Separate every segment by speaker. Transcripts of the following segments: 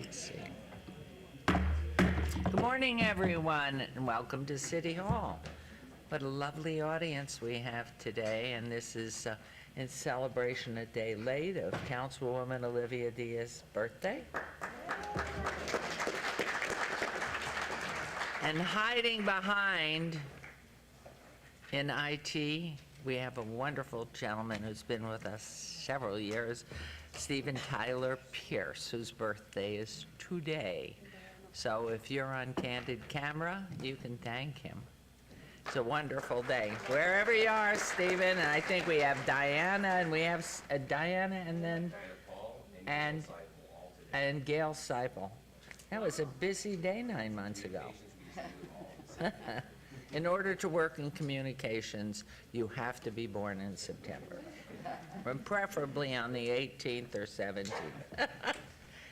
Speaker 1: Let's see. Good morning, everyone, and welcome to City Hall. What a lovely audience we have today, and this is in celebration a day late of Councilwoman Olivia Diaz's birthday. And hiding behind in IT, we have a wonderful gentleman who's been with us several years, Stephen Tyler Pierce, whose birthday is today. So if you're on candid camera, you can thank him. It's a wonderful day. Wherever you are, Stephen, and I think we have Diana, and we have Diana, and then, and Gail Seipel. That was a busy day 9 months ago. In order to work in communications, you have to be born in September, and preferably on the 18th or 17th.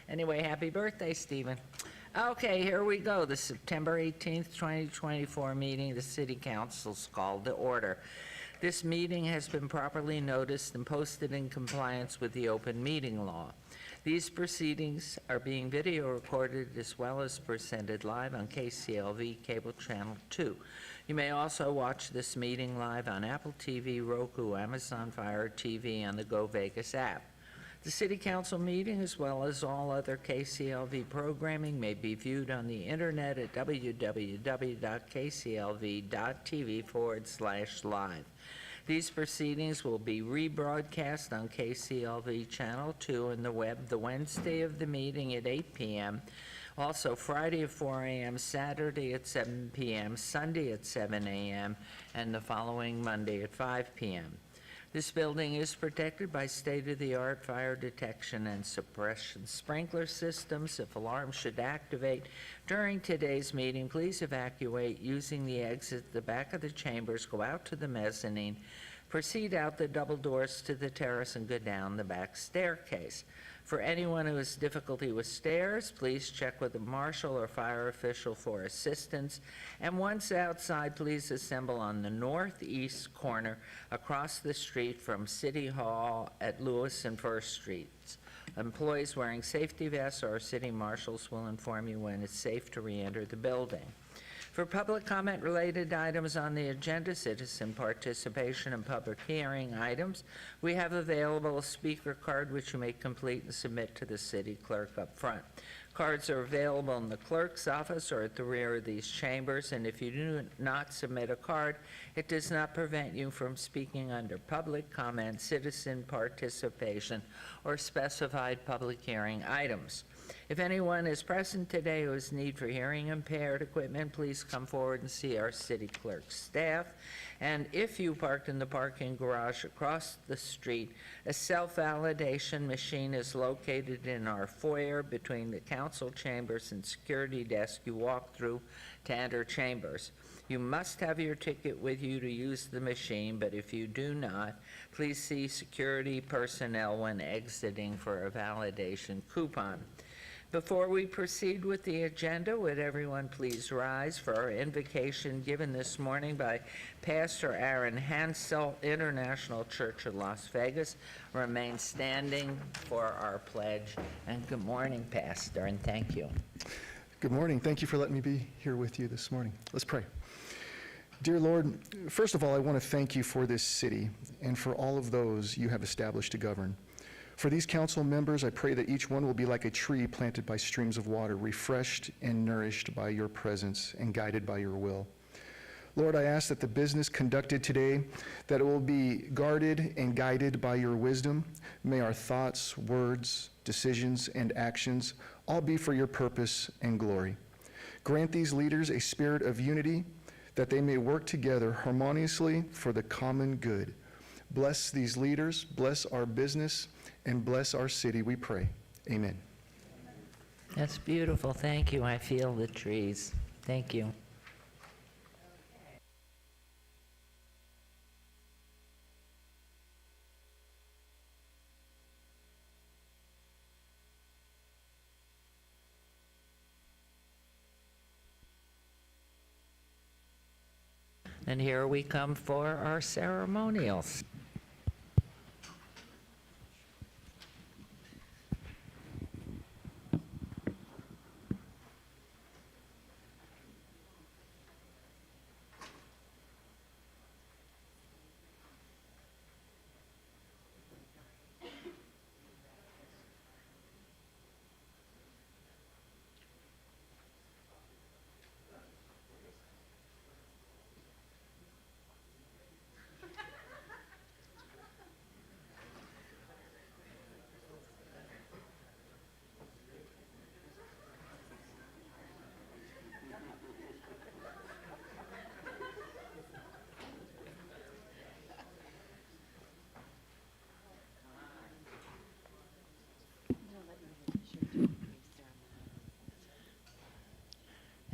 Speaker 1: Anyway, happy birthday, Stephen. Okay, here we go. The September 18th, 2024 meeting, the City Council's called to order. This meeting has been properly noticed and posted in compliance with the open meeting law. These proceedings are being video recorded as well as presented live on KCLV Cable Channel 2. You may also watch this meeting live on Apple TV, Roku, Amazon Fire TV, and the Go Vegas app. The City Council meeting, as well as all other KCLV programming, may be viewed on the internet at www.kclv.tv/live. These proceedings will be rebroadcast on KCLV Channel 2 and the web the Wednesday of the meeting at 8 p.m., also Friday at 4 a.m., Saturday at 7 p.m., Sunday at 7 a.m., and the following Monday at 5 p.m. This building is protected by state-of-the-art fire detection and suppression sprinkler systems. If alarms should activate during today's meeting, please evacuate using the exit at the back of the chambers, go out to the mezzanine, proceed out the double doors to the terrace, and go down the back staircase. For anyone who has difficulty with stairs, please check with a marshal or fire official for assistance. And once outside, please assemble on the northeast corner across the street from City Hall at Lewis and First Streets. Employees wearing safety vests or city marshals will inform you when it's safe to re-enter the building. For public comment related items on the agenda, citizen participation and public hearing items, we have available a speaker card which you may complete and submit to the city clerk up front. Cards are available in the clerk's office or at the rear of these chambers, and if you do not submit a card, it does not prevent you from speaking under public comment, citizen participation, or specified public hearing items. If anyone is present today who has need for hearing impaired equipment, please come forward and see our city clerk staff. And if you parked in the parking garage across the street, a self-validation machine is located in our foyer between the council chambers and security desk you walk through to enter chambers. You must have your ticket with you to use the machine, but if you do not, please see security personnel when exiting for a validation coupon. Before we proceed with the agenda, would everyone please rise for our invocation given this morning by Pastor Aaron Hansel, International Church of Las Vegas. Remain standing for our pledge. And good morning, Pastor, and thank you.
Speaker 2: Good morning. Thank you for letting me be here with you this morning. Let's pray. Dear Lord, first of all, I want to thank you for this city and for all of those you have established to govern. For these council members, I pray that each one will be like a tree planted by streams of water, refreshed and nourished by your presence and guided by your will. Lord, I ask that the business conducted today, that it will be guarded and guided by your wisdom. May our thoughts, words, decisions, and actions all be for your purpose and glory. Grant these leaders a spirit of unity, that they may work together harmoniously for the common good. Bless these leaders, bless our business, and bless our city, we pray. Amen.
Speaker 1: That's beautiful. Thank you. I feel the trees. Thank you. And here we come for our ceremonials.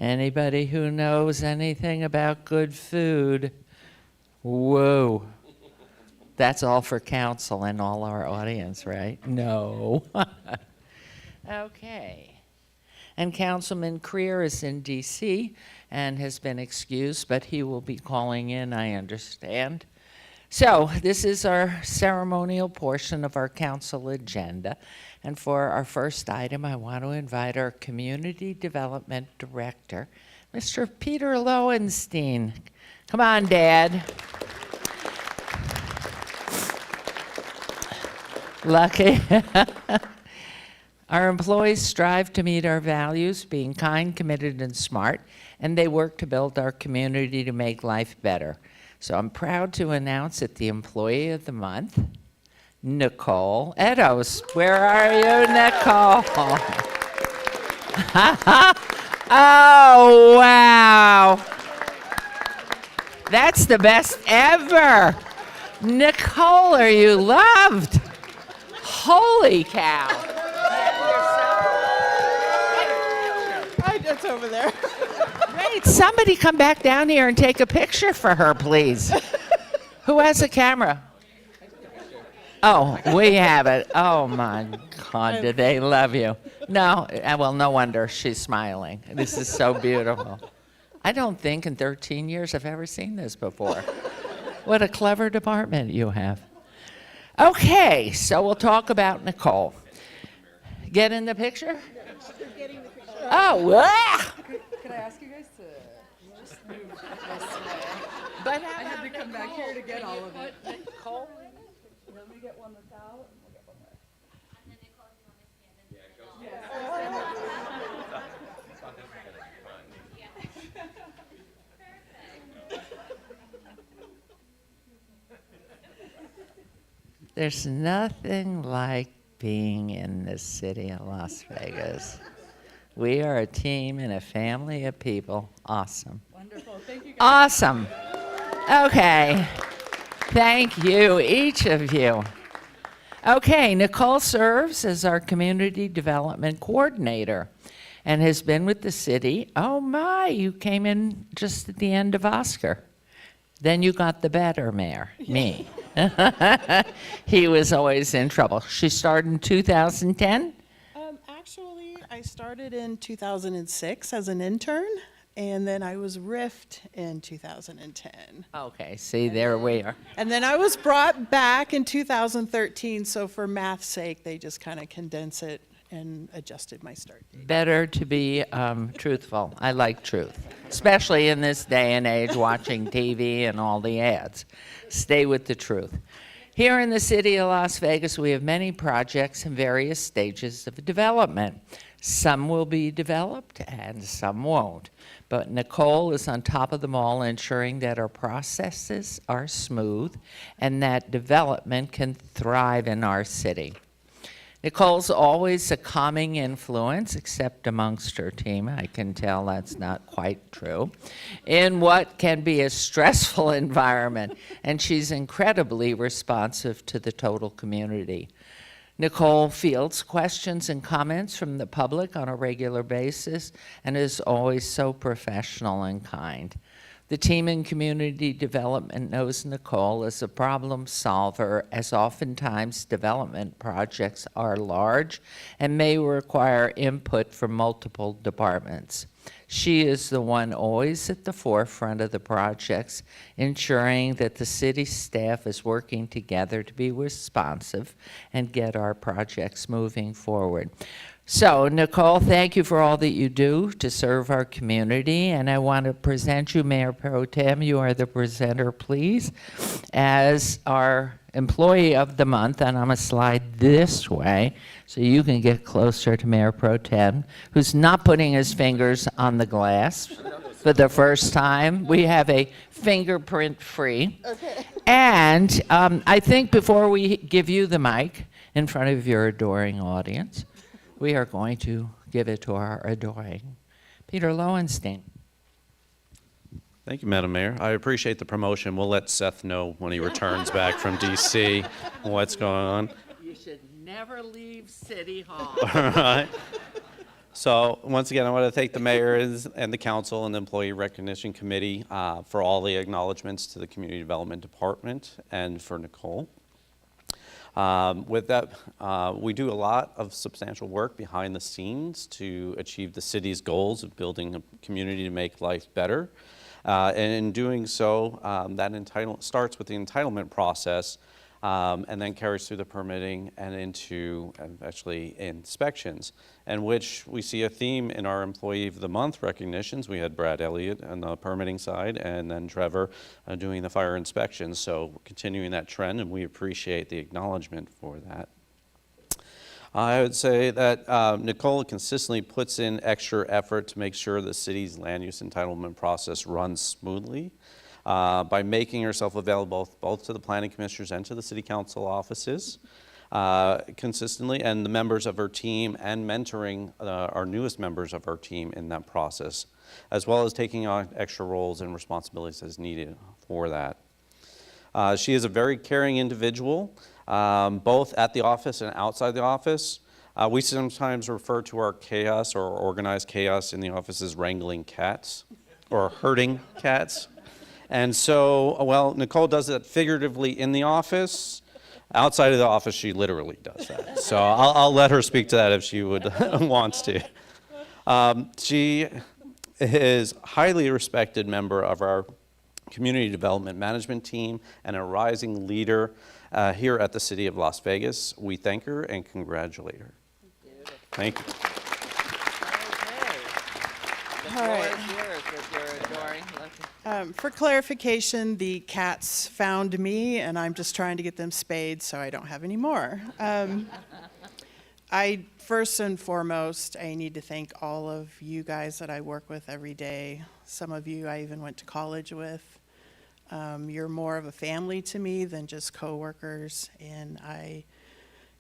Speaker 1: Anybody who knows anything about good food? Whoa. That's all for council and all our audience, right? No. Okay. And Councilman Creer is in D.C. and has been excused, but he will be calling in, I understand. So this is our ceremonial portion of our council agenda. And for our first item, I want to invite our Community Development Director, Mr. Peter Lowenstein. Come on, Dad. Lucky. Our employees strive to meet our values, being kind, committed, and smart, and they work to build our community to make life better. So I'm proud to announce that the Employee of the Month, Nicole Edos. Where are you, Nicole? Oh, wow. That's the best ever. Nicole, are you loved? Holy cow.
Speaker 3: It's over there.
Speaker 1: Wait, somebody come back down here and take a picture for her, please. Who has a camera? Oh, we have it. Oh, my God, do they love you? No, well, no wonder she's smiling. This is so beautiful. I don't think in 13 years I've ever seen this before. What a clever department you have. Okay, so we'll talk about Nicole. Get in the picture? Oh, wow.
Speaker 3: Could I ask you guys to just move this way?
Speaker 1: But
Speaker 3: I had to come back here to get all of it.
Speaker 1: Nicole?
Speaker 3: Let me get one without, and we'll get one with.
Speaker 1: There's nothing like being in the city of Las Vegas. We are a team and a family of people. Awesome.
Speaker 3: Wonderful. Thank you guys.
Speaker 1: Awesome. Okay. Thank you, each of you. Okay, Nicole serves as our Community Development Coordinator and has been with the city. Oh my, you came in just at the end of Oscar. Then you got the better mayor, me. He was always in trouble. She started in 2010?
Speaker 3: Actually, I started in 2006 as an intern, and then I was riffed in 2010.
Speaker 1: Okay, see, there we are.
Speaker 3: And then I was brought back in 2013, so for math's sake, they just kind of condense it and adjusted my start date.
Speaker 1: Better to be truthful. I like truth, especially in this day and age, watching TV and all the ads. Stay with the truth. Here in the city of Las Vegas, we have many projects in various stages of development. Some will be developed and some won't. But Nicole is on top of them all, ensuring that our processes are smooth and that development can thrive in our city. Nicole's always a calming influence, except amongst her team. I can tell that's not quite true, in what can be a stressful environment, and she's incredibly responsive to the total community. Nicole fields questions and comments from the public on a regular basis and is always so professional and kind. The team in community development knows Nicole as a problem solver, as oftentimes development projects are large and may require input from multiple departments. She is the one always at the forefront of the projects, ensuring that the city staff is working together to be responsive and get our projects moving forward. So, Nicole, thank you for all that you do to serve our community, and I want to present you, Mayor Pro Tem, you are the presenter, please, as our Employee of the Month, and I'm going to slide this way so you can get closer to Mayor Pro Tem, who's not putting his fingers on the glass for the first time. We have a fingerprint-free.
Speaker 3: Okay.
Speaker 1: And I think before we give you the mic in front of your adoring audience, we are going to give it to our adoring Peter Lowenstein.
Speaker 4: Thank you, Madam Mayor. I appreciate the promotion. We'll let Seth know when he returns back from D.C. what's going on.
Speaker 1: You should never leave City Hall.
Speaker 4: All right. So once again, I want to thank the mayor and the council and the Employee Recognition Committee for all the acknowledgements to the Community Development Department and for Nicole. With that, we do a lot of substantial work behind the scenes to achieve the city's goals of building a community to make life better. And in doing so, that starts with the entitlement process and then carries through the permitting and into actually inspections, and which we see a theme in our Employee of the Month recognitions. We had Brad Elliott on the permitting side and then Trevor doing the fire inspections. So we're continuing that trend, and we appreciate the acknowledgement for that. I would say that Nicole consistently puts in extra effort to make sure the city's land use entitlement process runs smoothly by making herself available both to the planning commissioners and to the city council offices consistently, and the members of her team, and mentoring our newest members of our team in that process, as well as taking on extra roles and responsibilities as needed for that. She is a very caring individual, both at the office and outside the office. We sometimes refer to our chaos or organized chaos in the office as wrangling cats or herding cats. And so, well, Nicole does that figuratively in the office. Outside of the office, she literally does that. So I'll let her speak to that if she would wants to. She is a highly respected member of our community development management team and a rising leader here at the City of Las Vegas. We thank her and congratulate her. Thank you.
Speaker 3: All right.
Speaker 1: If you're adoring.
Speaker 3: For clarification, the cats found me, and I'm just trying to get them spayed so I don't have any more. First and foremost, I need to thank all of you guys that I work with every day. Some of you I even went to college with. You're more of a family to me than just coworkers, and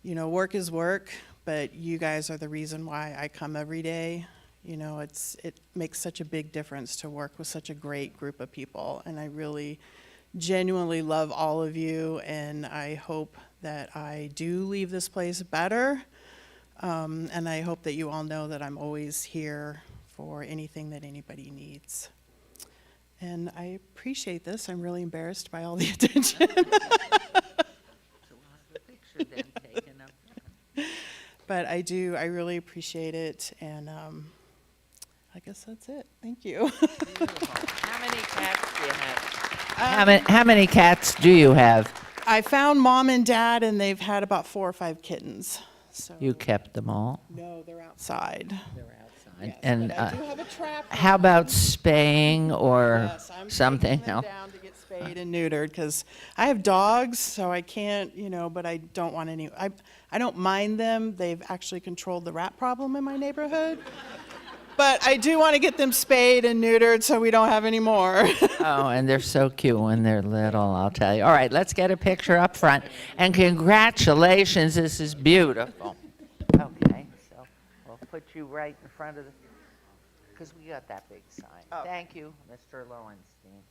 Speaker 3: work is work, but you guys are the reason why I come every day. It makes such a big difference to work with such a great group of people, and I really genuinely love all of you, and I hope that I do leave this place better, and I hope that you all know that I'm always here for anything that anybody needs. And I appreciate this. I'm really embarrassed by all the attention. But I really appreciate it, and I guess that's it. Thank you.
Speaker 1: How many cats do you have? How many cats do you have?
Speaker 3: I found mom and dad, and they've had about 4 or 5 kittens. So
Speaker 1: You kept them all?
Speaker 3: No, they're outside.
Speaker 1: They're outside.
Speaker 3: Yes,
Speaker 1: And
Speaker 3: but I do have a trap.
Speaker 1: how about spaying or
Speaker 3: Yes, I'm
Speaker 1: something
Speaker 3: taking them
Speaker 1: else?
Speaker 3: down to get spayed and neutered because I have dogs, so I can't, but I don't want any. I don't mind them. They've actually controlled the rat problem in my neighborhood. But I do want to get them spayed and neutered so we don't have any more.
Speaker 1: Oh, and they're so cute when they're little, I'll tell you. All right, let's get a picture up front. And congratulations, this is beautiful. Okay, so we'll put you right in front of the, because we got that big sign.
Speaker 3: Oh.
Speaker 1: Thank you, Mr. Lowenstein.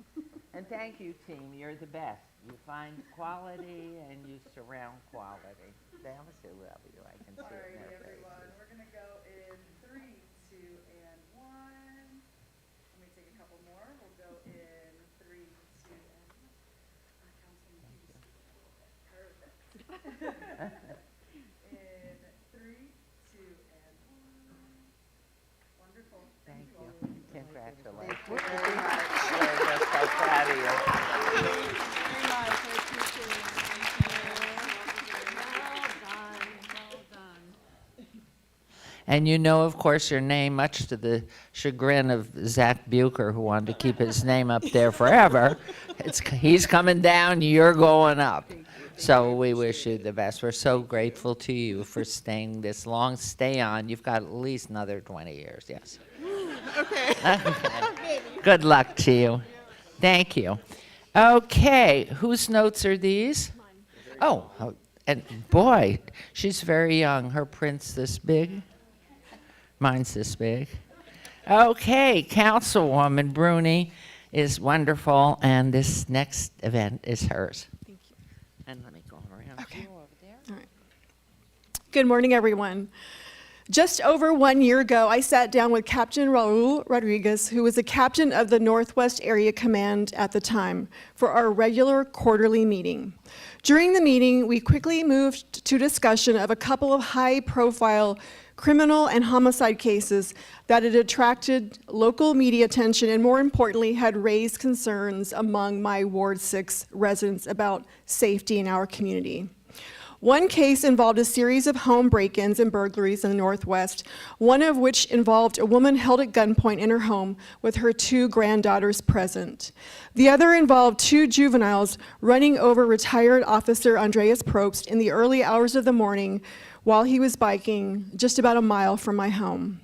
Speaker 1: And thank you, team, you're the best. You find quality and you surround quality. They have a CLV, I can see it in their faces.
Speaker 3: We're going to go in 3, 2, and 1. Let me take a couple more. We'll go in 3, 2, and 1. Perfect. In 3, 2, and 1. Wonderful.
Speaker 1: Thank you. Congratulations. Thank you very much. We're just so proud of you. And of course, your name, much to the chagrin of Zach Bucher, who wanted to keep his name up there forever. He's coming down, you're going up. So we wish you the best. We're so grateful to you for staying this long. Stay on. You've got at least another 20 years, yes.
Speaker 3: Okay.
Speaker 1: Okay. Good luck to you. Thank you. Okay, whose notes are these? Mine. Oh, and boy, she's very young. Her print's this big. Mine's this big. Okay, Councilwoman Bruni is wonderful, and this next event is hers.
Speaker 5: Thank you.
Speaker 1: And let me go around
Speaker 5: Okay.
Speaker 1: you over there.
Speaker 5: All right. Good morning, everyone. Just over 1 year ago, I sat down with Captain Raul Rodriguez, who was the captain of the Northwest Area Command at the time, for our regular quarterly meeting. During the meeting, we quickly moved to discussion of a couple of high-profile criminal and homicide cases that had attracted local media attention and, more importantly, had raised concerns among my Ward 6 residents about safety in our community. One case involved a series of home break-ins and burglaries in the Northwest, one of which involved a woman held at gunpoint in her home with her 2 granddaughters present. The other involved 2 juveniles running over retired Officer Andreas Probst in the early hours of the morning while he was biking just about a mile from my home.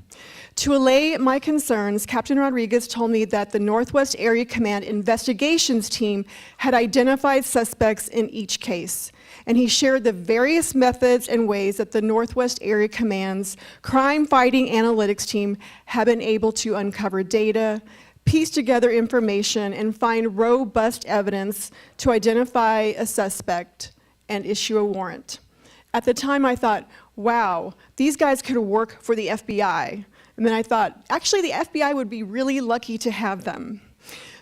Speaker 5: To allay my concerns, Captain Rodriguez told me that the Northwest Area Command investigations team had identified suspects in each case, and he shared the various methods and ways that the Northwest Area Command's crime-fighting analytics team have been able to uncover data, piece together information, and find robust evidence to identify a suspect and issue a warrant. At the time, I thought, wow, these guys could work for the FBI. And then I thought, actually, the FBI would be really lucky to have them.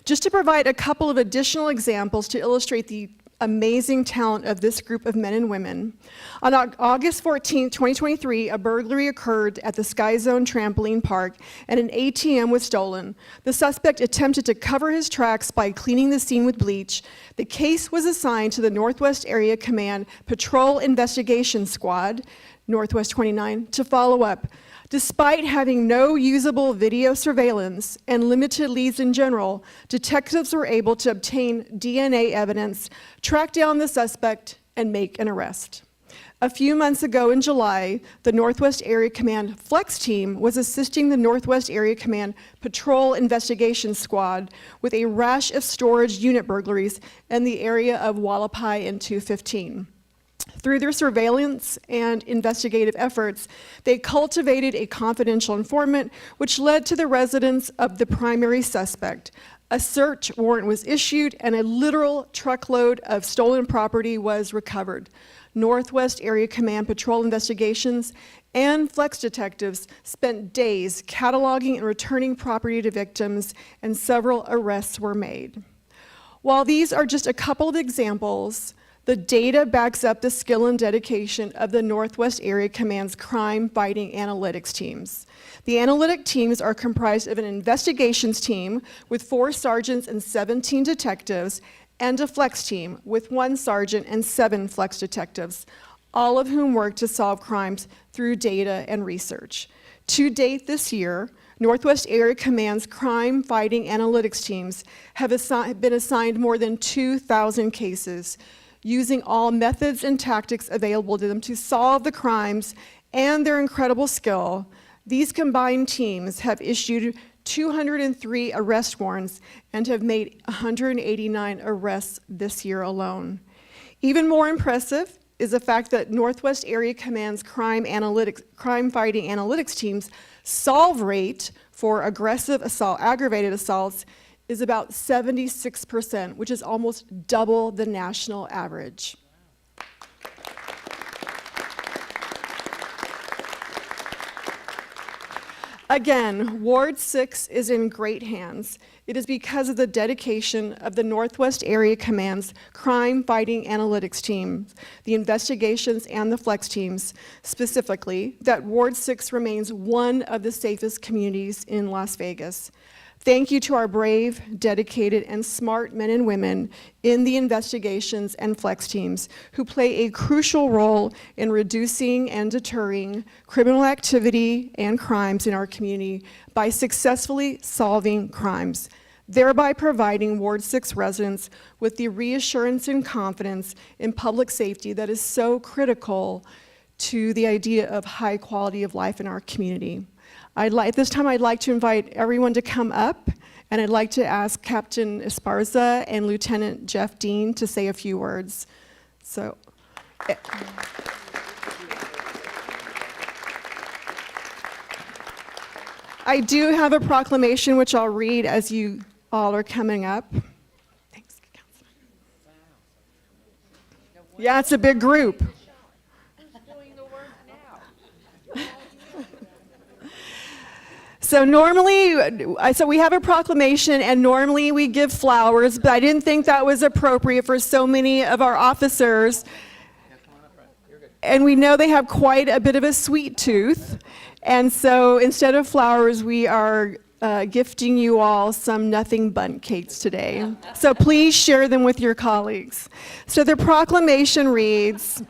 Speaker 5: Just to provide a couple of additional examples to illustrate the amazing talent of this group of men and women. On August 14, 2023, a burglary occurred at the Sky Zone Trampoline Park and an ATM was stolen. The suspect attempted to cover his tracks by cleaning the scene with bleach. The case was assigned to the Northwest Area Command Patrol Investigation Squad, Northwest 29, to follow up. Despite having no usable video surveillance and limited leads in general, detectives were able to obtain DNA evidence, track down the suspect, and make an arrest. A few months ago in July, the Northwest Area Command Flex Team was assisting the Northwest Area Command Patrol Investigation Squad with a rash of storage unit burglaries in the area of Wallapai and 215. Through their surveillance and investigative efforts, they cultivated a confidential informant, which led to the residence of the primary suspect. A search warrant was issued, and a literal truckload of stolen property was recovered. Northwest Area Command Patrol Investigations and Flex detectives spent days cataloging and returning property to victims, and several arrests were made. While these are just a couple of examples, the data backs up the skill and dedication of the Northwest Area Command's crime-fighting analytics teams. The analytic teams are comprised of an investigations team with 4 sergeants and 17 detectives, and a flex team with 1 sergeant and 7 flex detectives, all of whom work to solve crimes through data and research. To date this year, Northwest Area Command's crime-fighting analytics teams have been assigned more than 2,000 cases, using all methods and tactics available to them to solve the crimes. And their incredible skill, these combined teams have issued 203 arrest warrants and have made 189 arrests this year alone. Even more impressive is the fact that Northwest Area Command's crime-fighting analytics teams' solve rate for aggressive assault, aggravated assaults, is about 76%, which is almost double the national average. Again, Ward 6 is in great hands. It is because of the dedication of the Northwest Area Command's crime-fighting analytics teams, the investigations and the flex teams specifically, that Ward 6 remains one of the safest communities in Las Vegas. Thank you to our brave, dedicated, and smart men and women in the investigations and flex teams who play a crucial role in reducing and deterring criminal activity and crimes in our community by successfully solving crimes, thereby providing Ward 6 residents with the reassurance and confidence in public safety that is so critical to the idea of high quality of life in our community. At this time, I'd like to invite everyone to come up, and I'd like to ask Captain Esparza and Lieutenant Jeff Dean to say a few words. So, I do have a proclamation which I'll read as you all are coming up. Thanks, Councilman. Yeah, it's a big group.
Speaker 1: Who's doing the work now?
Speaker 5: So so we have a proclamation, and normally we give flowers, but I didn't think that was appropriate for so many of our officers. And we know they have quite a bit of a sweet tooth. And so instead of flowers, we are gifting you all some nothing bundt cakes today. So please share them with your colleagues. So the proclamation reads,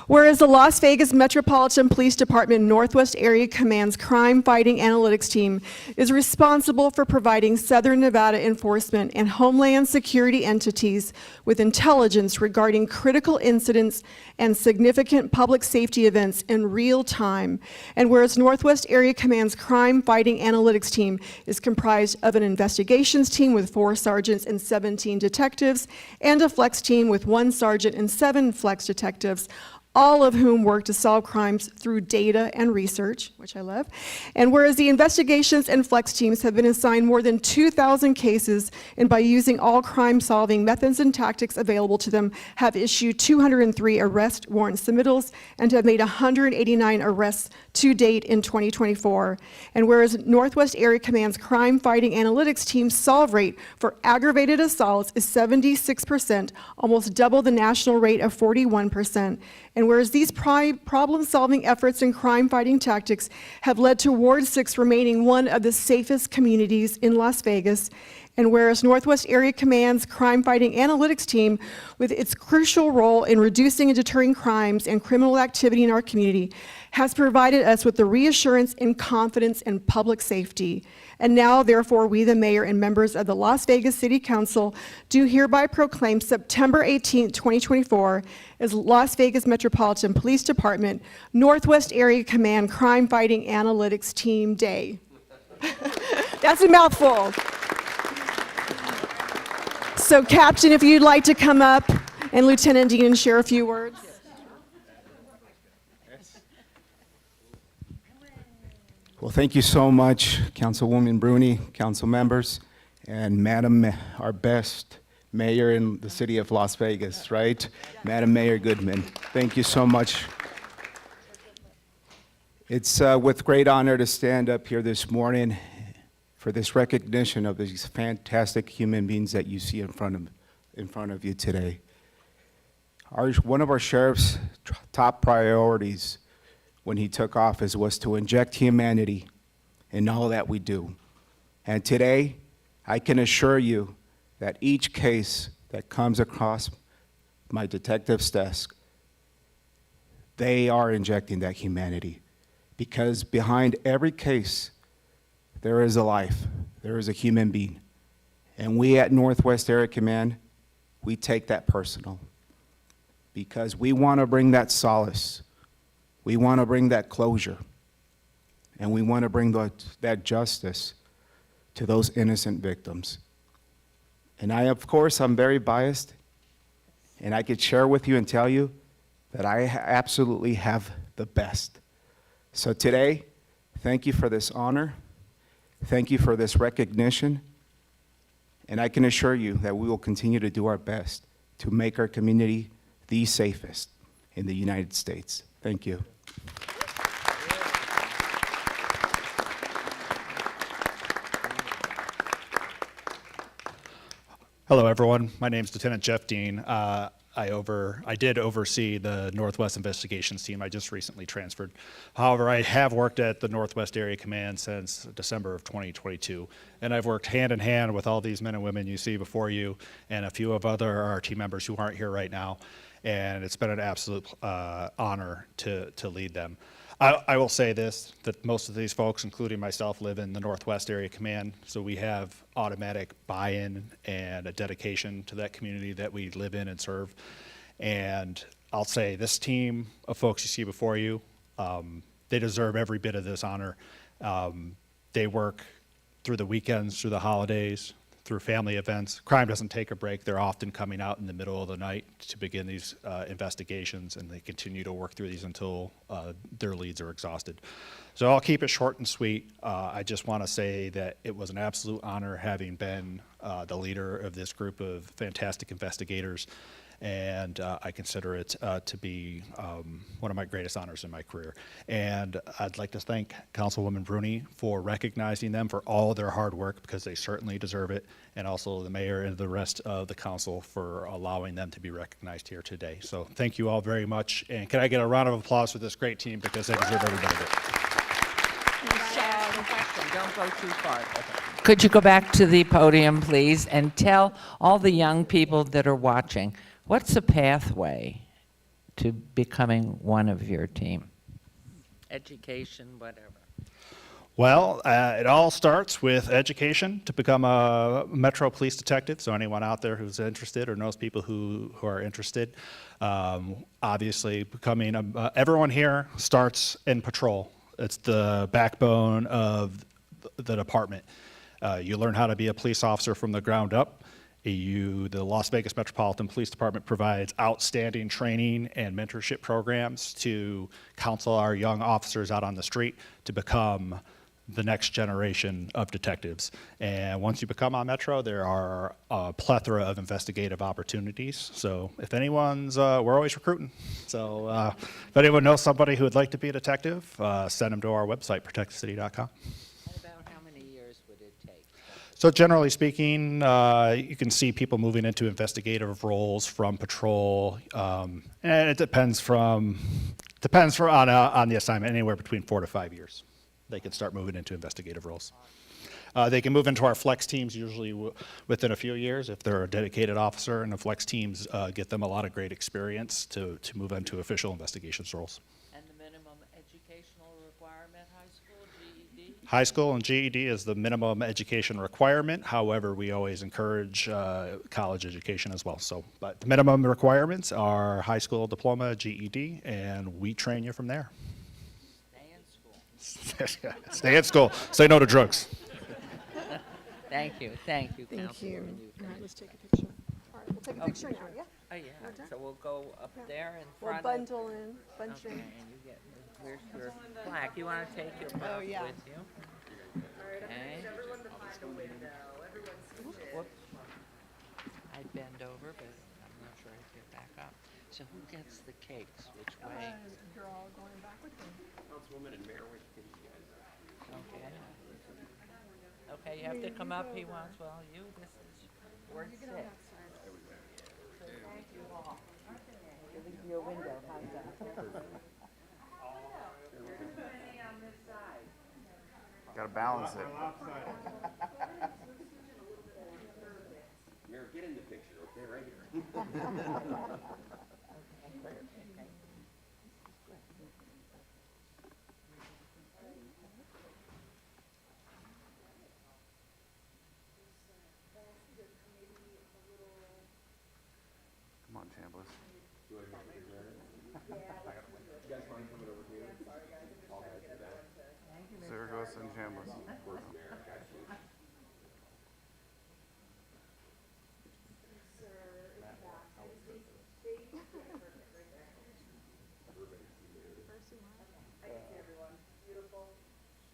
Speaker 5: whereas the Las Vegas Metropolitan Police Department Northwest Area Command's Crime Fighting Analytics Team is responsible for providing Southern Nevada enforcement and Homeland Security entities with intelligence regarding critical incidents and significant public safety events in real time. And whereas Northwest Area Command's Crime Fighting Analytics Team is comprised of an investigations team with 4 sergeants and 17 detectives, and a flex team with 1 sergeant and 7 flex detectives, all of whom work to solve crimes through data and research, which I love. And whereas the investigations and flex teams have been assigned more than 2,000 cases, and by using all crime-solving methods and tactics available to them, have issued 203 arrest warrant submittals and have made 189 arrests to date in 2024. And whereas Northwest Area Command's Crime Fighting Analytics Team's solve rate for aggravated assaults is 76%, almost double the national rate of 41%. And whereas these problem-solving efforts and crime-fighting tactics have led to Ward 6 remaining one of the safest communities in Las Vegas, and whereas Northwest Area Command's Crime-Fighting Analytics Team, with its crucial role in reducing and deterring crimes and criminal activity in our community, has provided us with the reassurance and confidence in public safety. And now, therefore, we, the mayor and members of the Las Vegas City Council, do hereby proclaim September 18, 2024, as Las Vegas Metropolitan Police Department Northwest Area Command Crime Fighting Analytics Team Day. That's a mouthful. So, Captain, if you'd like to come up, and Lieutenant Dean, share a few words.
Speaker 6: Well, thank you so much, Councilwoman Bruni, council members, and Madam, our best mayor in the city of Las Vegas, right? Madam Mayor Goodman, thank you so much. It's with great honor to stand up here this morning for this recognition of these fantastic human beings that you see in front of you today. One of our sheriff's top priorities when he took office was to inject humanity in all that we do. And today, I can assure you that each case that comes across my detective's desk, they are injecting that humanity. Because behind every case, there is a life, there is a human being. And we at Northwest Area Command, we take that personal. Because we want to bring that solace. We want to bring that closure, and we want to bring that justice to those innocent victims. And of course, I'm very biased, and I could share with you and tell you that I absolutely have the best. So today, thank you for this honor. Thank you for this recognition. And I can assure you that we will continue to do our best to make our community the safest in the United States. Thank you.
Speaker 7: Hello, everyone. My name is Lieutenant Jeff Dean. I did oversee the Northwest Investigations Team. I just recently transferred. However, I have worked at the Northwest Area Command since December of 2022, and I've worked hand in hand with all these men and women you see before you, and a few of our team members who aren't here right now. And it's been an absolute honor to lead them. I will say this, that most of these folks, including myself, live in the Northwest Area Command, so we have automatic buy-in and a dedication to that community that we live in and serve. And I'll say this team of folks you see before you, they deserve every bit of this honor. They work through the weekends, through the holidays, through family events. Crime doesn't take a break. They're often coming out in the middle of the night to begin these investigations, and they continue to work through these until their leads are exhausted. So I'll keep it short and sweet. I just want to say that it was an absolute honor having been the leader of this group of fantastic investigators, and I consider it to be one of my greatest honors in my career. And I'd like to thank Councilwoman Bruni for recognizing them for all their hard work, because they certainly deserve it, and also the mayor and the rest of the council for allowing them to be recognized here today. So thank you all very much, and can I get a round of applause for this great team, because they deserve every bit of it.
Speaker 1: Don't go too far. Could you go back to the podium, please, and tell all the young people that are watching, what's the pathway to becoming one of your team? Education, whatever.
Speaker 7: Well, it all starts with education to become a Metro Police Detective. So anyone out there who's interested or knows people who are interested, obviously becoming everyone here starts in patrol. It's the backbone of the department. You learn how to be a police officer from the ground up. The Las Vegas Metropolitan Police Department provides outstanding training and mentorship programs to counsel our young officers out on the street to become the next generation of detectives. And once you become on Metro, there are a plethora of investigative opportunities. So if anyone's, we're always recruiting. So if anyone knows somebody who would like to be a detective, send them to our website, protectthecity.com.
Speaker 1: About how many years would it take?
Speaker 7: So generally speaking, you can see people moving into investigative roles from patrol, and it depends on the assignment, anywhere between 4 to 5 years. They can start moving into investigative roles. They can move into our flex teams usually within a few years if they're a dedicated officer, and the flex teams get them a lot of great experience to move into official investigations roles.
Speaker 1: And the minimum educational requirement, high school, GED?
Speaker 7: High school and GED is the minimum education requirement. However, we always encourage college education as well. So, but the minimum requirements are high school diploma, GED, and we train you from there. Stay at school. Say no to drugs.
Speaker 1: Thank you,
Speaker 5: Thank you.
Speaker 1: Councilwoman
Speaker 5: All
Speaker 1: Newcomb.
Speaker 5: right, let's take a picture. All right, we'll take a picture now, yeah?
Speaker 1: Oh, yeah, so we'll go up there in
Speaker 5: We'll
Speaker 1: front of.
Speaker 5: bundle in, bunch
Speaker 1: Okay,
Speaker 5: in.
Speaker 1: and you get, where's your plaque? You want to take your plaque
Speaker 5: yeah.
Speaker 1: with you? Okay. Whoops. I bend over, but I'm not sure I get back up. So who gets the cakes? Which way?
Speaker 5: You're all going back with me.
Speaker 1: Okay. Okay, you have to come up. He wants, well, this is Ward 6. So thank you all. Giving you a window, how's that?
Speaker 6: Got to balance it.
Speaker 8: Mayor, get in the picture, okay, right here.
Speaker 6: Come on, Chambliss. Zaragoza and Chambliss.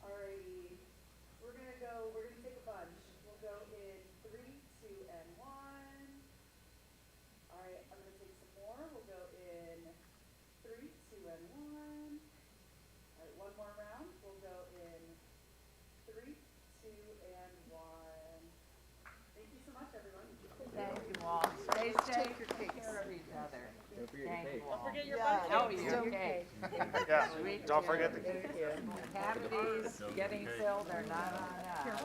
Speaker 3: Alrighty, we're gonna take a bunch. We'll go in 3, 2, and 1. Alright, I'm gonna take some more. We'll go in 3, 2, and 1. Alright, one more round. We'll go in 3, 2, and 1. Thank you so much, everyone.
Speaker 1: Thank you all. Stay safe. Take care of each other. Thank you all. Don't forget your bunch. Oh, your cake.
Speaker 6: Yeah,
Speaker 1: Sweet
Speaker 6: don't forget the
Speaker 1: cherry. Cavities getting filled are not on us.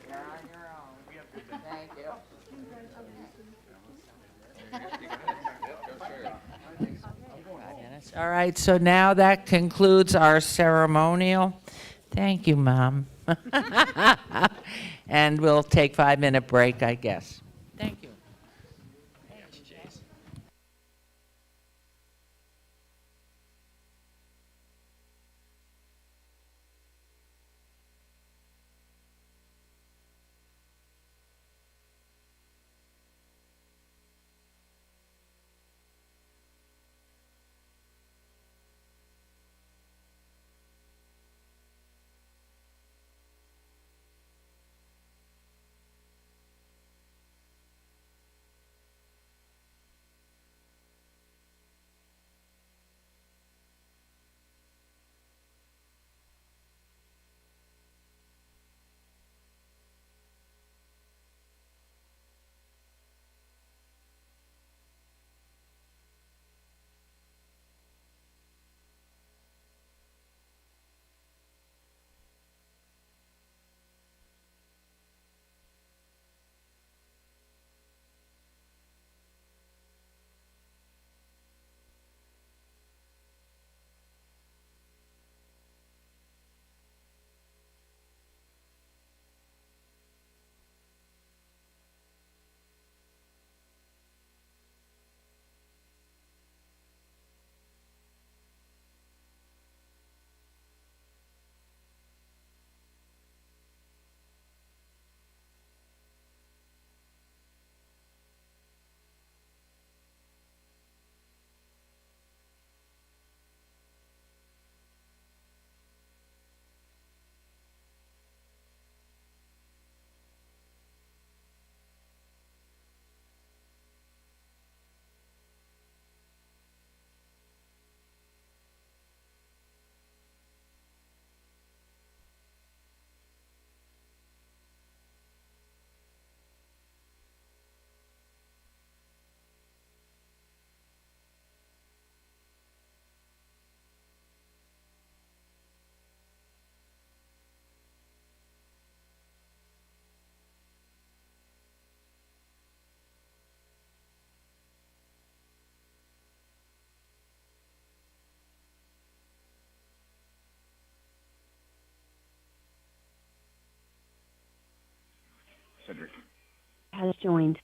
Speaker 1: You're on your own. Thank you. All right, so now that concludes our ceremonial. Thank you, Mom. And we'll take 5-minute break, I guess. Thank you.
Speaker 8: Cedric.
Speaker 9: Has joined.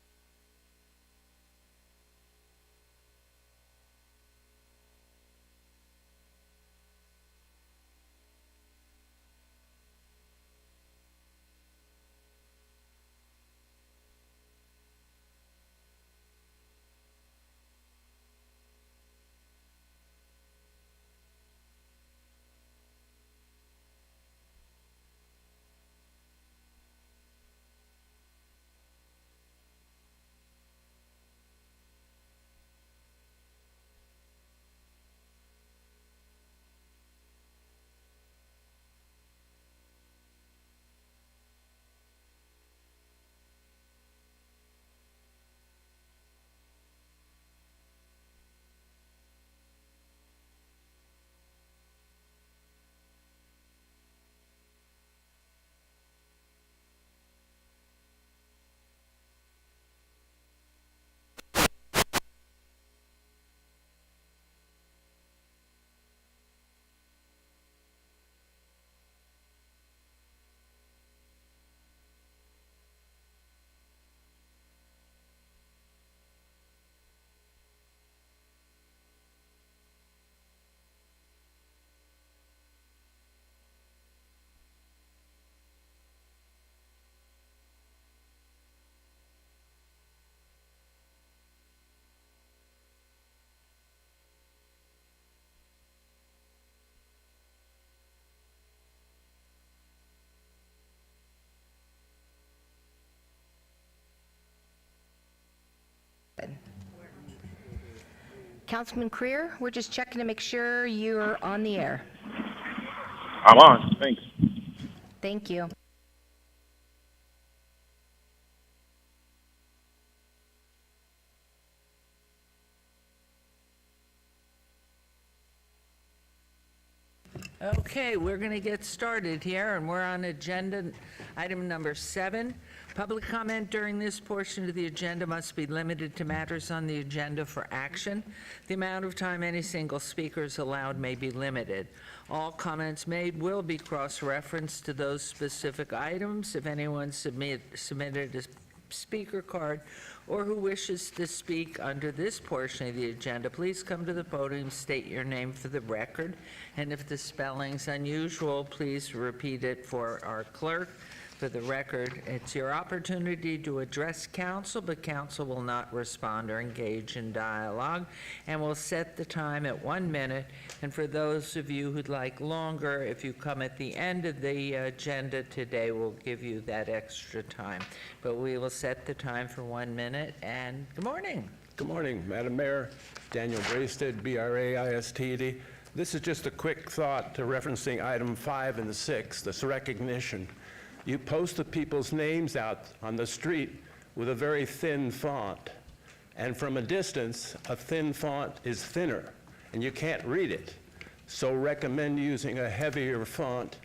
Speaker 10: Councilman Creer, we're just checking to make sure you're on the air.
Speaker 8: I'm on. Thanks.
Speaker 10: Thank you.
Speaker 1: Okay, we're going to get started here, and we're on agenda item number 7. Public comment during this portion of the agenda must be limited to matters on the agenda for action. The amount of time any single speaker is allowed may be limited. All comments made will be cross-referenced to those specific items. If anyone submitted a speaker card or who wishes to speak under this portion of the agenda, please come to the podium, state your name for the record, and if the spelling's unusual, please repeat it for our clerk. For the record, it's your opportunity to address council, but council will not respond or engage in dialogue, and we'll set the time at 1 minute. And for those of you who'd like longer, if you come at the end of the agenda today, we'll give you that extra time. But we will set the time for 1 minute, and good morning.
Speaker 11: Good morning, Madam Mayor. Daniel Braisted, B-R-A-I-S-T-E-D. This is just a quick thought to referencing item 5 and 6, this recognition. You post the people's names out on the street with a very thin font. And from a distance, a thin font is thinner, and you can't read it. So recommend using a heavier font.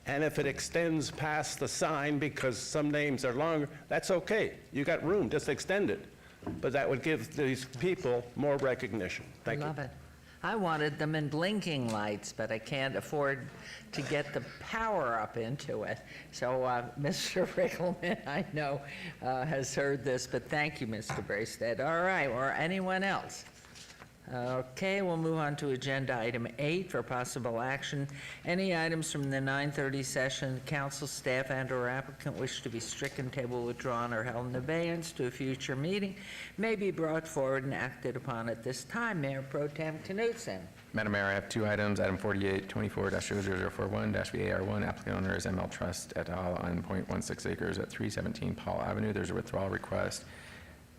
Speaker 11: And if it extends past the sign because some names are longer, that's okay. You got room, just extend it. But that would give these people more recognition. Thank you.
Speaker 1: Love it. I wanted them in blinking lights, but I can't afford to get the power up into it. So Mr. Rickleman, I know, has heard this, but thank you, Mr. Braisted. All right, or anyone else? Okay, we'll move on to agenda item 8 for possible action. Any items from the 9:30 session, council staff and/or applicant wish to be stricken, table, withdrawn, or held in abeyance to a future meeting may be brought forward and acted upon at this time. Mayor Pro Tem Knudsen.
Speaker 12: Madam Mayor, I have 2 items. Item 4824-00041-VAR1, applicant owner is ML Trust et al. On 0.16 acres at 317 Paul Avenue. There's a withdrawal request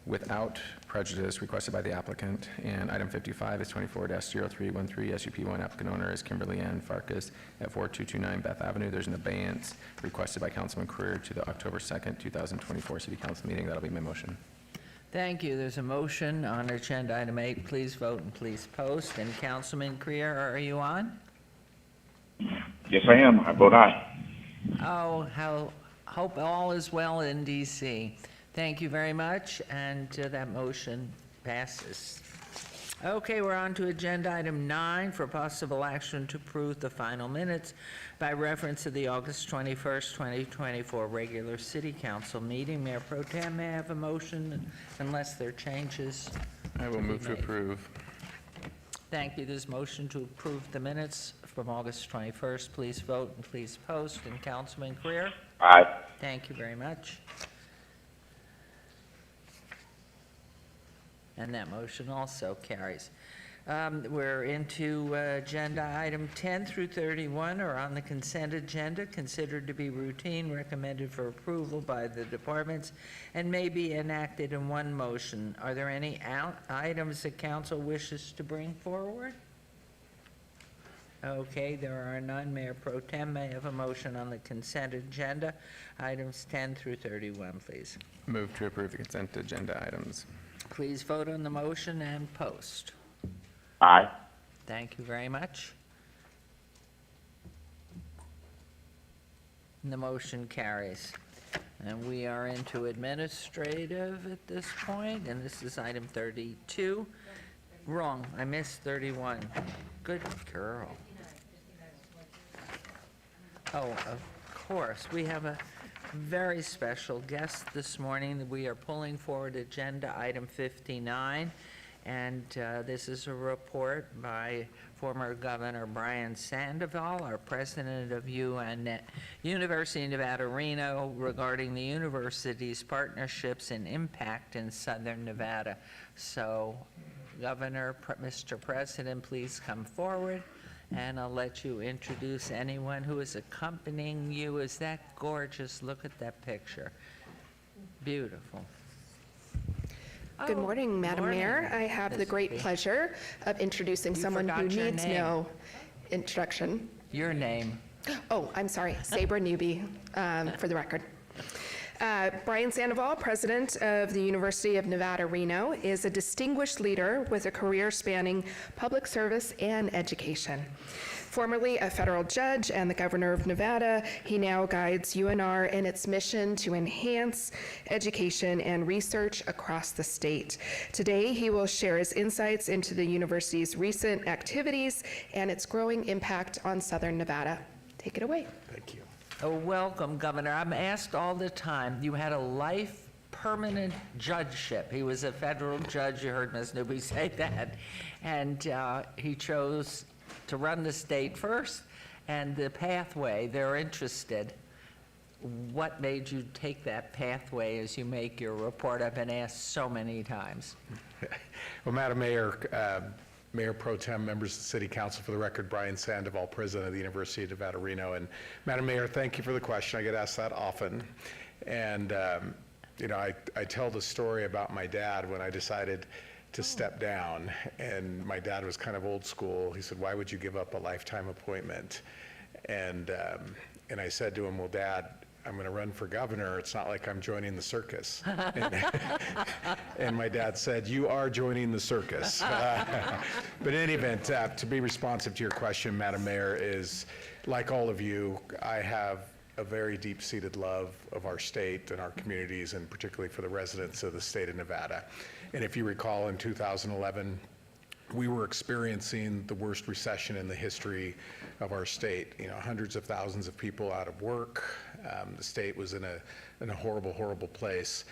Speaker 12: without prejudice requested by the applicant. And item 55 is 24-0313 SUP1, applicant owner is Kimberly Ann Farkas at 4229 Beth Avenue. There's an abeyance requested by Councilman Creer to the October 2nd, 2024 City Council meeting. That'll be my motion.
Speaker 1: Thank you. There's a motion on agenda item 8. Please vote and please post. And Councilman Creer, are you on?
Speaker 8: Yes, I am. I vote aye.
Speaker 1: Oh, hope all is well in D.C. Thank you very much, and that motion passes. Okay, we're on to agenda item 9 for possible action to approve the final minutes by reference to the August 21st, 2024 regular city council meeting. Mayor Pro Tem, may I have a motion unless there are changes?
Speaker 12: I will move to
Speaker 1: made?
Speaker 12: approve.
Speaker 1: Thank you. There's motion to approve the minutes from August 21st. Please vote and please post. And Councilman Creer?
Speaker 8: Aye.
Speaker 1: Thank you very much. And that motion also carries. We're into agenda item 10 through 31 are on the consent agenda, considered to be routine, recommended for approval by the departments, and may be enacted in one motion. Are there any items that council wishes to bring forward? Okay, there are none. Mayor Pro Tem, may I have a motion on the consent agenda, items 10 through 31, please.
Speaker 12: Move to approve the consent agenda items.
Speaker 1: Please vote on the motion and post.
Speaker 8: Aye.
Speaker 1: Thank you very much. And the motion carries. And we are into administrative at this point, and this is item 32. Wrong, I missed 31. Good girl. Oh, of course, we have a very special guest this morning. We are pulling forward agenda item 59, and this is a report by former Governor Brian Sandoval, our president of University of Nevada, Reno, regarding the university's partnerships and impact in Southern Nevada. So, Governor, Mr. President, please come forward. And I'll let you introduce anyone who is accompanying you. Is that gorgeous? Look at that picture. Beautiful.
Speaker 10: Good morning, Madam
Speaker 1: morning,
Speaker 10: Mayor. I have the
Speaker 1: Ms.
Speaker 10: great
Speaker 1: B.
Speaker 10: pleasure of introducing
Speaker 1: You
Speaker 10: someone who
Speaker 1: forgot your
Speaker 10: needs
Speaker 1: name.
Speaker 10: no introduction.
Speaker 1: Your name.
Speaker 10: Oh, I'm sorry, Sabra Newby, for the record. Brian Sandoval, president of the University of Nevada, Reno, is a distinguished leader with a career spanning public service and education. Formerly a federal judge and the governor of Nevada, he now guides UNR in its mission to enhance education and research across the state. Today, he will share his insights into the university's recent activities and its growing impact on Southern Nevada. Take it away.
Speaker 11: Thank you.
Speaker 1: Oh, welcome, Governor. I'm asked all the time, you had a life permanent judgeship. He was a federal judge, you heard Ms. Newby say that, and he chose to run the state first, and the pathway, they're interested. What made you take that pathway as you make your report? I've been asked so many times.
Speaker 13: Well, Madam Mayor, Mayor Pro Tem, members of the City Council, for the record, Brian Sandoval, President of the University of Nevada, Reno. And Madam Mayor, thank you for the question. I get asked that often. And, you know, I tell the story about my dad when I decided to step down. And my dad was kind of old school. He said, "Why would you give up a lifetime appointment?" And I said to him, "Well, Dad, I'm going to run for governor. It's not like I'm joining the circus." And my dad said, "You are joining the circus." But in any event, to be responsive to your question, Madam Mayor, is like all of you, I have a very deep-seated love of our state and our communities, and particularly for the residents of the state of Nevada. And if you recall, in 2011, we were experiencing the worst recession in the history of our state. You know, hundreds of thousands of people out of work. The state was in a horrible, horrible place.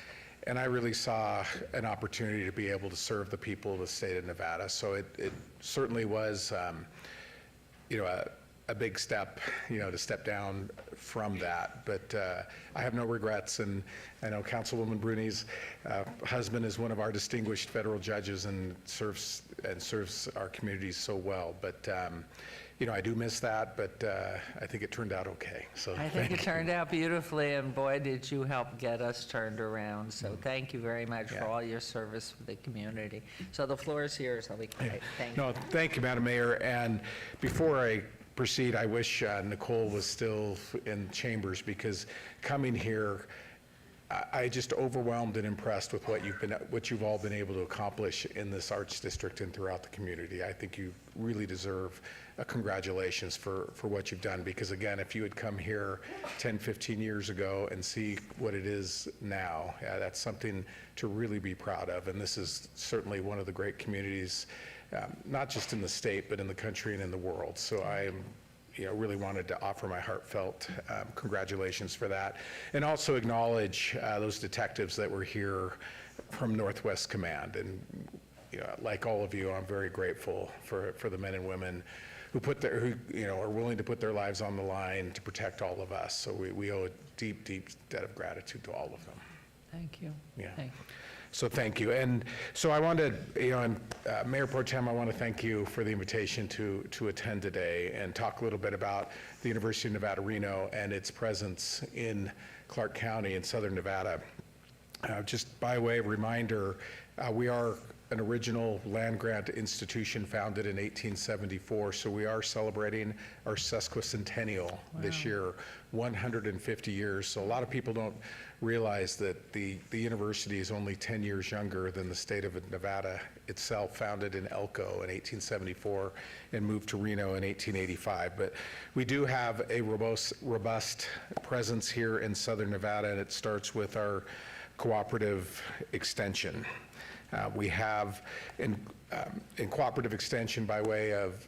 Speaker 13: And I really saw an opportunity to be able to serve the people of the state of Nevada. So it certainly was, you know, a big step, you know, to step down from that. But I have no regrets, and I know Councilwoman Bruni's husband is one of our distinguished federal judges and serves our communities so well. But you know, I do miss that, but I think it turned out okay. So
Speaker 1: I think it turned out beautifully, and boy, did you help get us turned around. So thank you very much for all your service for the community. So the floor is yours. I'll be quiet. Thank you.
Speaker 13: No, thank you, Madam Mayor. And before I proceed, I wish Nicole was still in chambers, because coming here, I just overwhelmed and impressed with what you've all been able to accomplish in this arts district and throughout the community. I think you really deserve congratulations for what you've done, because again, if you had come here 10, 15 years ago and see what it is now, that's something to really be proud of. And this is certainly one of the great communities, not just in the state, but in the country and in the world. So I am really wanted to offer my heartfelt congratulations for that, and also acknowledge those detectives that were here from Northwest Command. And like all of you, I'm very grateful for the men and women who are willing to put their lives on the line to protect all of us. So we owe a deep, deep debt of gratitude to all of them.
Speaker 1: Thank you.
Speaker 13: Yeah.
Speaker 1: Thank you.
Speaker 13: So thank you. And so I wanted, Mayor Pro Tem, I want to thank you for the invitation to attend today and talk a little bit about the University of Nevada, Reno and its presence in Clark County in Southern Nevada. Just by way of reminder, we are an original land-grant institution founded in 1874, so we are celebrating our sesquicentennial this year, 150 years. So a lot of people don't realize that the university is only 10 years younger than the state of Nevada itself, founded in Elko in 1874 and moved to Reno in 1885. But we do have a robust presence here in Southern Nevada, and it starts with our cooperative extension. We have in cooperative extension, by way of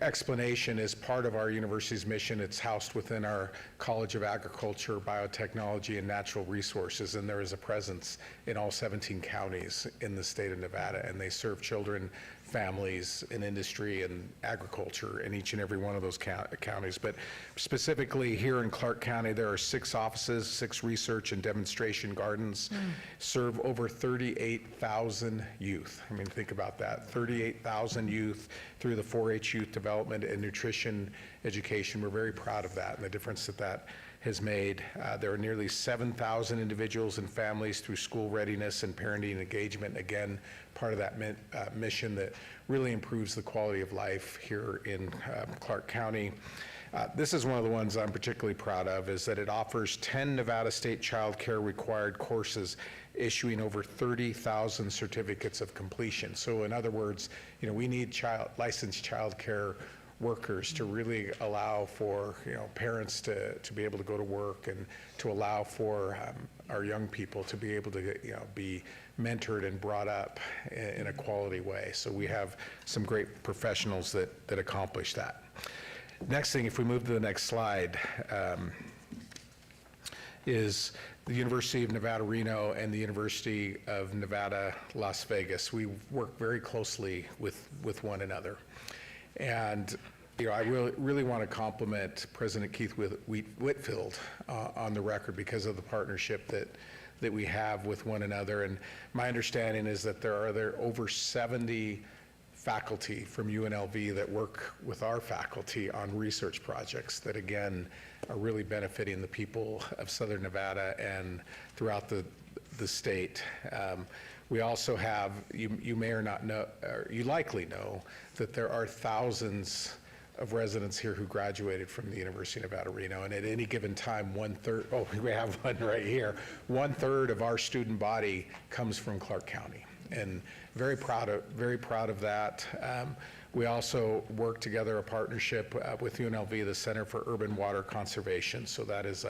Speaker 13: explanation, as part of our university's mission, it's housed within our College of Agriculture, Biotechnology, and Natural Resources, and there is a presence in all 17 counties in the state of Nevada, and they serve children, families, and industry and agriculture in each and every one of those counties. But specifically here in Clark County, there are 6 offices, 6 research and demonstration gardens, serve over 38,000 youth. I mean, think about that, 38,000 youth through the 4-H youth development and nutrition education. We're very proud of that and the difference that has made. There are nearly 7,000 individuals and families through school readiness and parenting engagement. Again, part of that mission that really improves the quality of life here in Clark County. This is one of the ones I'm particularly proud of, is that it offers 10 Nevada State Child Care required courses, issuing over 30,000 certificates of completion. So in other words, we need licensed child care workers to really allow for parents to be able to go to work, and to allow for our young people to be able to be mentored and brought up in a quality way. So we have some great professionals that accomplish that. Next thing, if we move to the next slide, is the University of Nevada, Reno and the University of Nevada, Las Vegas. We work very closely with one another. And I really want to compliment President Keith Whitfield on the record, because of the partnership that we have with one another. And my understanding is that there are over 70 faculty from UNLV that work with our faculty on research projects that, again, are really benefiting the people of Southern Nevada and throughout the state. We also have, you may or not know, or you likely know, that there are thousands of residents here who graduated from the University of Nevada, Reno, and at any given time, 1/3, oh, we have one right here, 1/3 of our student body comes from Clark County, and very proud of that. We also work together, a partnership with UNLV, the Center for Urban Water Conservation. So that is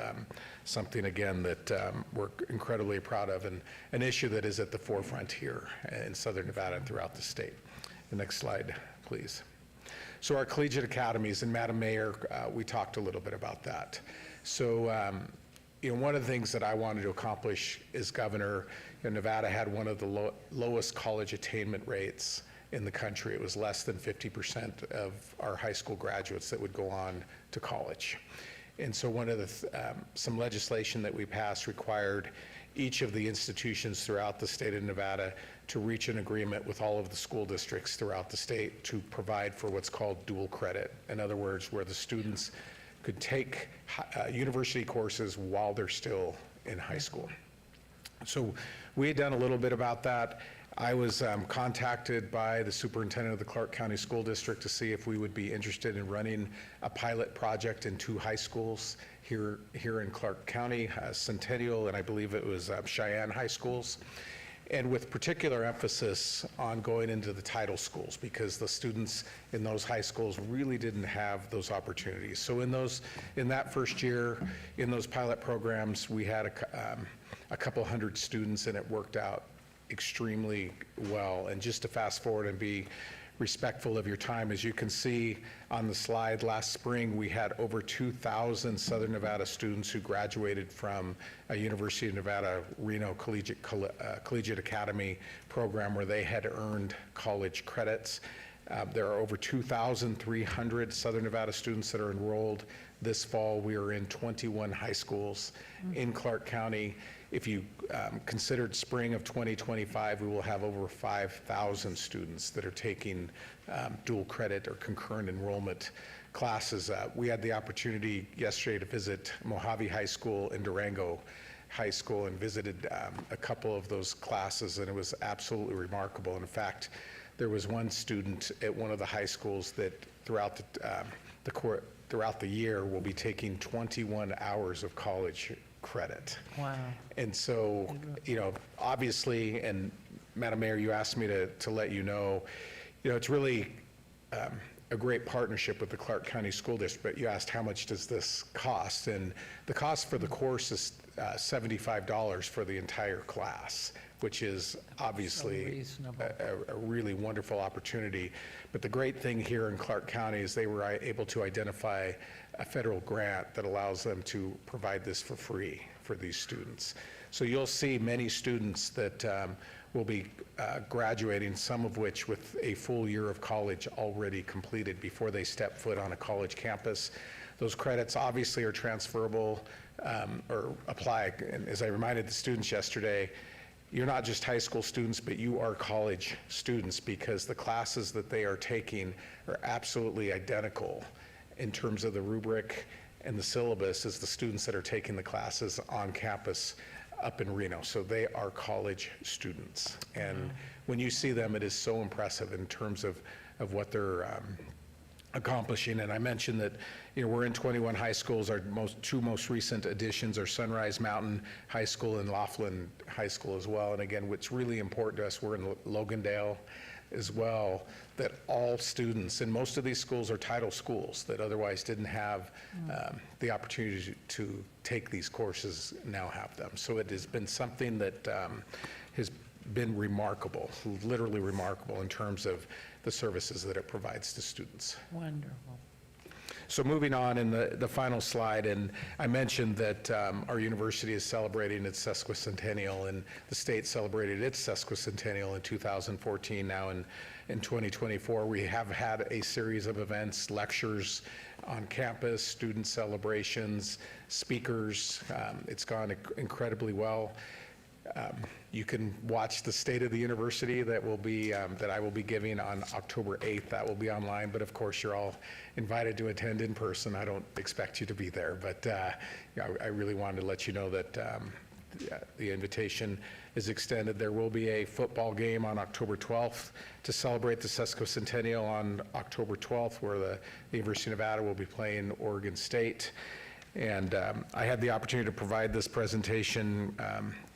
Speaker 13: something, again, that we're incredibly proud of, and an issue that is at the forefront here in Southern Nevada and throughout the state. The next slide, please. So our collegiate academies, and Madam Mayor, we talked a little bit about that. So one of the things that I wanted to accomplish as governor, Nevada had one of the lowest college attainment rates in the country. It was less than 50% of our high school graduates that would go on to college. And so one of the, some legislation that we passed required each of the institutions throughout the state of Nevada to reach an agreement with all of the school districts throughout the state to provide for what's called dual credit. In other words, where the students could take university courses while they're still in high school. So we had done a little bit about that. I was contacted by the superintendent of the Clark County School District to see if we would be interested in running a pilot project in 2 high schools here in Clark County, Centennial, and I believe it was Cheyenne High Schools, and with particular emphasis on going into the title schools, because the students in those high schools really didn't have those opportunities. So in that first year, in those pilot programs, we had a couple hundred students, and it worked out extremely well. And just to fast forward and be respectful of your time, as you can see on the slide, last spring we had over 2,000 Southern Nevada students who graduated from a University of Nevada Reno Collegiate Academy program where they had earned college credits. There are over 2,300 Southern Nevada students that are enrolled. This fall we are in 21 high schools in Clark County. If you considered spring of 2025, we will have over 5,000 students that are taking dual credit or concurrent enrollment classes. We had the opportunity yesterday to visit Mojave High School and Durango High School and visited a couple of those classes, and it was absolutely remarkable. In fact, there was one student at one of the high schools that throughout the year will be taking 21 hours of college credit.
Speaker 1: Wow.
Speaker 13: And so, obviously, and Madam Mayor, you asked me to let you know, it's really a great partnership with the Clark County School District, but you asked how much does this cost? And the cost for the course is $75 for the entire class, which is obviously
Speaker 1: reasonable.
Speaker 13: a really wonderful opportunity. But the great thing here in Clark County is they were able to identify a federal grant that allows them to provide this for free for these students. So you'll see many students that will be graduating, some of which with a full year of college already completed before they step foot on a college campus. Those credits obviously are transferable or apply. And as I reminded the students yesterday, you're not just high school students, but you are college students, because the classes that they are taking are absolutely identical in terms of the rubric and the syllabus as the students that are taking the classes on campus up in Reno. So they are college students. And when you see them, it is so impressive in terms of what they're accomplishing. And I mentioned that we're in 21 high schools. Our two most recent additions are Sunrise Mountain High School and Laughlin High School as well. And again, what's really important to us, we're in Logandale as well, that all students, and most of these schools are title schools that otherwise didn't have the opportunity to take these courses, now have them. So it has been something that has been remarkable, literally remarkable in terms of the services that it provides to students.
Speaker 1: Wonderful.
Speaker 13: So moving on in the final slide, and I mentioned that our university is celebrating its sesquicentennial, and the state celebrated its sesquicentennial in 2014. Now in 2024, we have had a series of events, lectures on campus, student celebrations, speakers. It's gone incredibly well. You can watch the State of the University that will be that I will be giving on October 8th. That will be online, but of course you're all invited to attend in person. I don't expect you to be there, but I really wanted to let you know that the invitation is extended. There will be a football game on October 12th to celebrate the sesquicentennial on October 12th, where the University of Nevada will be playing Oregon State. And I had the opportunity to provide this presentation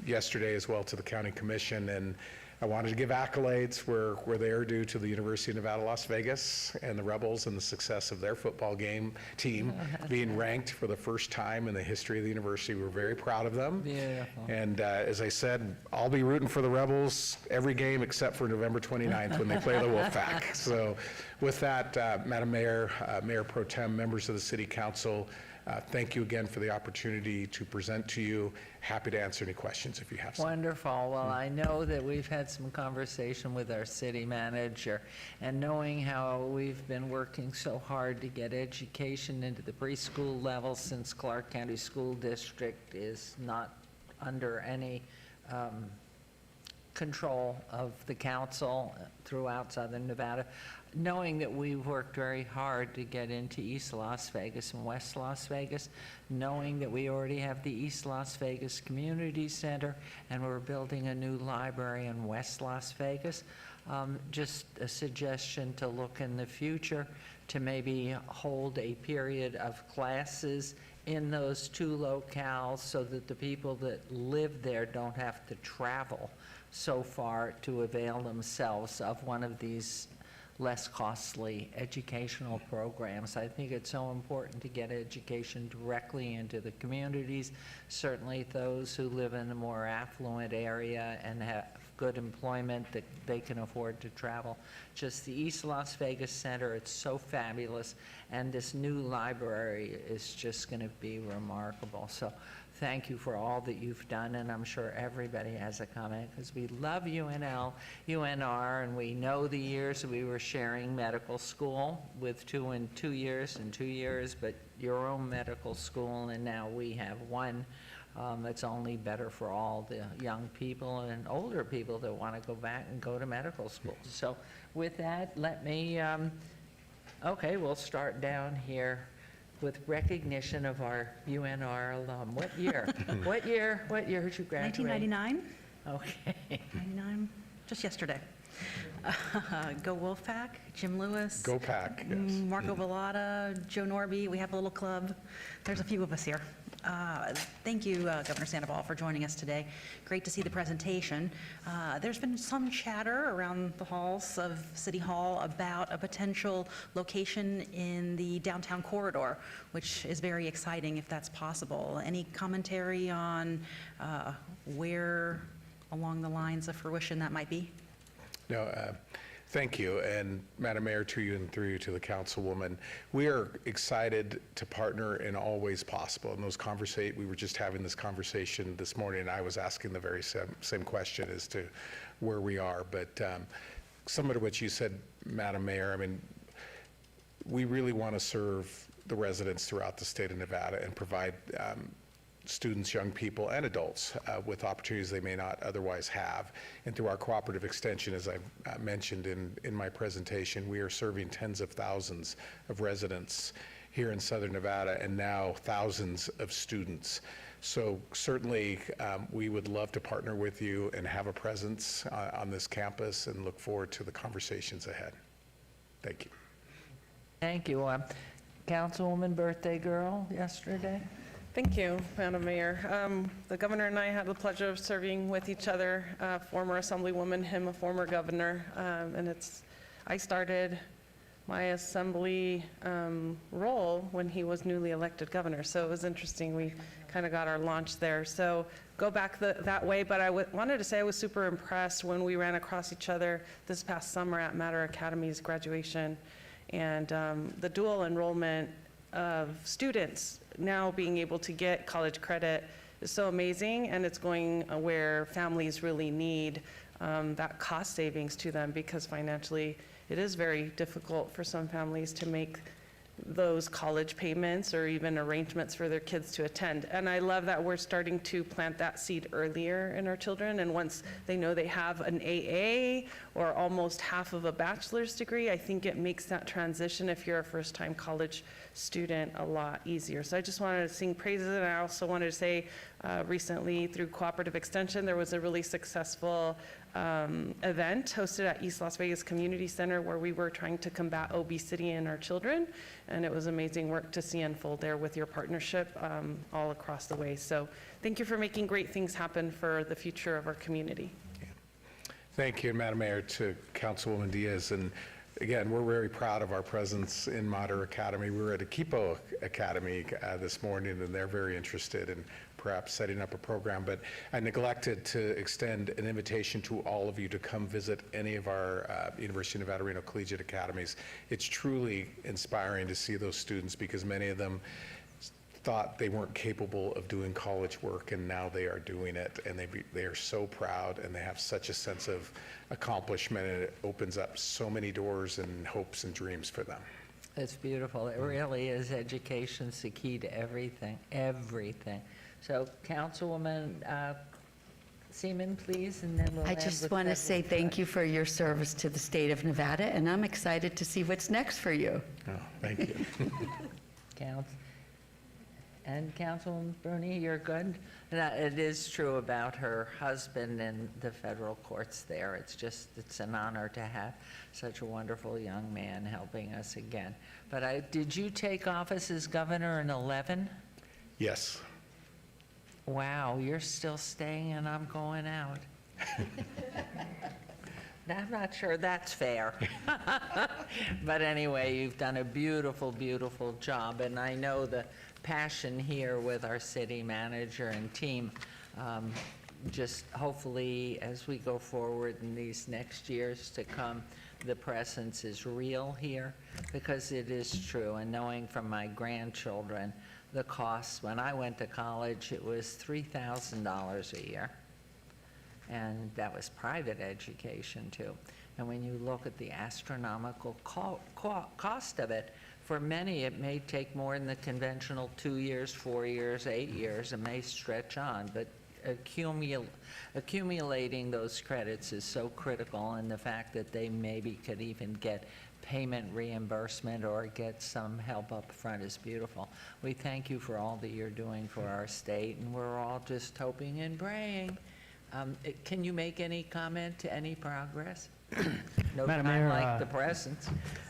Speaker 13: yesterday as well to the County Commission, and I wanted to give accolades where they are due to the University of Nevada, Las Vegas, and the Rebels and the success of their football team being ranked for the first time in the history of the university. We're very proud of them.
Speaker 1: Beautiful.
Speaker 13: And as I said, I'll be rooting for the Rebels every game except for November 29th when they play the Wolfpack. So with that, Madam Mayor, Mayor Pro Tem, members of the City Council, thank you again for the opportunity to present to you. Happy to answer any questions if you have some.
Speaker 1: Wonderful. Well, I know that we've had some conversation with our city manager, and knowing how we've been working so hard to get education into the preschool level since Clark County School District is not under any control of the council throughout Southern Nevada, knowing that we've worked very hard to get into East Las Vegas and West Las Vegas, knowing that we already have the East Las Vegas Community Center, and we're building a new library in West Las Vegas. Just a suggestion to look in the future to maybe hold a period of classes in those two locales so that the people that live there don't have to travel so far to avail themselves of one of these less costly educational programs. I think it's so important to get education directly into the communities, certainly those who live in a more affluent area and have good employment that they can afford to travel. Just the East Las Vegas Center, it's so fabulous, and this new library is just going to be remarkable. So thank you for all that you've done, and I'm sure everybody has a comment, because we love UNL, UNR, and we know the years we were sharing medical school with 2 and 2 years and 2 years, but your own medical school, and now we have one. It's only better for all the young people and older people that want to go back and go to medical school. So with that, let me, okay, we'll start down here with recognition of our UNR alum. What year? What year did you graduate?
Speaker 14: 1999.
Speaker 1: Okay.
Speaker 14: 99, just yesterday. Go Wolfpack, Jim Lewis.
Speaker 13: Go Pack, yes.
Speaker 14: Marco Vallada, Joe Norby. We have a little club. There's a few of us here. Thank you, Governor Sandoval, for joining us today. Great to see the presentation. There's been some chatter around the halls of City Hall about a potential location in the downtown corridor, which is very exciting if that's possible. Any commentary on where along the lines of fruition that might be?
Speaker 13: No, thank you, and Madam Mayor, to you and through you to the Councilwoman. We are excited to partner in all ways possible. And we were just having this conversation this morning, and I was asking the very same question as to where we are. But similar to what you said, Madam Mayor, I mean, we really want to serve the residents throughout the state of Nevada and provide students, young people, and adults with opportunities they may not otherwise have. And through our cooperative extension, as I mentioned in my presentation, we are serving tens of thousands of residents here in Southern Nevada, and now thousands of students. So certainly, we would love to partner with you and have a presence on this campus, and look forward to the conversations ahead. Thank you.
Speaker 1: Thank you. Councilwoman, birthday girl yesterday?
Speaker 15: Thank you, Madam Mayor. The governor and I had the pleasure of serving with each other, former Assemblywoman, him a former governor, and I started my assembly role when he was newly elected governor, so it was interesting. We kind of got our launch there. So go back that way, but I wanted to say I was super impressed when we ran across each other this past summer at Matter Academy's graduation, and the dual enrollment of students now being able to get college credit is so amazing, and it's going where families really need that cost savings to them, because financially it is very difficult for some families to make those college payments or even arrangements for their kids to attend. And I love that we're starting to plant that seed earlier in our children, and once they know they have an AA or almost half of a bachelor's degree, I think it makes that transition, if you're a first-time college student, a lot easier. So I just wanted to sing praises, and I also wanted to say recently through Cooperative Extension, there was a really successful event hosted at East Las Vegas Community Center where we were trying to combat obesity in our children, and it was amazing work to see unfold there with your partnership all across the way. So thank you for making great things happen for the future of our community.
Speaker 13: Thank you, Madam Mayor, to Councilwoman Diaz. And again, we're very proud of our presence in Mater Academy. We were at Equipo Academy this morning, and they're very interested in perhaps setting up a program. But I neglected to extend an invitation to all of you to come visit any of our University of Nevada, Reno Collegiate Academies. It's truly inspiring to see those students, because many of them thought they weren't capable of doing college work, and now they are doing it, and they are so proud, and they have such a sense of accomplishment, and it opens up so many doors and hopes and dreams for them.
Speaker 1: It's beautiful. It really is. Education's the key to everything, everything. So Councilwoman Seaman, please, and then we'll
Speaker 16: I
Speaker 1: end
Speaker 16: just
Speaker 1: with
Speaker 16: want to
Speaker 1: federal
Speaker 16: say thank you for your service to the state of Nevada, and I'm excited to see what's next for you.
Speaker 13: Oh, thank you.
Speaker 1: And Councilwoman Bruni, you're good? It is true about her husband and the federal courts there. It's an honor to have such a wonderful young man helping us again. But did you take office as governor in 11?
Speaker 13: Yes.
Speaker 1: Wow, you're still staying and I'm going out. I'm not sure that's fair. But anyway, you've done a beautiful, beautiful job, and I know the passion here with our city manager and team. Just hopefully, as we go forward in these next years to come, the presence is real here, because it is true. And knowing from my grandchildren, the costs, when I went to college, it was $3,000 a year. And that was private education too. And when you look at the astronomical cost of it, for many it may take more than the conventional 2 years, 4 years, 8 years. It may stretch on, but accumulating those credits is so critical, and the fact that they maybe could even get payment reimbursement or get some help up front is beautiful. We thank you for all that you're doing for our state, and we're all just hoping and praying. Can you make any comment to any progress? No
Speaker 17: Madam
Speaker 1: time
Speaker 17: Mayor,
Speaker 1: like the present.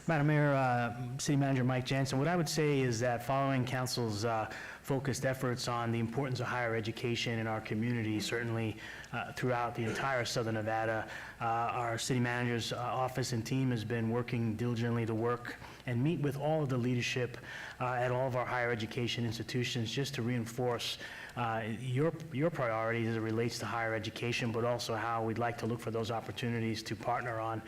Speaker 17: Madam Mayor, City Manager Mike Jansen, what I would say is that following council's focused efforts on the importance of higher education in our community, certainly throughout the entire Southern Nevada, our city manager's office and team has been working diligently to work and meet with all of the leadership at all of our higher education institutions just to reinforce your priorities as it relates to higher education, but also how we'd like to look for those opportunities to partner on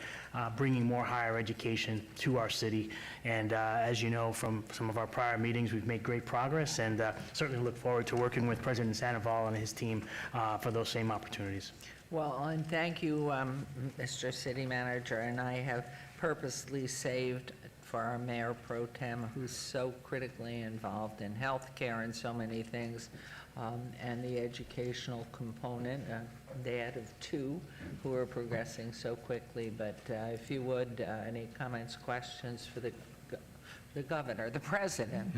Speaker 17: bringing more higher education to our city. And as you know from some of our prior meetings, we've made great progress, and certainly look forward to working with President Sandoval and his team for those same opportunities.
Speaker 1: Well, and thank you, Mr. City Manager, and I have purposely saved for our Mayor Pro Tem, who's so critically involved in healthcare and so many things, and the educational component, dad of 2 who are progressing so quickly. But if you would, any comments, questions for the governor, the president?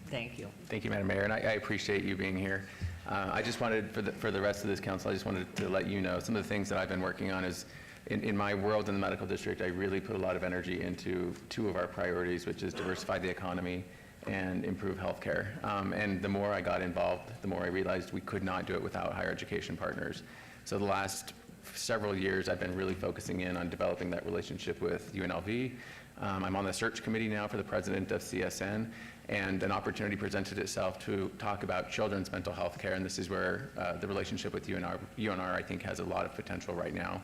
Speaker 1: Thank you.
Speaker 12: Thank you, Madam Mayor, and I appreciate you being here. I just wanted, for the rest of this council, I just wanted to let you know some of the things that I've been working on is, in my world in the medical district, I really put a lot of energy into 2 of our priorities, which is diversify the economy and improve healthcare. And the more I got involved, the more I realized we could not do it without higher education partners. So the last several years, I've been really focusing in on developing that relationship with UNLV. I'm on the search committee now for the president of CSN, and an opportunity presented itself to talk about children's mental health care, and this is where the relationship with UNR, I think, has a lot of potential right now.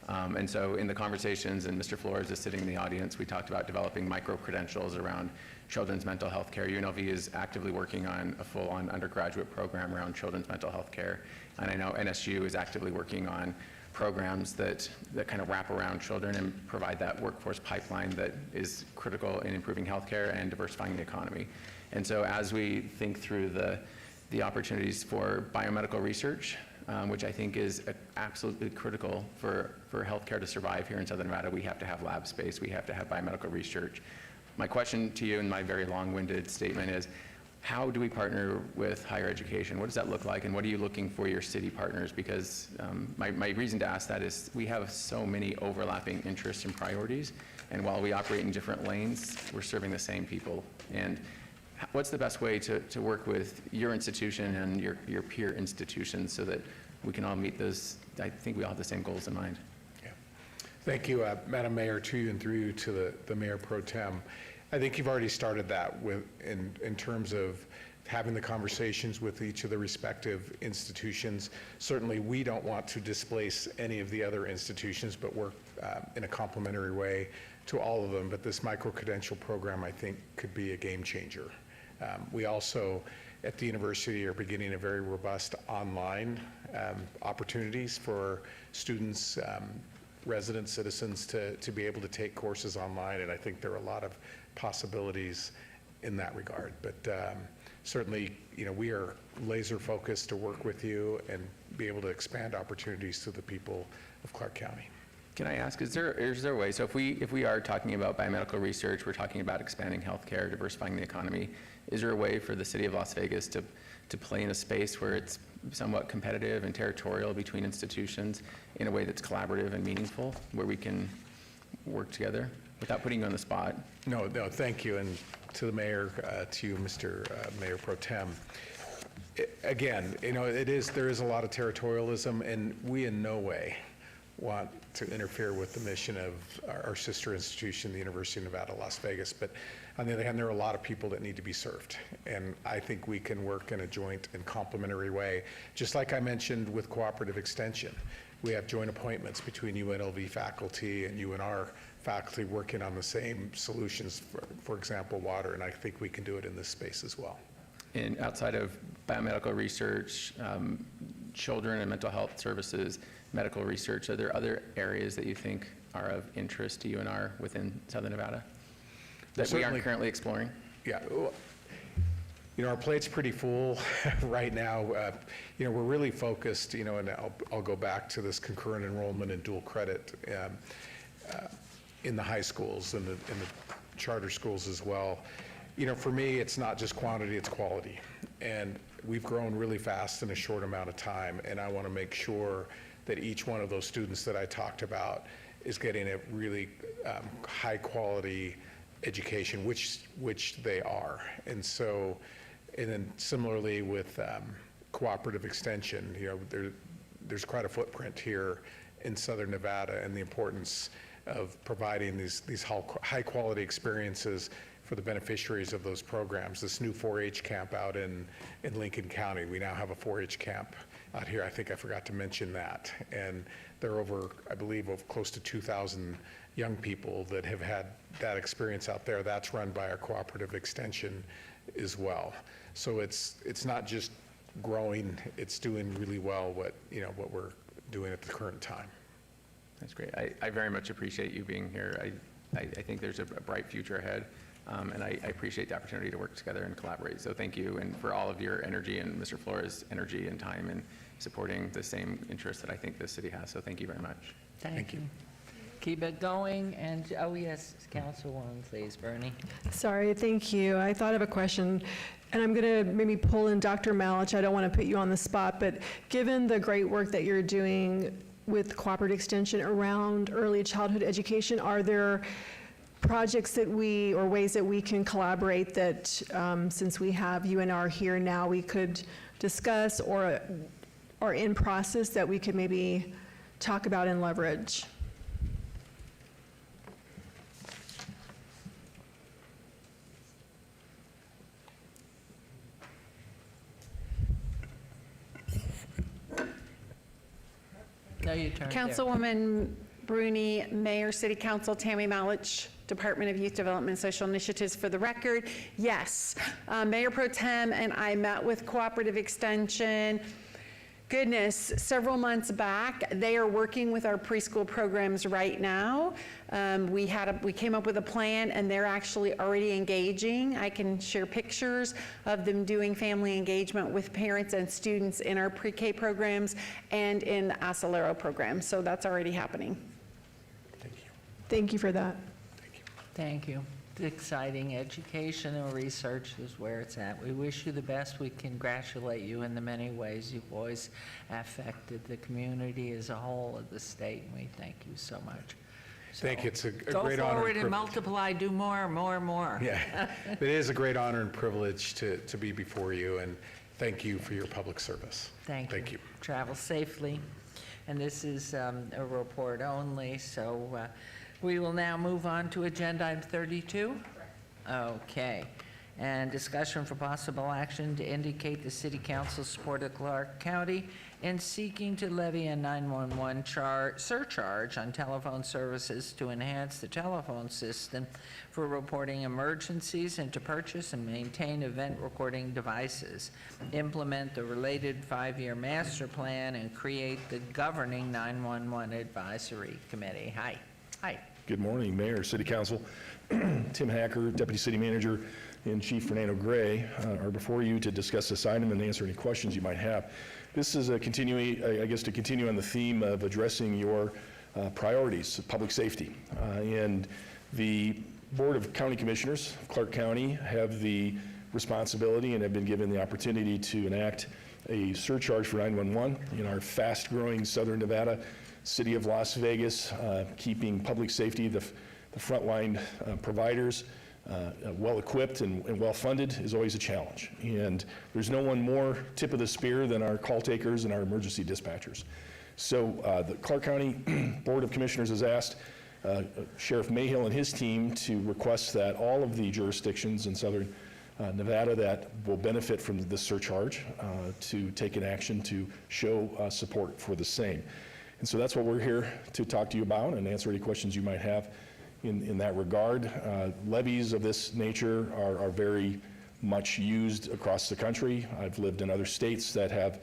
Speaker 12: And so in the conversations, and Mr. Flores is sitting in the audience, we talked about developing micro-credentials around children's mental health care. UNLV is actively working on a full-on undergraduate program around children's mental health care, and I know NSU is actively working on programs that kind of wrap around children and provide that workforce pipeline that is critical in improving healthcare and diversifying the economy. And so as we think through the opportunities for biomedical research, which I think is absolutely critical for healthcare to survive here in Southern Nevada, we have to have lab space, we have to have biomedical research. My question to you in my very long-winded statement is, how do we partner with higher education? What does that look like, and what are you looking for your city partners? Because my reason to ask that is we have so many overlapping interests and priorities, and while we operate in different lanes, we're serving the same people. And what's the best way to work with your institution and your peer institutions so that we can all meet those? I think we all have the same goals in mind.
Speaker 13: Yeah. Thank you, Madam Mayor, to you and through you to the Mayor Pro Tem. I think you've already started that in terms of having the conversations with each of the respective institutions. Certainly, we don't want to displace any of the other institutions, but work in a complementary way to all of them. But this micro-credential program, I think, could be a game changer. We also, at the university, are beginning a very robust online opportunities for students, resident citizens to be able to take courses online, and I think there are a lot of possibilities in that regard. But certainly, we are laser focused to work with you and be able to expand opportunities to the people of Clark County.
Speaker 12: Can I ask, is there a way, so if we are talking about biomedical research, we're talking about expanding healthcare, diversifying the economy, is there a way for the city of Las Vegas to play in a space where it's somewhat competitive and territorial between institutions in a way that's collaborative and meaningful, where we can work together without putting you on the spot?
Speaker 13: No, thank you, and to the mayor, to you, Mr. Mayor Pro Tem. Again, there is a lot of territorialism, and we in no way want to interfere with the mission of our sister institution, the University of Nevada, Las Vegas. But on the other hand, there are a lot of people that need to be served. And I think we can work in a joint and complementary way. Just like I mentioned with cooperative extension, we have joint appointments between UNLV faculty and UNR faculty working on the same solutions, for example, water, and I think we can do it in this space as well.
Speaker 12: And outside of biomedical research, children and mental health services, medical research, are there other areas that you think are of interest to UNR within Southern Nevada that we aren't currently exploring?
Speaker 13: Yeah. Our plate's pretty full right now. We're really focused, and I'll go back to this concurrent enrollment and dual credit in the high schools and the charter schools as well. For me, it's not just quantity, it's quality. And we've grown really fast in a short amount of time, and I want to make sure that each one of those students that I talked about is getting a really high-quality education, which they are. And then similarly with cooperative extension, there's quite a footprint here in Southern Nevada, and the importance of providing these high-quality experiences for the beneficiaries of those programs. This new 4-H camp out in Lincoln County, we now have a 4-H camp out here. I think I forgot to mention that. And there are over, I believe, of close to 2,000 young people that have had that experience out there. That's run by our cooperative extension as well. So it's not just growing, it's doing really well what we're doing at the current time.
Speaker 12: That's great. I very much appreciate you being here. I think there's a bright future ahead. And I appreciate the opportunity to work together and collaborate. So thank you, and for all of your energy and Mr. Flores' energy and time in supporting the same interests that I think this city has. So thank you very much.
Speaker 1: Thank you. Keep it going, and, oh yes, Councilwoman, please, Bernie.
Speaker 5: Sorry, thank you. I thought of a question, and I'm going to maybe pull in Dr. Malich. I don't want to put you on the spot, but given the great work that you're doing with cooperative extension around early childhood education, are there projects that or ways that we can collaborate that, since we have UNR here now, we could discuss or are in process that we could maybe talk about and leverage?
Speaker 1: No, you turn there.
Speaker 18: Councilwoman Bruni, Mayor, City Council, Tammy Malich, Department of Youth Development and Social Initiatives. For the record, yes, Mayor Pro Tem and I met with Cooperative Extension, goodness, several months back. They are working with our preschool programs right now. We came up with a plan, and they're actually already engaging. I can share pictures of them doing family engagement with parents and students in our pre-K programs and in the Acelero program. So that's already happening.
Speaker 5: Thank you for that.
Speaker 1: Thank you. It's exciting. Education and research is where it's at. We wish you the best. We congratulate you in the many ways you've always affected the community as a whole of the state, and we thank you so much.
Speaker 13: Thank you. It's a great honor.
Speaker 1: Go forward and
Speaker 13: privilege.
Speaker 1: multiply, do more, more.
Speaker 13: Yeah, it is a great honor and privilege to be before you, and thank you for your public service.
Speaker 1: Thank you.
Speaker 13: Thank you.
Speaker 1: Travel safely. And this is a report only, so we will now move on to agenda item 32. Okay. And discussion for possible action to indicate the City Council support of Clark County in seeking to levy a 911 surcharge on telephone services to enhance the telephone system for reporting emergencies and to purchase and maintain event recording devices, implement the related 5-year master plan, and create the governing 911 advisory committee. Hi.
Speaker 19: Good morning, Mayor, City Council. Tim Hacker, Deputy City Manager, and Chief Fernando Gray are before you to discuss this item and answer any questions you might have. This is a continuing, I guess, to continue on the theme of addressing your priorities of public safety. And the Board of County Commissioners of Clark County have the responsibility and have been given the opportunity to enact a surcharge for 911 in our fast-growing Southern Nevada city of Las Vegas, keeping public safety, the frontline providers, well-equipped and well-funded is always a challenge. And there's no one more tip of the spear than our call takers and our emergency dispatchers. So the Clark County Board of Commissioners has asked Sheriff Mayhill and his team to request that all of the jurisdictions in Southern Nevada that will benefit from this surcharge to take an action to show support for the same. And so that's what we're here to talk to you about and answer any questions you might have in that regard. Levies of this nature are very much used across the country. I've lived in other states that have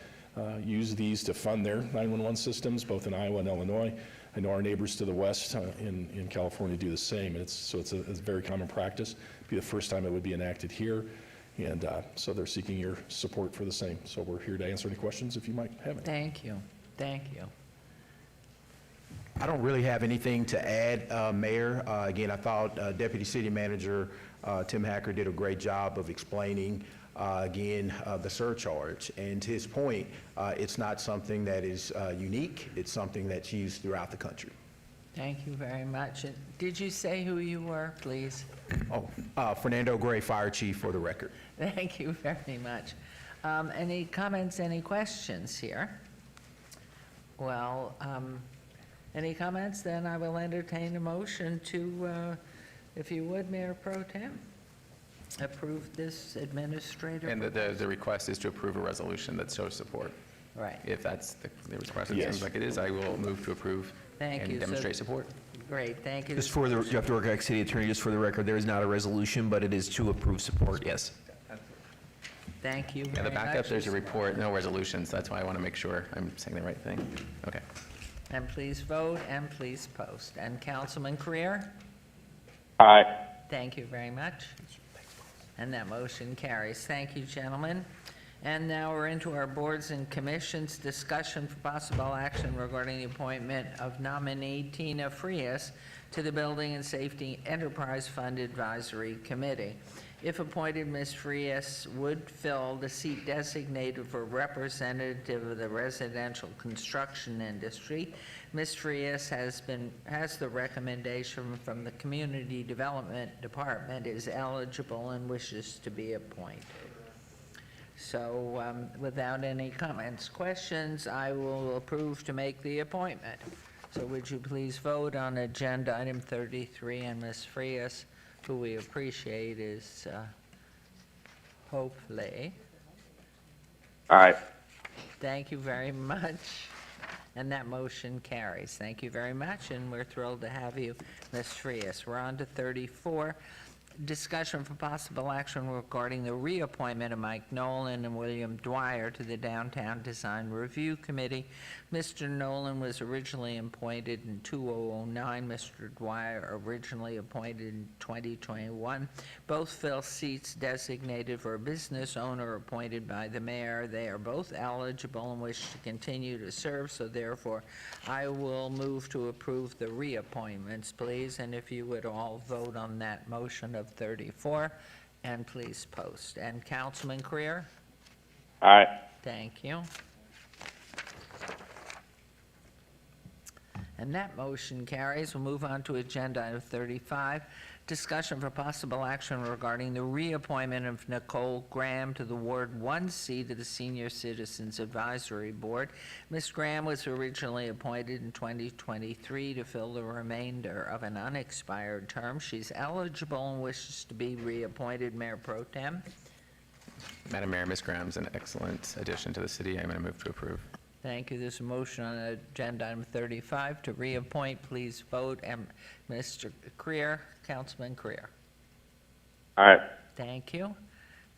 Speaker 19: used these to fund their 911 systems, both in Iowa and Illinois. I know our neighbors to the west in California do the same. It's a very common practice. It'd be the first time it would be enacted here. And so they're seeking your support for the same. So we're here to answer any questions if you might have any.
Speaker 1: Thank you. Thank you.
Speaker 20: I don't really have anything to add, Mayor. Again, I thought Deputy City Manager Tim Hacker did a great job of explaining, the surcharge. And to his point, it's not something that is unique. It's something that's used throughout the country.
Speaker 1: Thank you very much. And did you say who you were, please?
Speaker 20: Fernando Gray, Fire Chief, for the record.
Speaker 1: Thank you very much. Any comments, any questions here? Well, any comments? Then I will entertain a motion to, if you would, Mayor Pro Tem, approve this administrative.
Speaker 12: And the request is to approve a resolution that shows support.
Speaker 1: Right.
Speaker 12: If that's the request, it
Speaker 19: Yes.
Speaker 12: seems like it is, I will move to approve
Speaker 1: Thank you.
Speaker 12: and demonstrate support.
Speaker 1: Great, thank you.
Speaker 21: Just for the, you have to work out, City Attorney, just for the record, there is not a resolution, but it is to approve support, yes.
Speaker 1: Thank you
Speaker 12: Yeah,
Speaker 1: very
Speaker 12: the
Speaker 1: much.
Speaker 12: backup, there's a report, no resolutions. That's why I want to make sure I'm saying the right thing. Okay.
Speaker 1: And please vote and please post. And Councilman Creer?
Speaker 8: Aye.
Speaker 1: Thank you very much. And that motion carries. Thank you, gentlemen. And now we're into our boards and commissions discussion for possible action regarding the appointment of nominee Tina Frias to the Building and Safety Enterprise Fund Advisory Committee. If appointed, Ms. Frias would fill the seat designated for representative of the residential construction industry. Ms. Frias has the recommendation from the Community Development Department, is eligible and wishes to be appointed. So without any comments, questions, I will approve to make the appointment. So would you please vote on agenda item 33, and Ms. Frias, who we appreciate, is hopefully.
Speaker 8: Aye.
Speaker 1: Thank you very much. And that motion carries. Thank you very much, and we're thrilled to have you, Ms. Frias. We're on to 34. Discussion for possible action regarding the reappointment of Mike Nolan and William Dwyer to the Downtown Design Review Committee. Mr. Nolan was originally appointed in 2009. Mr. Dwyer originally appointed in 2021. Both fill seats designated for a business owner appointed by the mayor. They are both eligible and wish to continue to serve, so therefore I will move to approve the reappointments, please. And if you would all vote on that motion of 34, and please post. And Councilman Creer?
Speaker 8: Aye.
Speaker 1: Thank you. And that motion carries. We'll move on to agenda item 35. Discussion for possible action regarding the reappointment of Nicole Graham to the Ward 1 seat of the Senior Citizens Advisory Board. Ms. Graham was originally appointed in 2023 to fill the remainder of an unexpired term. She's eligible and wishes to be reappointed. Mayor Pro Tem?
Speaker 12: Madam Mayor, Ms. Graham's an excellent addition to the city. I'm going to move to approve.
Speaker 1: Thank you. There's a motion on agenda item 35 to reappoint. Please vote. And Mr. Creer, Councilman Creer.
Speaker 8: Aye.
Speaker 1: Thank you.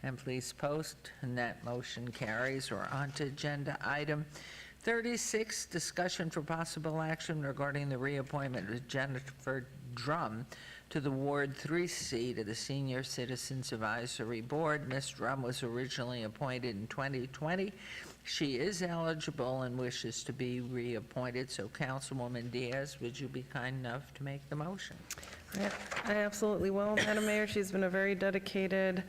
Speaker 1: And please post. And that motion carries. We're on to agenda item 36, discussion for possible action regarding the reappointment of Jennifer Drum to the Ward 3 seat of the Senior Citizens Advisory Board. Ms. Drum was originally appointed in 2020 She is eligible and wishes to be reappointed, so Councilwoman Diaz, would you be kind enough to make the motion?
Speaker 15: I absolutely will, Madam Mayor. She's been a very dedicated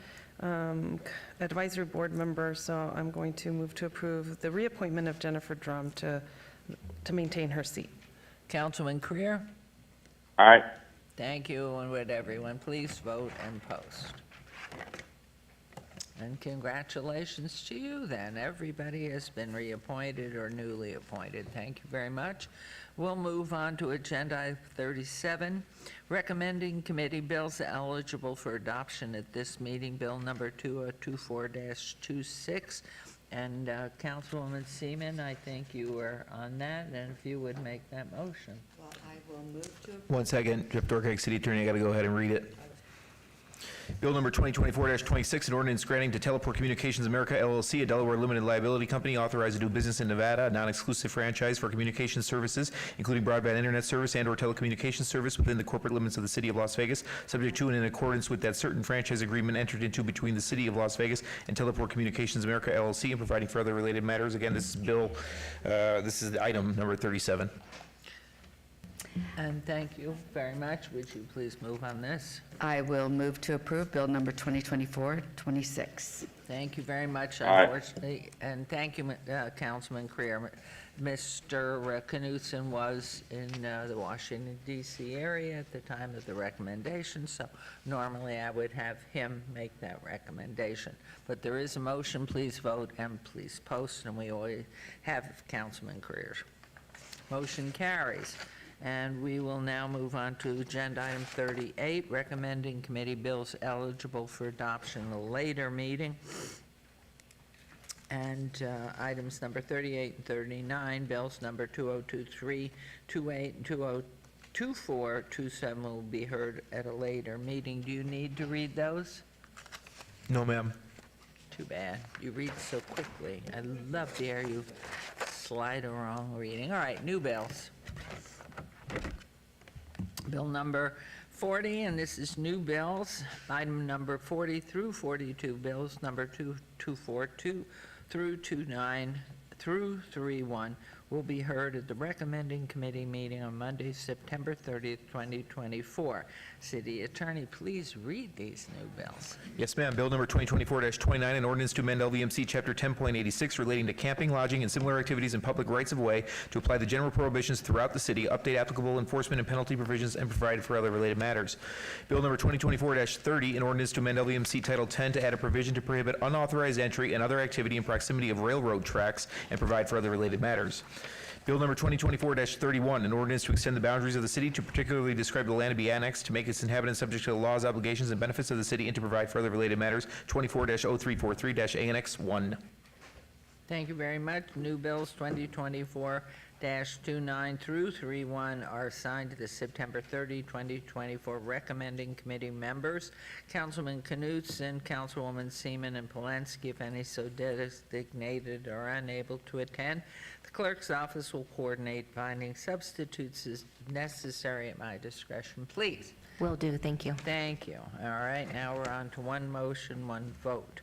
Speaker 15: advisory board member, so I'm going to move to approve the reappointment of Jennifer Drum to maintain her seat.
Speaker 1: Councilman Creer?
Speaker 8: Aye.
Speaker 1: Thank you, and would everyone please vote and post? And congratulations to you then. Everybody has been reappointed or newly appointed. Thank you very much. We'll move on to Agenda Item 37, recommending committee bills eligible for adoption at this meeting, Bill number 2024-26. And Councilwoman Seaman, I think you were on that, and if you would make that motion.
Speaker 16: Well, I will move to.
Speaker 21: 1 second, Jeff Dorcak, City Attorney, I got to go ahead and read it. Bill number 2024-26, an ordinance granting to Teleport Communications America LLC, a Delaware limited liability company authorized to do business in Nevada, a non-exclusive franchise for communication services, including broadband internet service and/or telecommunications service within the corporate limits of the City of Las Vegas, subject to and in accordance with that certain franchise agreement entered into between the City of Las Vegas and Teleport Communications America LLC, and providing for other related matters. Again, this is this is item number 37.
Speaker 1: And thank you very much. Would you please move on this?
Speaker 16: I will move to approve Bill number 2024-26.
Speaker 1: Thank you very much,
Speaker 8: Aye.
Speaker 1: unfortunately. And thank you, Councilman Creer. Mr. Knutson was in the Washington, D.C. area at the time of the recommendation, so normally I would have him make that recommendation. But there is a motion. Please vote and please post, and we always have Councilman Creer's. Motion carries. And we will now move on to Agenda Item 38, recommending committee bills eligible for adoption in a later meeting. And items number 38 and 39, bills number 2023, 28, and 2024, 27 will be heard at a later meeting. Do you need to read those?
Speaker 21: No, ma'am.
Speaker 1: Too bad. You read so quickly. I love to hear you slide along reading. All right, new bills. Bill number 40, and this is new bills. Item number 40 through 42, bills number 2242 through 29 through 31 will be heard at the recommending committee meeting on Monday, September 30th, 2024. City Attorney, please read these new bills.
Speaker 21: Yes, ma'am. Bill number 2024-29, an ordinance to amend LVMC Chapter 10.86 relating to camping, lodging, and similar activities in public rights-of-way to apply the general prohibitions throughout the city, update applicable enforcement and penalty provisions, and provide for other related matters. Bill number 2024-30, an ordinance to amend LVMC Title 10 to add a provision to prohibit unauthorized entry and other activity in proximity of railroad tracks and provide for other related matters. Bill number 2024-31, an ordinance to extend the boundaries of the city to particularly describe the land to be annexed, to make its inhabitants subject to the laws, obligations, and benefits of the city, and to provide for other related matters, 24-0343-ANX 1.
Speaker 1: Thank you very much. New bills 2024-29 through 31 are assigned to the September 30, 2024 recommending committee members. Councilman Knutson, Councilwoman Seaman, and Polensky, if any so designated, are unable to attend. The clerk's office will coordinate finding substitutes as necessary at my discretion. Please.
Speaker 2: Will do, thank you.
Speaker 1: Thank you. All right, now we're on to one motion, one vote.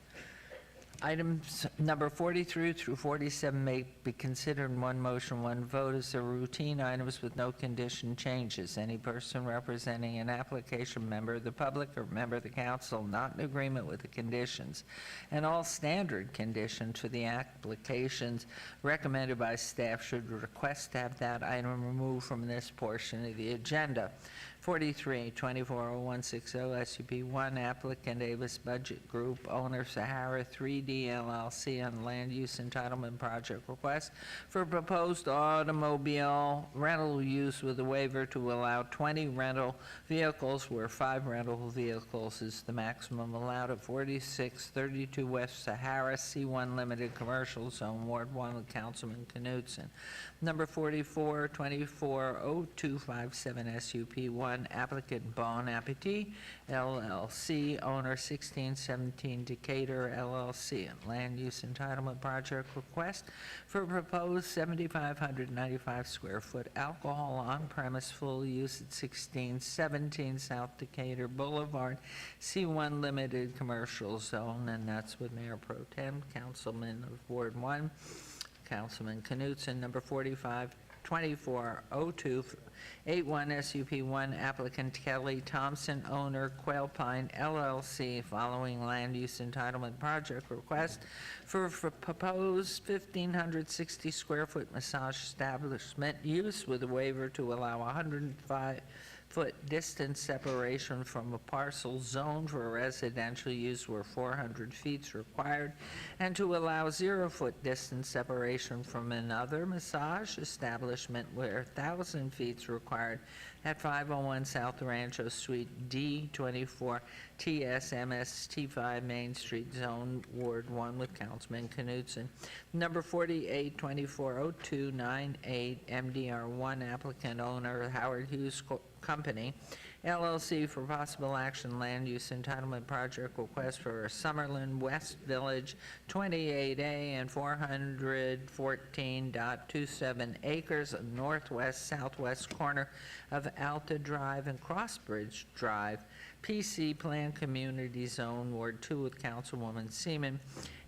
Speaker 1: Items number 43 through 47 may be considered in one motion, one vote as they're routine items with no condition changes. Any person representing an application, member of the public or member of the council not in agreement with the conditions and all standard conditions for the applications recommended by staff should request to have that item removed from this portion of the agenda. 43, 240160 SUP1 applicant Avis Budget Group, owner Sahara 3D LLC on land use entitlement project request for proposed automobile rental use with a waiver to allow 20 rental vehicles where 5 rental vehicles is the maximum allowed at 4632 West Sahara C1 Limited Commercial Zone, Ward 1 with Councilman Knutson. Number 44, 240257 SUP1, applicant Bon Appetit LLC, owner 1617 Decatur LLC, land use entitlement project request for proposed 7,595 square foot alcohol on-premise full use at 1617 South Decatur Boulevard, C1 Limited Commercial Zone, and that's with Mayor Pro Tem, Councilman of Ward 1, Councilman Knutson. Number 45, 240281 SUP1, applicant Kelly Thompson, owner Quail Pine LLC, following land use entitlement project request for proposed 1,560 square foot massage establishment use with a waiver to allow 105-foot distance separation from a parcel zoned for residential use where 400 feet is required, and to allow 0-foot distance separation from another massage establishment where 1,000 feet is required at 501 South Rancho Suite D24 TSMS T5 Main Street Zone, Ward 1, with Councilman Knutson. Number 48, 240298 MDR1, applicant owner Howard Hughes Company, LLC, for possible action land use entitlement project request for Summerlin West Village, 28A and 414.27 acres, northwest southwest corner of Alta Drive and Crossbridge Drive, PC Plan Community Zone, Ward 2, with Councilwoman Seaman.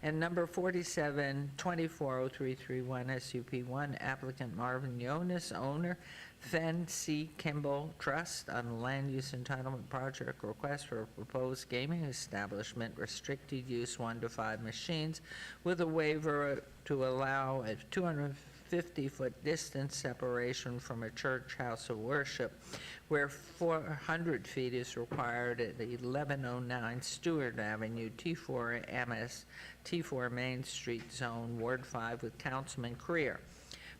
Speaker 1: And number 47, 240331 SUP1, applicant Marvin Yonis, owner Fen C. Kimball Trust, on land use entitlement project request for a proposed gaming establishment, restricted use 1 to 5 machines, with a waiver to allow a 250-foot distance separation from a church house of worship, where 400 feet is required at 1109 Stewart Avenue, T4 MS, T4 Main Street Zone, Ward 5, with Councilman Creer.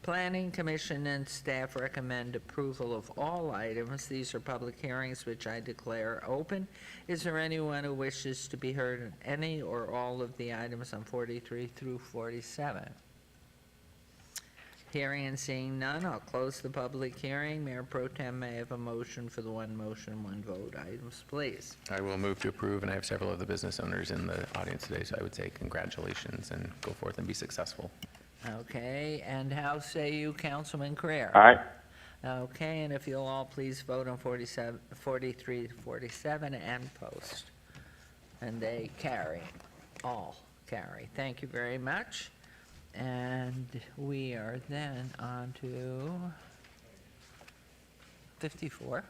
Speaker 1: Planning Commission and staff recommend approval of all items. These are public hearings which I declare open. Is there anyone who wishes to be heard on any or all of the items on 43 through 47? Hearing and seeing none, I'll close the public hearing. Mayor Pro Tem may have a motion for the one motion, one vote items, please.
Speaker 12: I will move to approve, and I have several of the business owners in the audience today, so I would say congratulations and go forth and be successful.
Speaker 1: Okay, and how say you, Councilman Creer?
Speaker 8: Aye.
Speaker 1: Okay, and if you'll all please vote on 43 to 47 and post. And they carry, all carry. Thank you very much. And we are then on to 54.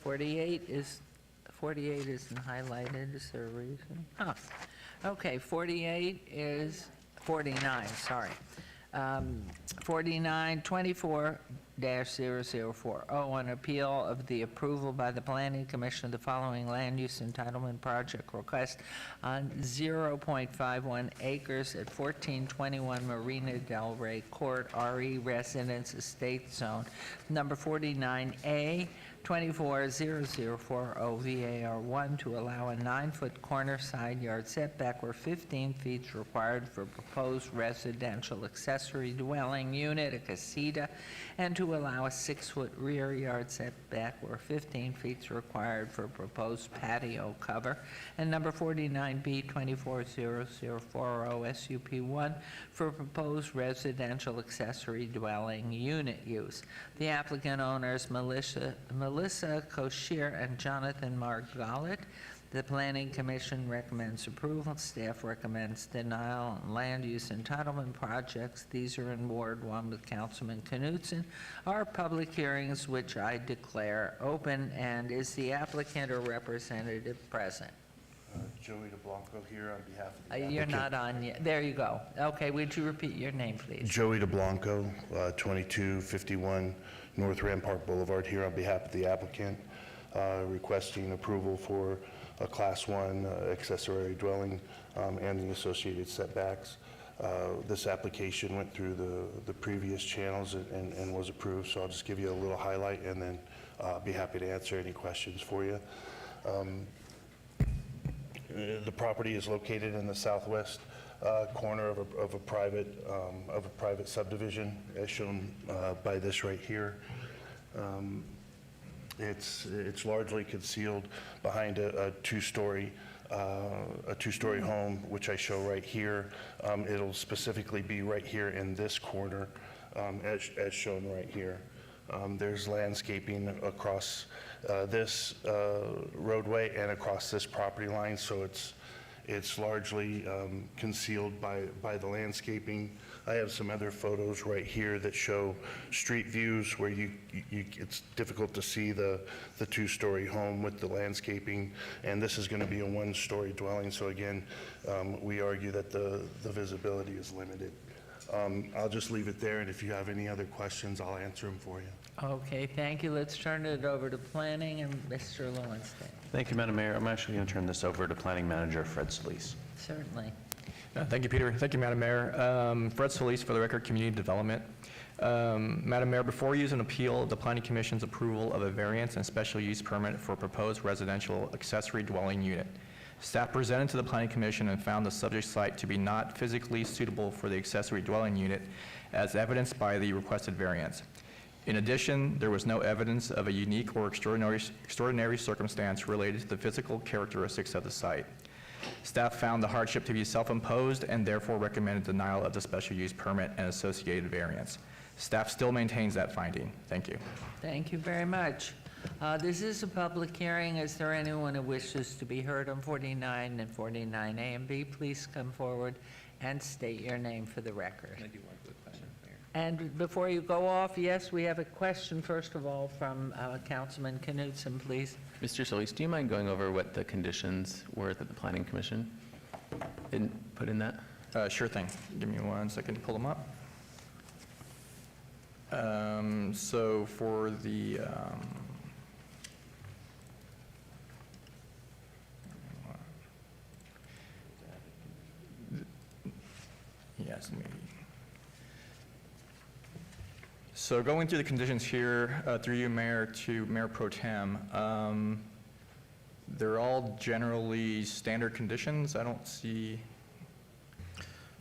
Speaker 1: 48 isn't highlighted. Is there a reason? Huh. Okay, 48 is 49, sorry. 49, 24-0040, an appeal of the approval by the Planning Commission of the following land use entitlement project request on 0.51 acres at 1421 Marina Del Rey Court, RE Residence Estate Zone, number 49A, 24-0040 VAR1, to allow a 9-foot corner side yard setback where 15 feet is required for proposed residential accessory dwelling unit, a casita, and to allow a 6-foot rear yard setback where 15 feet is required for proposed patio cover. And number 49B, 24-0040 SUP1, for proposed residential accessory dwelling unit use. The applicant owners Melissa Koshier and Jonathan Margalit. The Planning Commission recommends approval. Staff recommends denial on land use entitlement projects. These are in Ward 1 with Councilman Knutson. Our public hearings, which I declare open, and is the applicant or representative present?
Speaker 2: Joey DeBlanco here on behalf of the applicant.
Speaker 1: You're not on yet. There you go. Okay, would you repeat your name, please?
Speaker 2: Joey DeBlanco, 2251 North Rampart Boulevard, here on behalf of the applicant, requesting approval for a Class 1 accessory dwelling and the associated setbacks. This application went through the previous channels and was approved, so I'll just give you a little highlight and then be happy to answer any questions for you. The property is located in the southwest corner of a private subdivision, as shown by this right here. It's largely concealed behind a two-story home, which I show right here. It'll specifically be right here in this corner, as shown right here. There's landscaping across this roadway and across this property line, so it's largely concealed by the landscaping. I have some other photos right here that show street views where it's difficult to see the two-story home with the landscaping, and this is going to be a one-story dwelling, so again, we argue that the visibility is limited. I'll just leave it there, and if you have any other questions, I'll answer them for you.
Speaker 1: Okay, thank you. Let's turn it over to planning and Mr. Lowenstein.
Speaker 4: Thank you, Madam Mayor. I'm actually going to turn this over to Planning Manager Fred Solis.
Speaker 1: Certainly.
Speaker 12: Thank you, Peter. Thank you, Madam Mayor. Fred Solis, for the record, Community Development. Madam Mayor, before you is an appeal of the Planning Commission's approval of a variance and special use permit for a proposed residential accessory dwelling unit. Staff presented to the Planning Commission and found the subject site to be not physically suitable for the accessory dwelling unit, as evidenced by the requested variance. In addition, there was no evidence of a unique or extraordinary circumstance related to the physical characteristics of the site. Staff found the hardship to be self-imposed and therefore recommended denial of the special use permit and associated variance. Staff still maintains that finding. Thank you.
Speaker 1: Thank you very much. This is a public hearing. Is there anyone who wishes to be heard on 49 and 49A and B? Please come forward and state your name for the record.
Speaker 12: I do want to put question, Mayor.
Speaker 1: And before you go off, yes, we have a question, first of all, from Councilman Knudsen, please.
Speaker 4: Mr. Solis, do you mind going over what the conditions were that the Planning Commission didn't put in that?
Speaker 12: Sure thing. Give me 1 second to pull them up. So for the yes, maybe. So going through the conditions here, through you, Mayor, to Mayor Pro Tem, they're all generally standard conditions. I don't see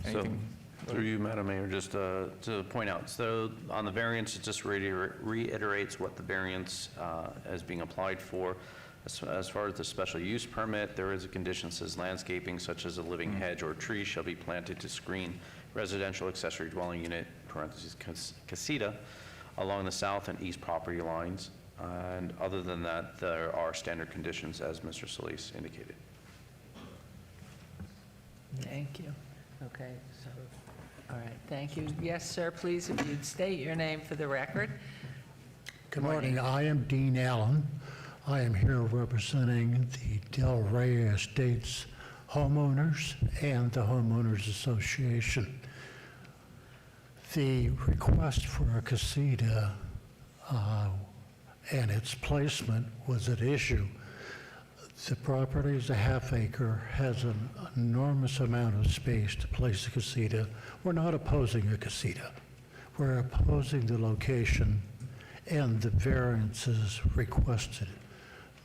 Speaker 12: anything.
Speaker 4: So, through you, Madam Mayor, just to point out, so on the variance, it just reiterates what the variance is being applied for. As far as the special use permit, there is a condition that says landscaping such as a living hedge or tree shall be planted to screen residential accessory dwelling unit, parentheses, casita, along the south and east property lines. And other than that, there are standard conditions as Mr. Solis indicated.
Speaker 1: Thank you. Okay, so, all right, thank you. Yes, sir, please, if you'd state your name for the record.
Speaker 22: Good morning. I am Dean Allen. I am here representing the Del Rey Estates homeowners and the Homeowners Association. The request for a casita and its placement was at issue. The property is a half acre, has an enormous amount of space to place a casita. We're not opposing a casita. We're opposing the location and the variances requested.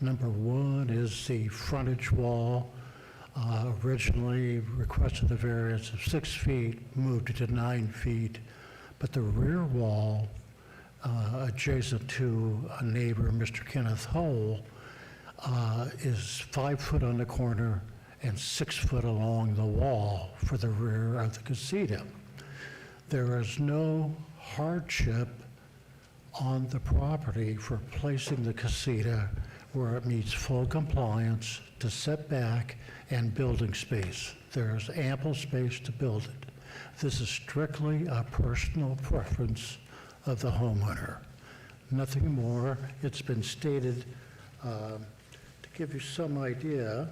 Speaker 22: Number one is the frontage wall. Originally requested a variance of 6 feet, moved it to 9 feet, but the rear wall adjacent to a neighbor, Mr. Kenneth Hole, is 5 foot on the corner and 6 foot along the wall for the rear of the casita. There is no hardship on the property for placing the casita where it meets full compliance to setback and building space. There is ample space to build it. This is strictly a personal preference of the homeowner. Nothing more. It's been stated, to give you some idea,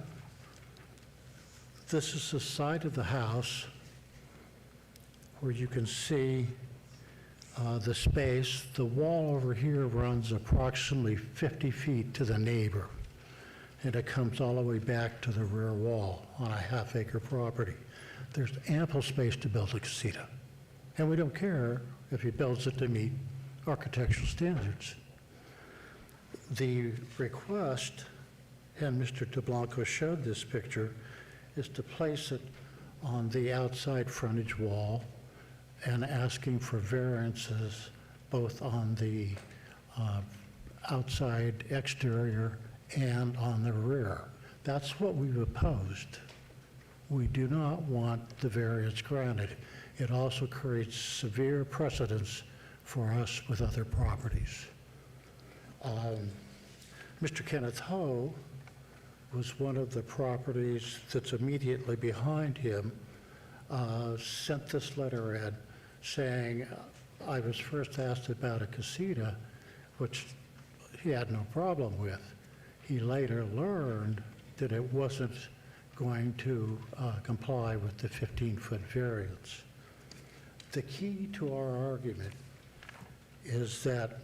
Speaker 22: this is the side of the house where you can see the space. The wall over here runs approximately 50 feet to the neighbor, and it comes all the way back to the rear wall on a half-acre property. There's ample space to build a casita, and we don't care if he builds it to meet architectural standards. The request, and Mr. DeBlanco showed this picture, is to place it on the outside frontage wall and asking for variances both on the outside exterior and on the rear. That's what we've opposed. We do not want the variance granted. It also creates severe precedents for us with other properties. Mr. Kenneth Ho was one of the properties that's immediately behind him, sent this letter in saying, I was first asked about a casita, which he had no problem with. He later learned that it wasn't going to comply with the 15-foot variance. The key to our argument is that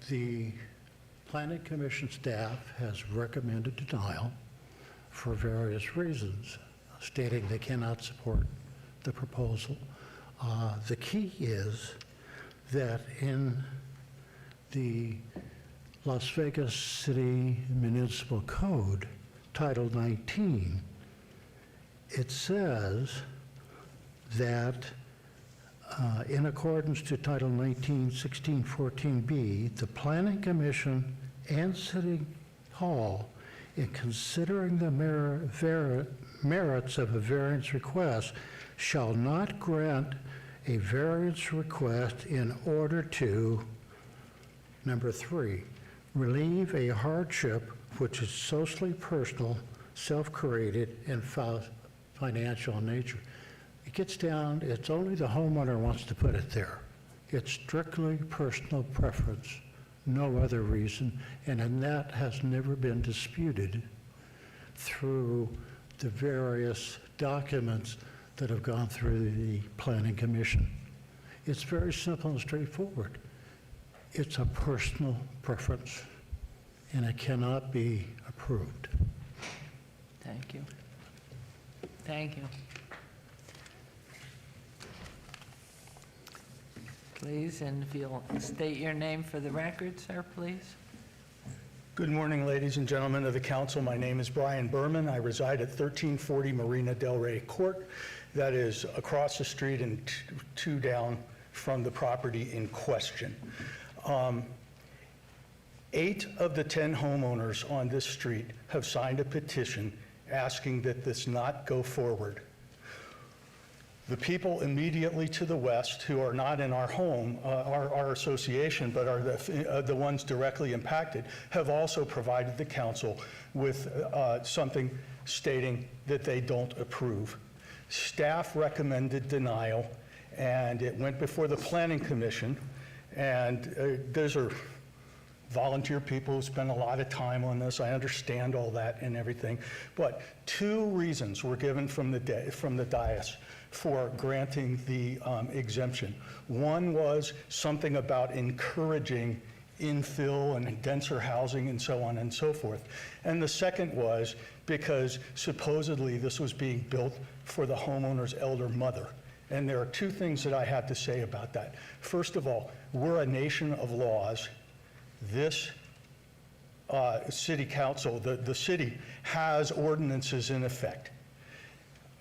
Speaker 22: the Planning Commission staff has recommended denial for various reasons, stating they cannot support the proposal. The key is that in the Las Vegas City Municipal Code, Title 19, it says that in accordance to Title 19, 1614B, the Planning Commission and City Hall, in considering the merits of a variance request, shall not grant a variance request in order to, number 3, relieve a hardship which is socially personal, self-created, and financial in nature. It gets down, it's only the homeowner wants to put it there. It's strictly personal preference, no other reason, and that has never been disputed through the various documents that have gone through the Planning Commission. It's very simple and straightforward. It's a personal preference, and it cannot be approved.
Speaker 1: Thank you. Thank you. Please, and if you'll state your name for the record, sir, please.
Speaker 3: Good morning, ladies and gentlemen of the council. My name is Brian Berman. I reside at 1340 Marina Del Rey Court. That is across the street and two down from the property in question. 8 of the 10 homeowners on this street have signed a petition asking that this not go forward. The people immediately to the west, who are not in our home, our association, but are the ones directly impacted, have also provided the council with something stating that they don't approve. Staff recommended denial, and it went before the Planning Commission, and those are volunteer people who spend a lot of time on this. I understand all that and everything, but 2 reasons were given from the dais for granting the exemption. One was something about encouraging infill and denser housing and so on and so forth. And the second was because supposedly this was being built for the homeowner's elder mother. And there are 2 things that I have to say about that. First of all, we're a nation of laws. This city council, the city has ordinances in effect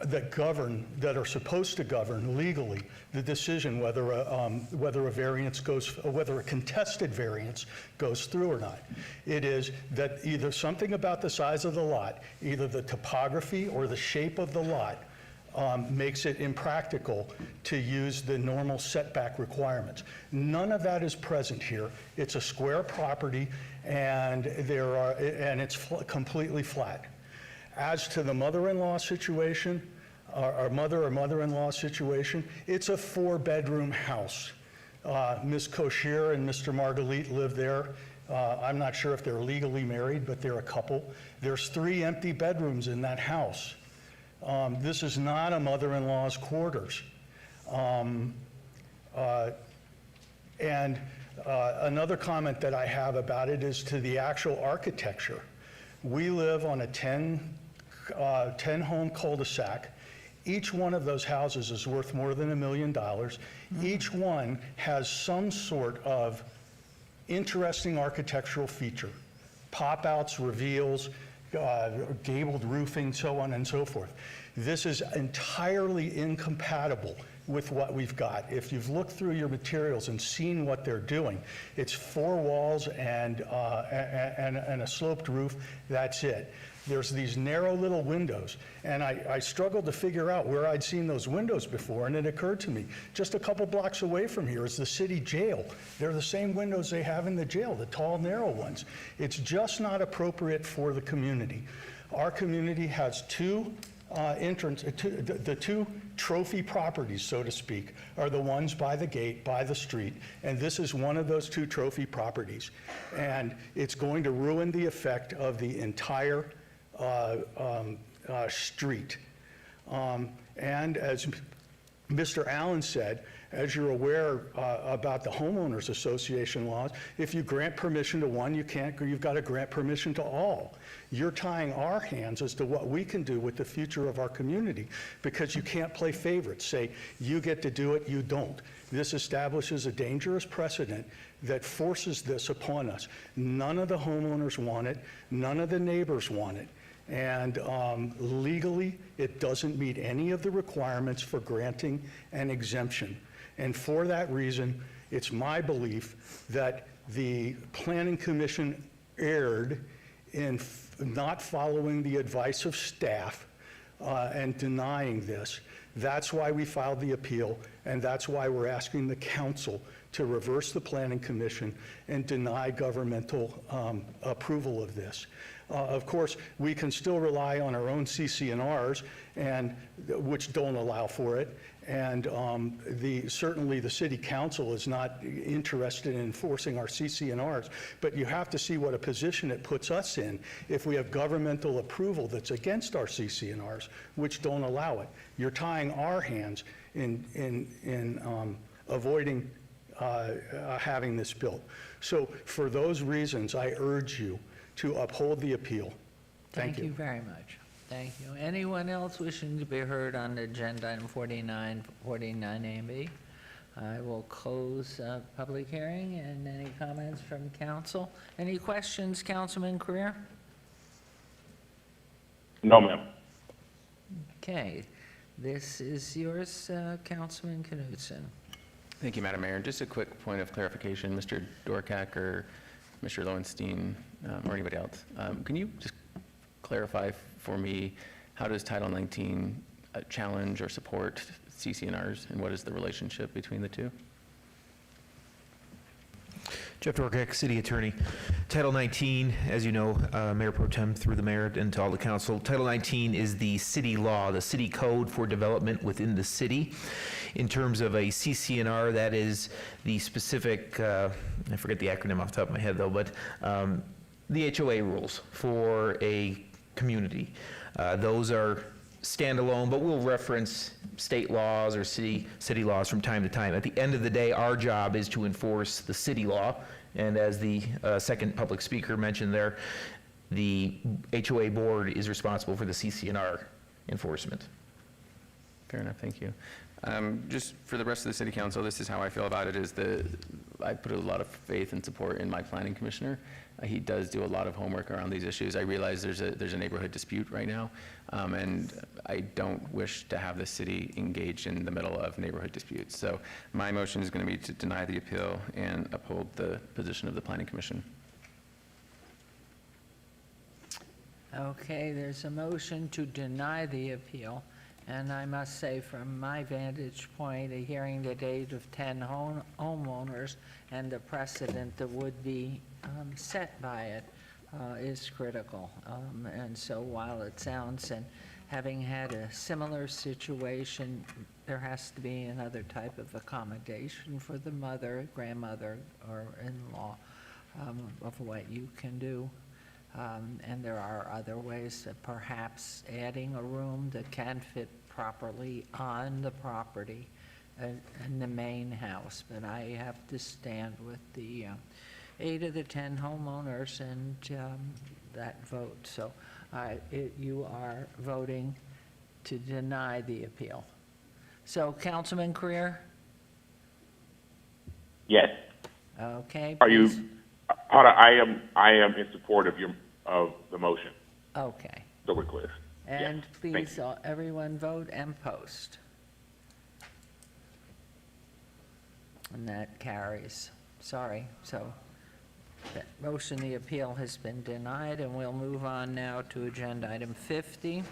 Speaker 3: that govern, that are supposed to govern legally the decision whether a variance goes, whether a contested variance goes through or not. It is that either something about the size of the lot, either the topography or the shape of the lot, makes it impractical to use the normal setback requirements. None of that is present here. It's a square property, and it's completely flat. As to the mother-in-law situation, our mother or mother-in-law situation, it's a 4-bedroom house. Ms. Koshier and Mr. Margalit live there. I'm not sure if they're legally married, but they're a couple. There's 3 empty bedrooms in that house. This is not a mother-in-law's quarters. Another comment that I have about it is to the actual architecture. We live on a 10-home cul-de-sac. Each one of those houses is worth more than $1 million. Each one has some sort of interesting architectural feature. Pop-outs, reveals, gabled roofing, so on and so forth. This is entirely incompatible with what we've got. If you've looked through your materials and seen what they're doing, it's 4 walls and a sloped roof, that's it. There's these narrow little windows, and I struggled to figure out where I'd seen those windows before, and it occurred to me, just a couple blocks away from here is the city jail. They're the same windows they have in the jail, the tall, narrow ones. It's just not appropriate for the community. Our community has 2 the 2 trophy properties, so to speak, are the ones by the gate, by the street, and this is one of those 2 trophy properties. And it's going to ruin the effect of the entire street. And as Mr. Allen said, as you're aware about the homeowners association laws, if you grant permission to one, you've got to grant permission to all. You're tying our hands as to what we can do with the future of our community, because you can't play favorites, say you get to do it, you don't. This establishes a dangerous precedent that forces this upon us. None of the homeowners want it, none of the neighbors want it. And legally, it doesn't meet any of the requirements for granting an exemption. And for that reason, it's my belief that the Planning Commission erred in not following the advice of staff and denying this. That's why we filed the appeal, and that's why we're asking the council to reverse the Planning Commission and deny governmental approval of this. Of course, we can still rely on our own CC&Rs, which don't allow for it. And certainly the city council is not interested in enforcing our CC&Rs, but you have to see what a position it puts us in if we have governmental approval that's against our CC&Rs, which don't allow it. You're tying our hands in avoiding having this built. So for those reasons, I urge you to uphold the appeal. Thank you.
Speaker 1: Thank you very much. Thank you. Anyone else wishing to be heard on agenda item 49A and B? I will close public hearing, and any comments from council? Any questions, Councilman Creer?
Speaker 8: No, ma'am.
Speaker 1: Okay, this is yours, Councilman Knudsen.
Speaker 12: Thank you, Madam Mayor. Just a quick point of clarification, Mr. Dorkak or Mr. Lowenstein, or anybody else. Can you just clarify for me, how does Title 19 challenge or support CC&Rs, and what is the relationship between the two?
Speaker 21: Jeff Dorkak, City Attorney. Title 19, as you know, Mayor Pro Tem through the mayor and to all the council, Title 19 is the city law, the city code for development within the city. In terms of a CC&R, that is the specific, I forget the acronym off the top of my head though, but the HOA rules for a community. Those are standalone, but we'll reference state laws or city laws from time to time. At the end of the day, our job is to enforce the city law, and as the second public speaker mentioned there, the HOA board is responsible for the CC&R enforcement.
Speaker 12: Fair enough, thank you. Just for the rest of the city council, this is how I feel about it, is I put a lot of faith and support in my planning commissioner. He does do a lot of homework around these issues. I realize there's a neighborhood dispute right now, and I don't wish to have the city engaged in the middle of neighborhood disputes. So my motion is going to be to deny the appeal and uphold the position of the planning commission.
Speaker 1: Okay, there's a motion to deny the appeal, and I must say, from my vantage point, a hearing the date of 10 homeowners and the precedent that would be set by it is critical. And so while it sounds, and having had a similar situation, there has to be another type of accommodation for the mother, grandmother, or in-law of what you can do. And there are other ways that perhaps adding a room that can fit properly on the property in the main house. But I have to stand with the 8 of the 10 homeowners and that vote. So you are voting to deny the appeal. So Councilman Creer?
Speaker 8: Yes.
Speaker 1: Okay.
Speaker 8: Are you?
Speaker 1: please.
Speaker 8: Hold on, I am in support of the motion.
Speaker 1: Okay.
Speaker 8: the request.
Speaker 1: And
Speaker 8: thank
Speaker 1: please, everyone vote and post. And that carries. Sorry, so that motion, the appeal has been denied, and we'll move on now to agenda item 50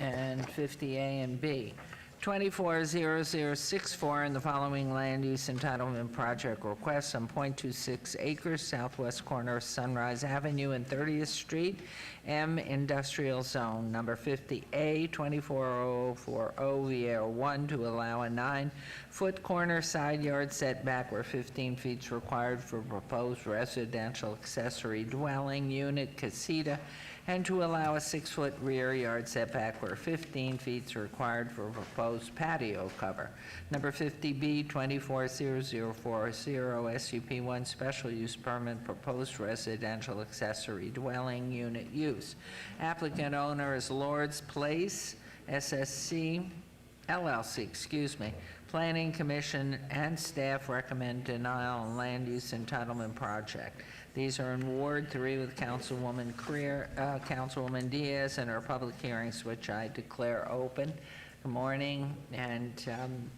Speaker 1: and 50A and B. 240064 in the following land use entitlement project requests on .26 acres southwest corner of Sunrise Avenue and 30th Street, M Industrial Zone, number 50A, 24040 VAR 1, to allow a 9-foot corner side yard setback where 15 feet is required for proposed residential accessory dwelling unit casita, and to allow a 6-foot rear yard setback where 15 feet is required for proposed patio cover. Number 50B, 240040, SUP 1, special use permit, proposed residential accessory dwelling unit use. Applicant owner is Lord's Place, SSC, LLC. Planning Commission and staff recommend denial on land use entitlement project. These are in Ward 3 with Councilwoman Diaz, and our public hearings, which I declare open. Good morning, and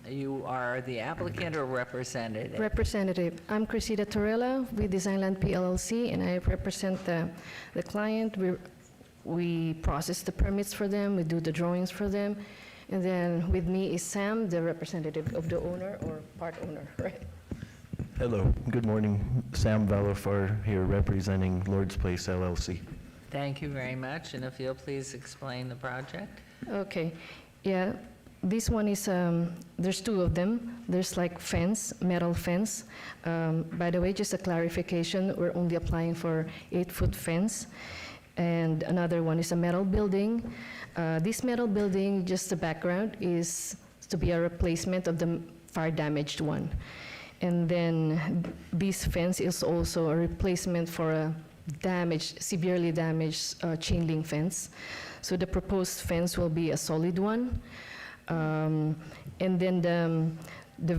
Speaker 1: you are the applicant or representative?
Speaker 6: Representative. I'm Cressida Torella with Designland PLLC, and I represent the client. We process the permits for them, we do the drawings for them, and then with me is Sam, the representative of the owner or part owner, right?
Speaker 7: Hello, good morning. Sam Valafar here representing Lord's Place LLC.
Speaker 1: Thank you very much, and if you'll please explain the project.
Speaker 6: Okay, yeah, this one is, there's two of them. There's like fence, metal fence. By the way, just a clarification, we're only applying for 8-foot fence. And another one is a metal building. This metal building, just the background, is to be a replacement of the fire damaged one. And then this fence is also a replacement for a severely damaged chain link fence. So the proposed fence will be a solid one. And then the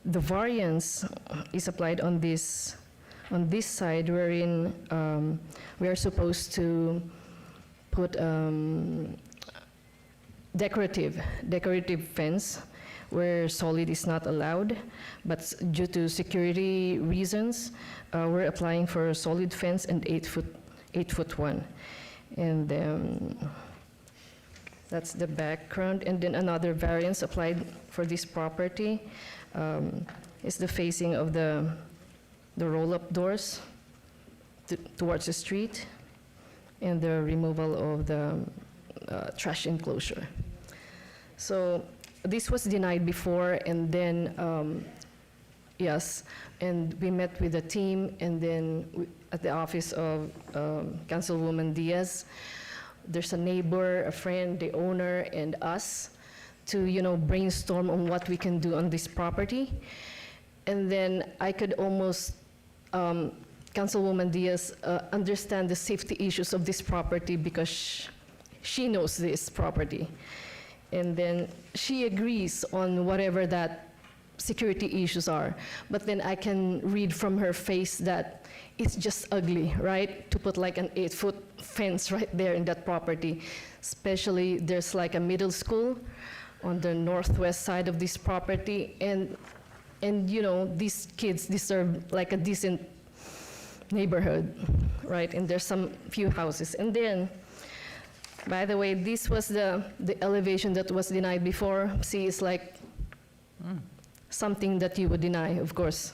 Speaker 6: variance is applied on this side, wherein we are supposed to put decorative fence where solid is not allowed, but due to security reasons, we're applying for a solid fence and 8-foot one. And that's the background. And then another variance applied for this property is the facing of the roll-up doors towards the street and the removal of the trash enclosure. So this was denied before, and then, yes, and we met with the team, and then at the office of Councilwoman Diaz, there's a neighbor, a friend, the owner, and us to, brainstorm on what we can do on this property. And then I could almost, Councilwoman Diaz, understand the safety issues of this property because she knows this property. And then she agrees on whatever that security issues are. But then I can read from her face that it's just ugly, right? To put like an 8-foot fence right there in that property. Especially there's like a middle school on the northwest side of this property. And these kids deserve like a decent neighborhood, right? And there's some few houses. And then, by the way, this was the elevation that was denied before. See, it's like something that you would deny, of course.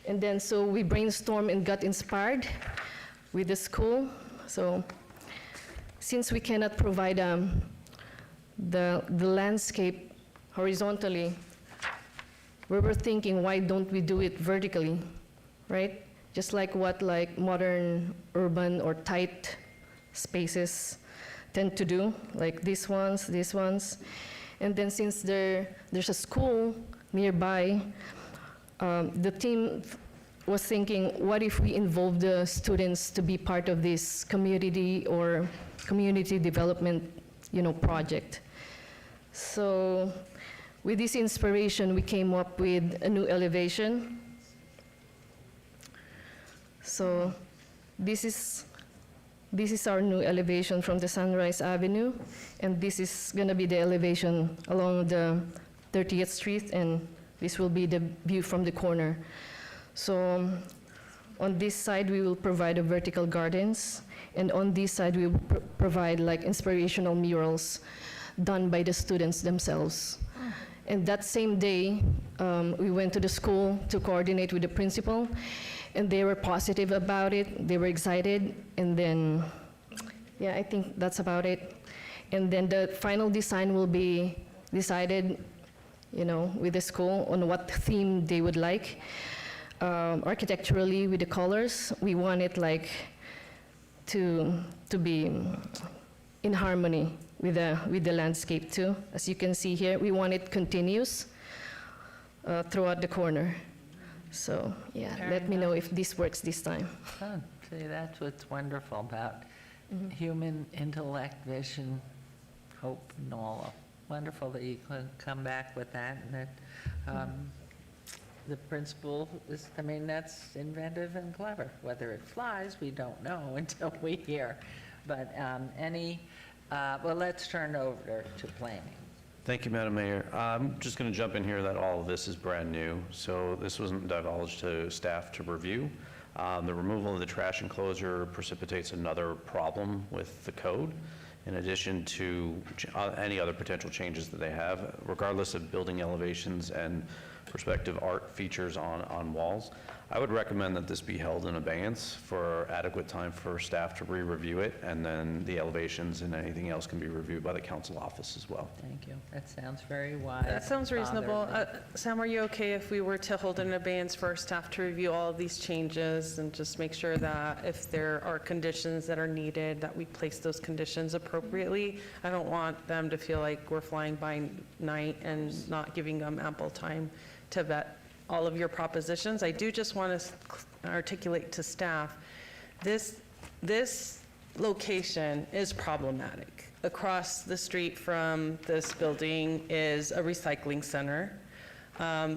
Speaker 6: And then, so we brainstormed and got inspired with the school. So, since we cannot provide the landscape horizontally, we were thinking, why don't we do it vertically, right? Just like what modern urban or tight spaces tend to do, like these ones. And then since there's a school nearby, the team was thinking, what if we involve the students to be part of this community or community development, project? So with this inspiration, we came up with a new elevation. So this is This is our new elevation from the Sunrise Avenue, and this is going to be the elevation along the 30th Street, and this will be the view from the corner. So on this side, we will provide a vertical gardens, and on this side, we will provide like inspirational murals done by the students themselves. And that same day, we went to the school to coordinate with the principal, and they were positive about it. They were excited, and then, yeah, I think that's about it. And then the final design will be decided, you know, with the school on what theme they would like. Architecturally, with the colors, we want it like to be in harmony with the landscape too. As you can see here, we want it continuous throughout the corner. So yeah, let me know if this works this time.
Speaker 1: Oh, see, that's what's wonderful about human intellect, vision, hope, and all. Wonderful that you could come back with that, and that the principal is, I mean, that's inventive and clever. Whether it flies, we don't know until we hear. But well, let's turn over to planning.
Speaker 4: Thank you, Madam Mayor. I'm just going to jump in here that all of this is brand new, so this wasn't divulged to staff to review. The removal of the trash enclosure precipitates another problem with the code, in addition to any other potential changes that they have, regardless of building elevations and prospective art features on walls. I would recommend that this be held in abeyance for adequate time for staff to re-review it, and then the elevations and anything else can be reviewed by the council office as well.
Speaker 1: Thank you. That sounds very wise.
Speaker 15: That sounds reasonable. Sam, are you okay if we were to hold an abeyance for staff to review all of these changes and just make sure that if there are conditions that are needed, that we place those conditions appropriately? I don't want them to feel like we're flying by night and not giving them ample time to vet all of your propositions. I do just want to articulate to staff, this location is problematic. Across the street from this building is a recycling center.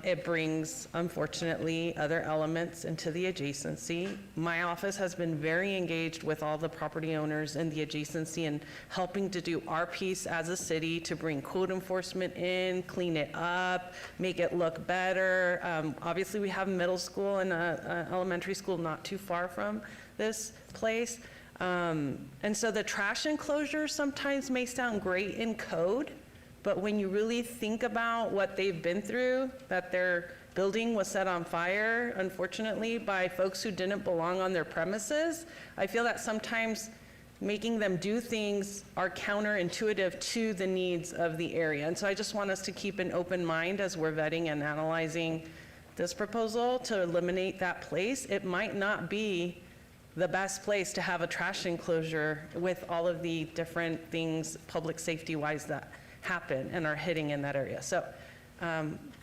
Speaker 15: It brings, unfortunately, other elements into the adjacency. My office has been very engaged with all the property owners in the adjacency and helping to do our piece as a city to bring code enforcement in, clean it up, make it look better. Obviously, we have middle school and elementary school not too far from this place. And so the trash enclosure sometimes may sound great in code, but when you really think about what they've been through, that their building was set on fire, unfortunately, by folks who didn't belong on their premises, I feel that sometimes making them do things are counterintuitive to the needs of the area. And so I just want us to keep an open mind as we're vetting and analyzing this proposal to eliminate that place. It might not be the best place to have a trash enclosure with all of the different things public safety-wise that happen and are hitting in that area. So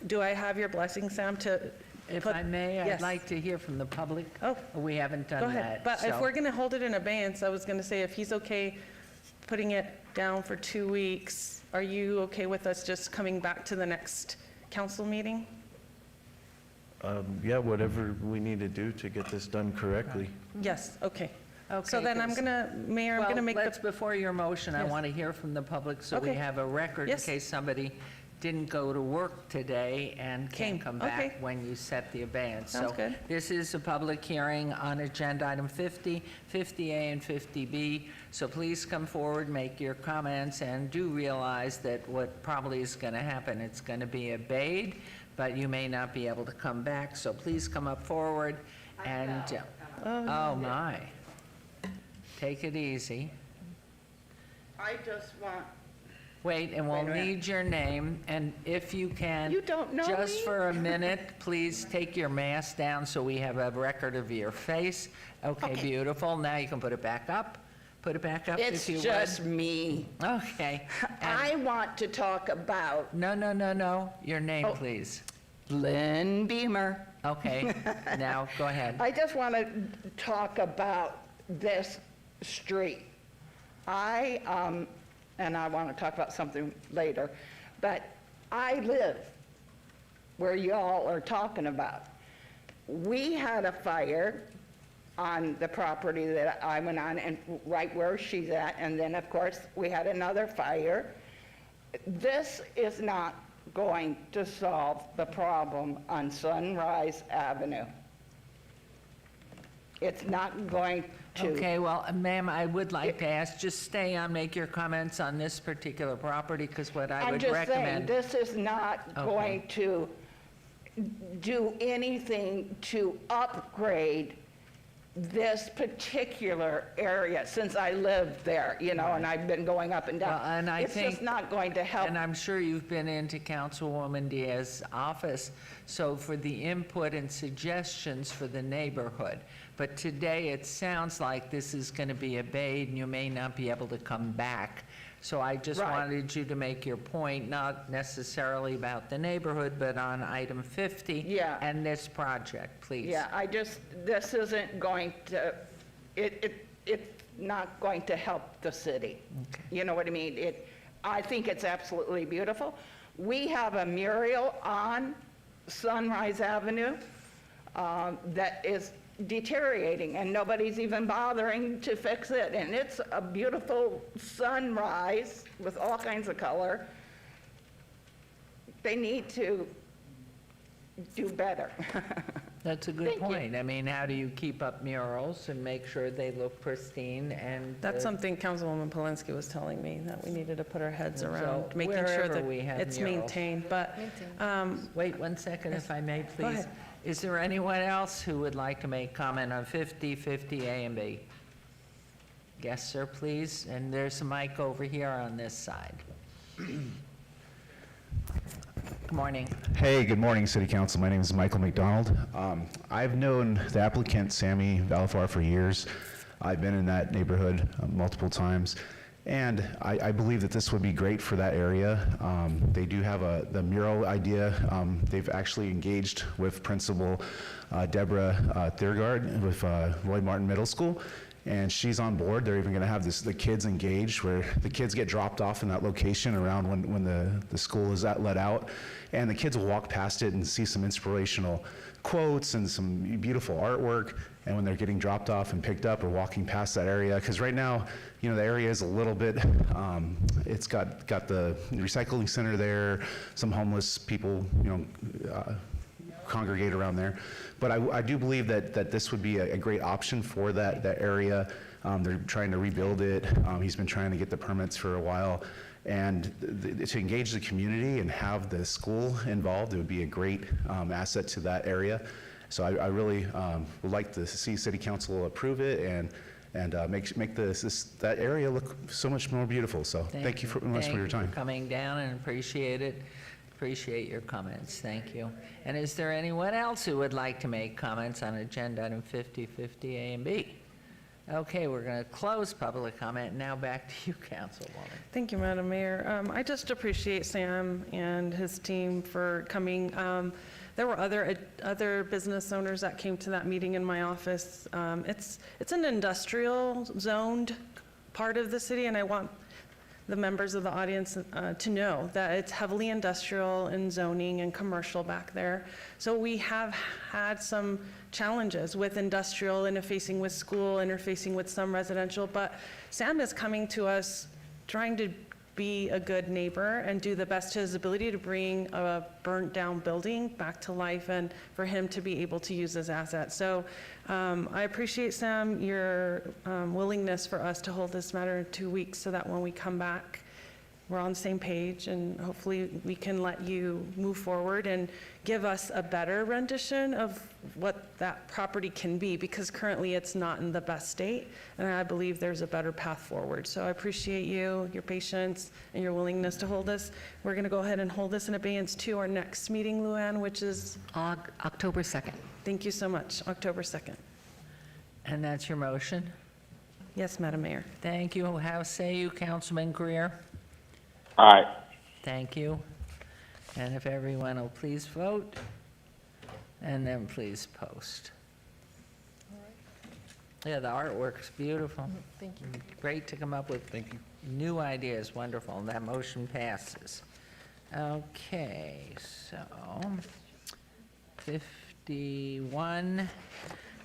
Speaker 15: do I have your blessing, Sam, to
Speaker 1: If
Speaker 15: put-
Speaker 1: I may, I'd
Speaker 15: Yes.
Speaker 1: like to hear from the public.
Speaker 15: Oh.
Speaker 1: We haven't done
Speaker 15: Go
Speaker 1: that.
Speaker 15: ahead. But if
Speaker 1: so-
Speaker 15: we're going to hold it in abeyance, I was going to say, if he's okay putting it down for 2 weeks, are you okay with us just coming back to the next council meeting?
Speaker 7: Yeah, whatever we need to do to get this done correctly.
Speaker 15: Yes, okay.
Speaker 1: Okay,
Speaker 15: So then I'm
Speaker 1: 'cause-
Speaker 15: going to, Mayor, I'm going to make
Speaker 1: Well, let's,
Speaker 15: the,
Speaker 1: before your motion, I
Speaker 15: Yes.
Speaker 1: want to hear from the public so we
Speaker 15: Okay.
Speaker 1: have a record in
Speaker 15: Yes.
Speaker 1: case somebody didn't go to work today and
Speaker 15: Came.
Speaker 1: can't come back
Speaker 15: Okay.
Speaker 1: when you set the abeyance.
Speaker 15: Sounds good.
Speaker 1: This is a public hearing on agenda item 50, 50A and 50B. So please come forward, make your comments, and do realize that what probably is going to happen, it's going to be obeyed, but you may not be able to come back. So please come up forward and, oh my. Take it easy.
Speaker 9: I just want,
Speaker 1: Wait, and we'll
Speaker 9: Wait a minute.
Speaker 1: need your name, and if you can.
Speaker 9: You don't know
Speaker 1: Just
Speaker 9: me?
Speaker 1: for a minute, please take your mask down so we have a record of your face. Okay, beautiful. Now you can put it back up. Put it back up if
Speaker 9: it's
Speaker 1: you would.
Speaker 9: just me.
Speaker 1: Okay.
Speaker 9: I want to talk about
Speaker 1: No. Your name,
Speaker 9: Oh.
Speaker 1: please.
Speaker 9: Lynn Beamer.
Speaker 1: Okay, now go ahead.
Speaker 9: I just want to talk about this street. And I want to talk about something later, but I live where y'all are talking about. We had a fire on the property that I went on and right where she's at. And then, of course, we had another fire. This is not going to solve the problem on Sunrise Avenue. It's not going to.
Speaker 1: Okay, well, ma'am, I would like to ask, just stay on, make your comments on this particular property, because what I
Speaker 9: I'm
Speaker 1: would
Speaker 9: just saying,
Speaker 1: recommend.
Speaker 9: this is not
Speaker 1: Okay.
Speaker 9: going to do anything to upgrade this particular area, since I live there, you know, and I've been going up and down.
Speaker 1: Well, and I
Speaker 9: It's
Speaker 1: think-
Speaker 9: just not going to help.
Speaker 1: And I'm sure you've been into Councilwoman Diaz's office, so for the input and suggestions for the neighborhood. But today, it sounds like this is going to be obeyed, and you may not be able to come back. So I just
Speaker 9: Right.
Speaker 1: wanted you to make your point, not necessarily about the neighborhood, but on item 50
Speaker 9: Yeah.
Speaker 1: and this project, please.
Speaker 9: Yeah, this isn't going to, it's not going to help the city. You know what I mean? I think it's absolutely beautiful. We have a mural on Sunrise Avenue that is deteriorating, and nobody's even bothering to fix it. And it's a beautiful sunrise with all kinds of color. They need to do better.
Speaker 1: That's a good
Speaker 9: Thank you.
Speaker 1: point. I mean, how do you keep up murals and make sure they look pristine and?
Speaker 15: That's something Councilwoman Polinsky was telling me, that we needed to put our heads
Speaker 1: And so
Speaker 15: around, making sure
Speaker 1: wherever
Speaker 15: that
Speaker 1: we have
Speaker 15: it's
Speaker 1: murals.
Speaker 15: maintained, but,
Speaker 1: Wait 1 second, if I may,
Speaker 15: Go
Speaker 1: please.
Speaker 15: ahead.
Speaker 1: Is there anyone else who would like to make comment on 50, 50A and B? Yes, sir, please. And there's a mic over here on this side. Good morning.
Speaker 10: Hey, good morning, City Council. My name is Michael McDonald. I've known the applicant, Sammy Valafar, for years. I've been in that neighborhood multiple times, and I believe that this would be great for that area. They do have the mural idea. They've actually engaged with Principal Deborah Thurgard with Roy Martin Middle School, and she's on board. They're even going to have the kids engaged, where the kids get dropped off in that location around when the school is let out, and the kids will walk past it and see some inspirational quotes and some beautiful artwork. And when they're getting dropped off and picked up or walking past that area, because right now, you know, the area is a little bit, it's got the recycling center there, some homeless people, you know, congregate around there. But I do believe that this would be a great option for that area. They're trying to rebuild it. He's been trying to get the permits for a while. And to engage the community and have the school involved, it would be a great asset to that area. So I really would like to see City Council approve it and make that area look so much more beautiful. So thank you for much for your time.
Speaker 1: Thank you for coming down and appreciate it. Appreciate your comments. Thank you. And is there anyone else who would like to make comments on agenda item 50, 50A and B? Okay, we're going to close public comment. Now back to you, Councilwoman.
Speaker 15: thank you, Madam Mayor. I just appreciate Sam and his team for coming. There were other business owners that came to that meeting in my office. It's an industrial zoned part of the city, and I want the members of the audience to know that it's heavily industrial and zoning and commercial back there. So we have had some challenges with industrial interfacing with school, interfacing with some residential, but Sam is coming to us trying to be a good neighbor and do the best to his ability to bring a burnt down building back to life and for him to be able to use his assets. So I appreciate, Sam, your willingness for us to hold this matter in 2 weeks so that when we come back, we're on the same page, and hopefully we can let you move forward and give us a better rendition of what that property can be, because currently it's not in the best state, and I believe there's a better path forward. So I appreciate you, your patience, and your willingness to hold this. We're going to go ahead and hold this in abeyance to our next meeting, Luann, which is?
Speaker 16: October 2nd.
Speaker 15: Thank you so much, October 2nd.
Speaker 1: And that's your motion?
Speaker 15: Yes, Madam Mayor.
Speaker 1: Thank you. How say you, Councilman Greer?
Speaker 8: Aye.
Speaker 1: Thank you. And if everyone will please vote, and then please post. Yeah, the artwork's beautiful.
Speaker 15: Thank you.
Speaker 1: Great to come up with new ideas, wonderful, and that motion passes. Okay, so 51,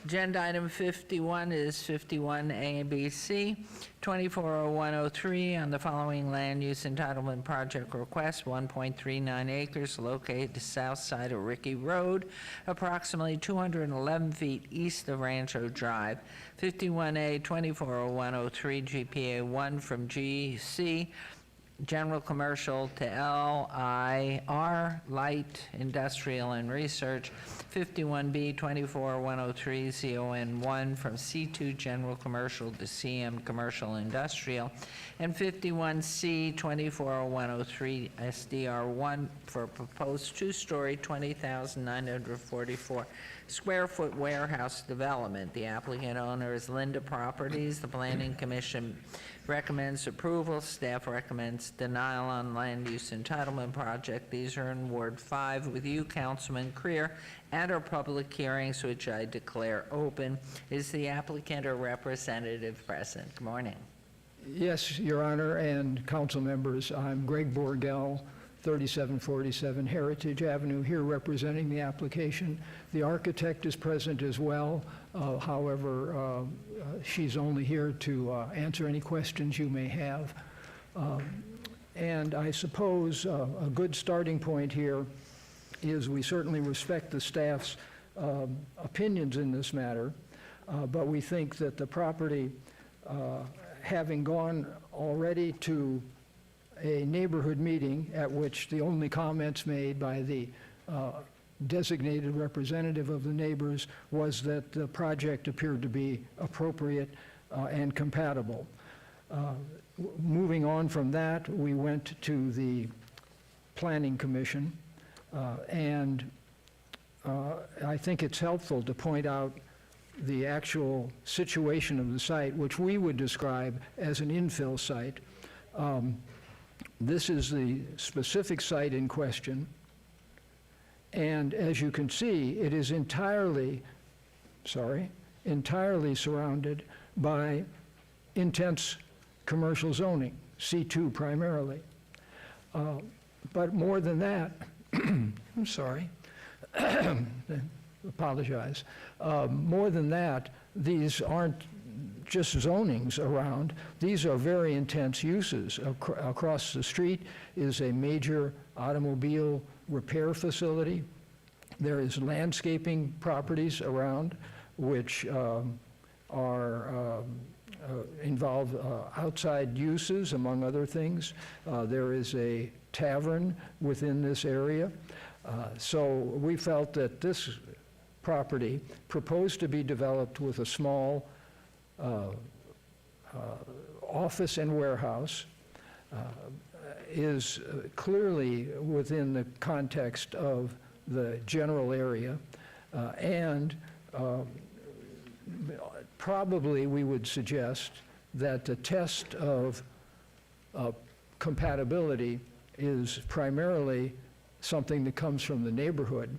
Speaker 1: Agenda item 51 is 51 ABC, 240103 on the following land use entitlement project request, 1.39 acres located south side of Ricky Road, approximately 211 feet east of Rancho Drive. 51A 240103 GPA 1 from GC General Commercial to LIR, Light Industrial and Research. 51B 24103 ZON1 from C2 General Commercial to CM Commercial Industrial. And 51C 24103 SDR1 for a proposed two-story, 20,944 square foot warehouse development. The applicant owner is Linda Properties. The Planning Commission recommends approval. Staff recommends denial on land use entitlement project. These are in Ward 5 with you, Councilman Creer, at our public hearings, which I declare open. Is the applicant or representative present? Good morning.
Speaker 11: Yes, Your Honor and council members. I'm Greg Borgel, 3747 Heritage Avenue, here representing the application. The architect is present as well. However, she's only here to answer any questions you may have. And I suppose a good starting point here is we certainly respect the staff's opinions in this matter, but we think that the property, having gone already to a neighborhood meeting at which the only comments made by the designated representative of the neighbors was that the project appeared to be appropriate and compatible. Moving on from that, we went to the Planning Commission, and I think it's helpful to point out the actual situation of the site, which we would describe as an infill site. This is the specific site in question, and as you can see, it is entirely surrounded by intense commercial zoning, C2 primarily. But more than that, I'm sorry, apologize. More than that, these aren't just zonings around. These are very intense uses. Across the street is a major automobile repair facility. There is landscaping properties around which involve outside uses, among other things. There is a tavern within this area. So we felt that this property, proposed to be developed with a small office and warehouse, is clearly within the context of the general area, and probably we would suggest that the test of compatibility is primarily something that comes from the neighborhood.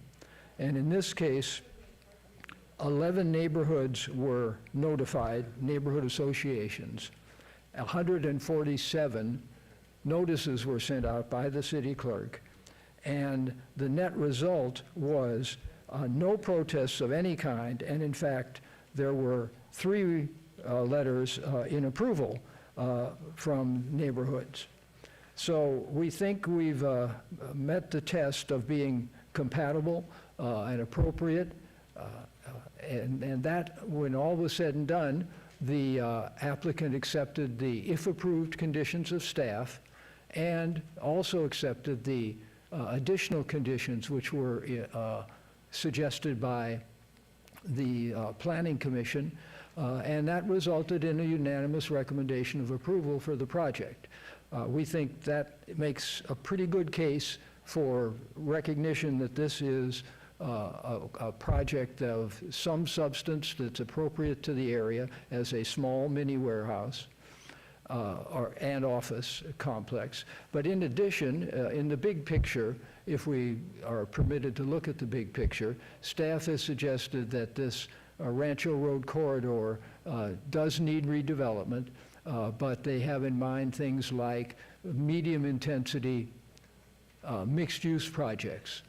Speaker 11: And in this case, 11 neighborhoods were notified, neighborhood associations. 147 notices were sent out by the city clerk, and the net result was no protests of any kind, and in fact, there were 3 letters in approval from neighborhoods. So we think we've met the test of being compatible and appropriate, and that, when all was said and done, the applicant accepted the, if approved, conditions of staff, and also accepted the additional conditions which were suggested by the Planning Commission, and that resulted in a unanimous recommendation of approval for the project. We think that makes a pretty good case for recognition that this is a project of some substance that's appropriate to the area as a small mini warehouse and office complex. But in addition, in the big picture, if we are permitted to look at the big picture, staff has suggested that this Rancho Road corridor does need redevelopment, but they have in mind things like medium intensity mixed use projects.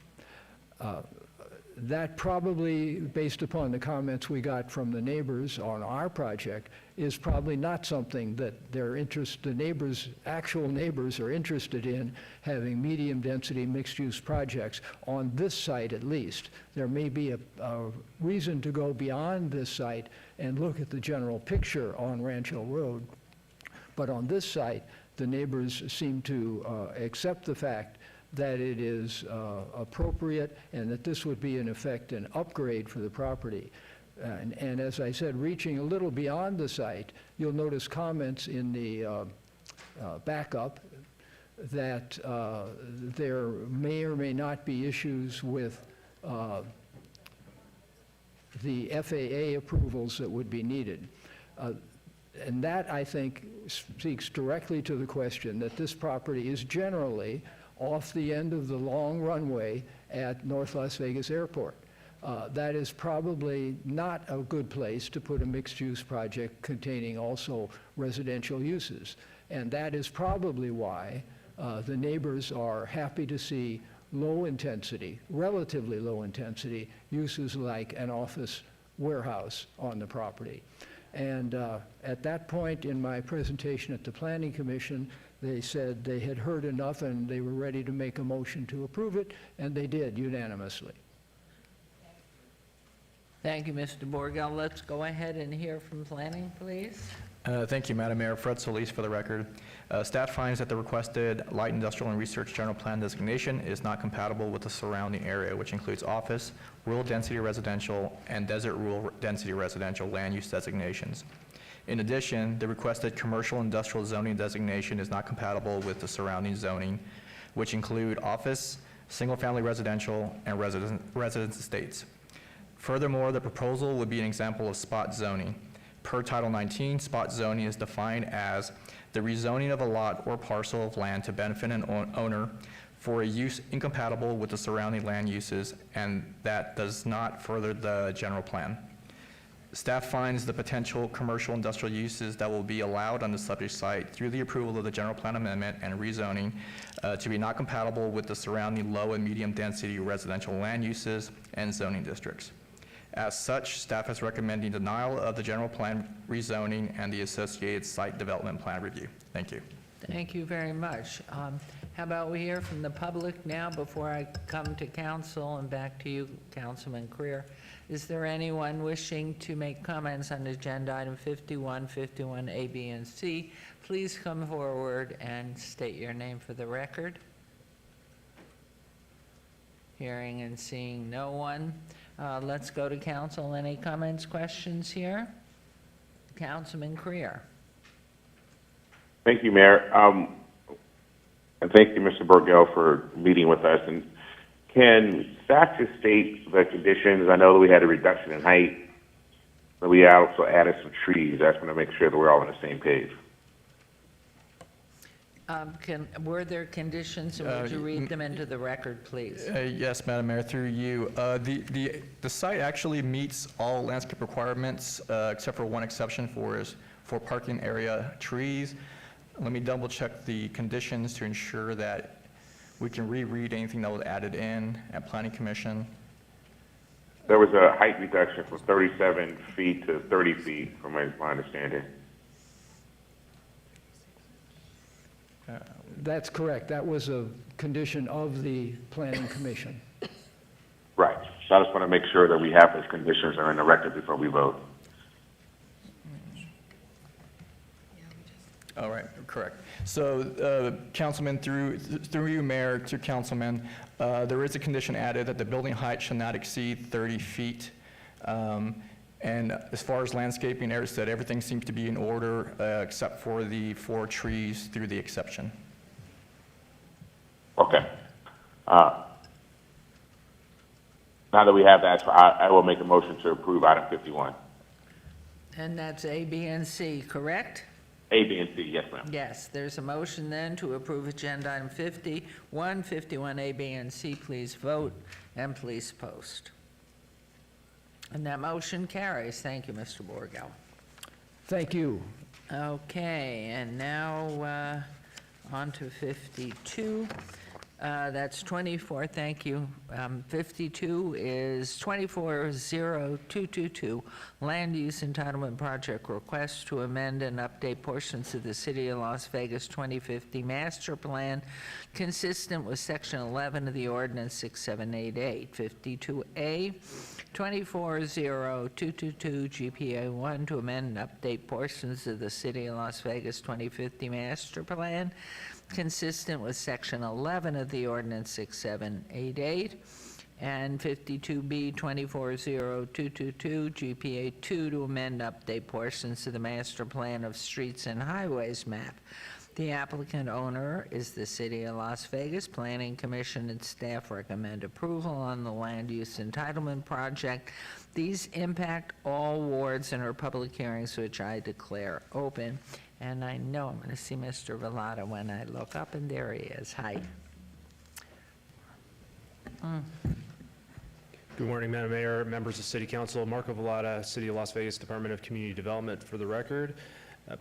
Speaker 11: that probably, based upon the comments we got from the neighbors on our project, is probably not something that the neighbors, actual neighbors are interested in, having medium-density mixed-use projects on this site at least. There may be a reason to go beyond this site and look at the general picture on Rancho Road. But on this site, the neighbors seem to accept the fact that it is appropriate and that this would be, in effect, an upgrade for the property. And as I said, reaching a little beyond the site, you'll notice comments in the backup that there may or may not be issues with the FAA approvals that would be needed. And that, I think, speaks directly to the question that this property is generally off the end of the long runway at North Las Vegas Airport. That is probably not a good place to put a mixed-use project containing also residential uses. And that is probably why the neighbors are happy to see low-intensity, relatively low-intensity uses like an office warehouse on the property. And at that point in my presentation at the Planning Commission, they said they had heard enough and they were ready to make a motion to approve it, and they did unanimously.
Speaker 1: Thank you, Mr. Borgel. Let's go ahead and hear from planning, please.
Speaker 12: Thank you, Madam Mayor. Fred Solis for the record. Staff finds that the requested light industrial and research general plan designation is not compatible with the surrounding area, which includes office, rural density residential, and desert rural density residential land use designations. In addition, the requested commercial industrial zoning designation is not compatible with the surrounding zoning, which include office, single-family residential, and residence estates. Furthermore, the proposal would be an example of spot zoning. Per Title 19, spot zoning is defined as the rezoning of a lot or parcel of land to benefit an owner for a use incompatible with the surrounding land uses, and that does not further the general plan. Staff finds the potential commercial industrial uses that will be allowed on the subject site through the approval of the general plan amendment and rezoning to be not compatible with the surrounding low and medium density residential land uses and zoning districts. As such, staff is recommending denial of the general plan rezoning and the associated site development plan review. Thank you.
Speaker 1: Thank you very much. How about we hear from the public now before I come to council and back to you, Councilman Creer. Is there anyone wishing to make comments on agenda item 51, 51A, B, and C? Please come forward and state your name for the record. Hearing and seeing no one. Let's go to council. Any comments, questions here? Councilman Creer.
Speaker 8: Thank you, Mayor. And thank you, Mr. Borgel, for meeting with us. And can staff just state the conditions? I know that we had a reduction in height, but we also added some trees. I just want to make sure that we're all on the same page.
Speaker 1: Were there conditions, and would you read them into the record, please?
Speaker 12: Yes, Madam Mayor, through you. The site actually meets all landscape requirements, except for one exception for parking area trees. Let me double check the conditions to ensure that we can reread anything that was added in at Planning Commission.
Speaker 8: There was a height reduction from 37 feet to 30 feet, from my understanding.
Speaker 11: That's correct. That was a condition of the Planning Commission.
Speaker 8: Right. So I just want to make sure that we have those conditions are in the record before we vote.
Speaker 12: All right, correct. So, Councilman, through you, Mayor, to Councilman, there is a condition added that the building height shall not exceed 30 feet. And as far as landscaping, Eric said everything seems to be in order except for the 4 trees through the exception.
Speaker 8: Okay. Now that we have that, I will make a motion to approve item 51.
Speaker 1: And that's A, B, and C, correct?
Speaker 8: A, B, and C, yes, ma'am.
Speaker 1: Yes, there's a motion then to approve agenda item 51, 51A, B, and C. Please vote and please post. And that motion carries. Thank you, Mr. Borgel.
Speaker 11: Thank you.
Speaker 1: Okay, and now on to 52. That's 24, thank you. 52 is 240222, Land Use Entitlement Project Request to amend and update portions of the City of Las Vegas 2050 Master Plan consistent with Section 11 of the Ordinance 6788. 52A, 240222, GPA 1 to amend and update portions of the City of Las Vegas 2050 Master Plan consistent with Section 11 of the Ordinance 6788, and 52B 240222, GPA 2 to amend update portions of the Master Plan of Streets and Highways map. The applicant owner is the City of Las Vegas. Planning Commission and staff recommend approval on the land use entitlement project. These impact all wards and are public hearings, which I declare open. And I know I'm going to see Mr. Villada when I look up, and there he is. Hi.
Speaker 14: Good morning, Madam Mayor, members of City Council. Marco Villada, City of Las Vegas Department of Community Development for the record.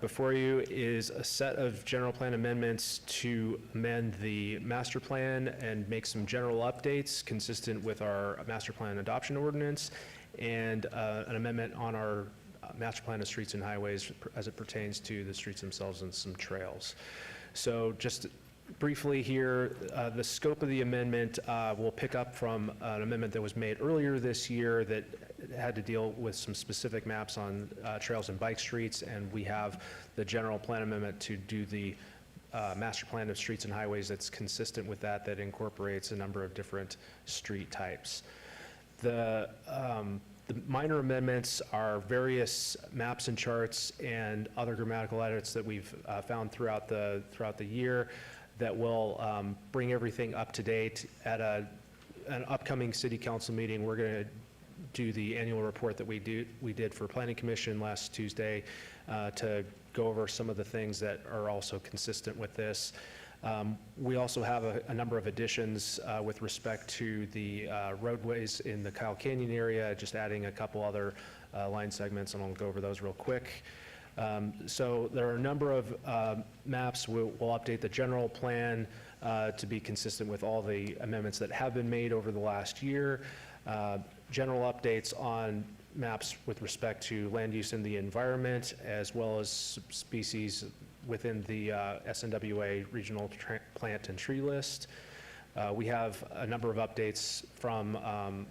Speaker 14: Before you is a set of general plan amendments to amend the master plan and make some general updates consistent with our master plan adoption ordinance, and an amendment on our master plan of streets and highways as it pertains to the streets themselves and some trails. So just briefly here, the scope of the amendment will pick up from an amendment that was made earlier this year that had to deal with some specific maps on trails and bike streets, and we have the general plan amendment to do the master plan of streets and highways that's consistent with that, that incorporates a number of different street types. The minor amendments are various maps and charts and other grammatical edits that we've found throughout the year that will bring everything up to date. At an upcoming City Council meeting, we're going to do the annual report that we did for Planning Commission last Tuesday to go over some of the things that are also consistent with this. We also have a number of additions with respect to the roadways in the Kyle Canyon area, just adding a couple other line segments, and I'll go over those real quick. So there are a number of maps. We'll update the general plan to be consistent with all the amendments that have been made over the last year. General updates on maps with respect to land use in the environment, as well as species within the SNWA regional plant and tree list. We have a number of updates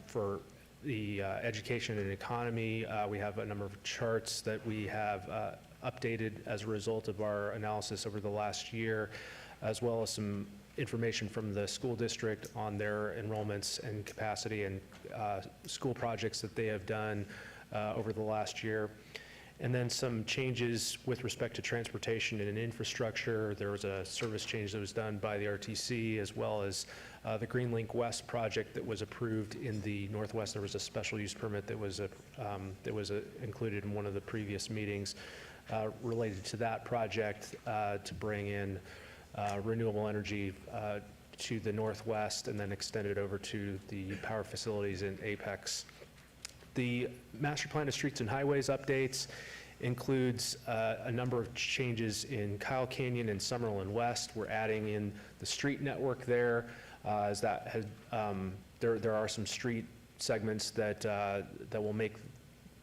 Speaker 14: for the education and economy. We have a number of charts that we have updated as a result of our analysis over the last year, as well as some information from the school district on their enrollments and capacity and school projects that they have done over the last year. And then some changes with respect to transportation and infrastructure. There was a service change that was done by the RTC, as well as the Green Link West project that was approved in the Northwest. There was a special use permit that was included in one of the previous meetings related to that project to bring in renewable energy to the Northwest and then extend it over to the power facilities in Apex. The master plan of streets and highways updates includes a number of changes in Kyle Canyon and Summerlin West. We're adding in the street network there, as that has, there are some street segments that will make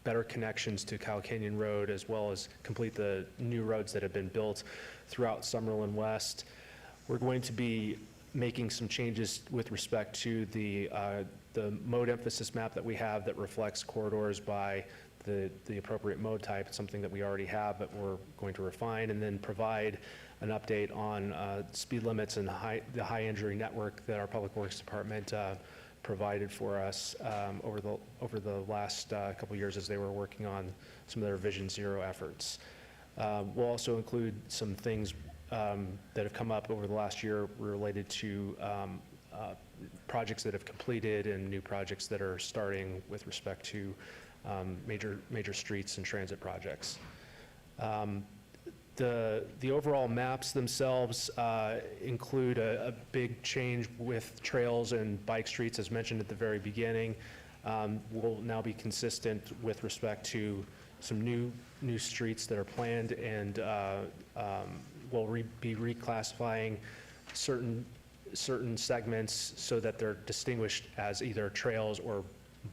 Speaker 14: better connections to Kyle Canyon Road, as well as complete the new roads that have been built throughout Summerlin West. We're going to be making some changes with respect to the mode emphasis map that we have that reflects corridors by the appropriate mode type. It's something that we already have, but we're going to refine, and then provide an update on speed limits and the high injury network that our Public Works Department provided for us over the last couple years as they were working on some of their Vision Zero efforts. We'll also include some things that have come up over the last year related to projects that have completed and new projects that are starting with respect to major streets and transit projects. The overall maps themselves include a big change with trails and bike streets, as mentioned at the very beginning. Will now be consistent with respect to some new streets that are planned, and we'll be reclassifying certain certain segments so that they're distinguished as either trails or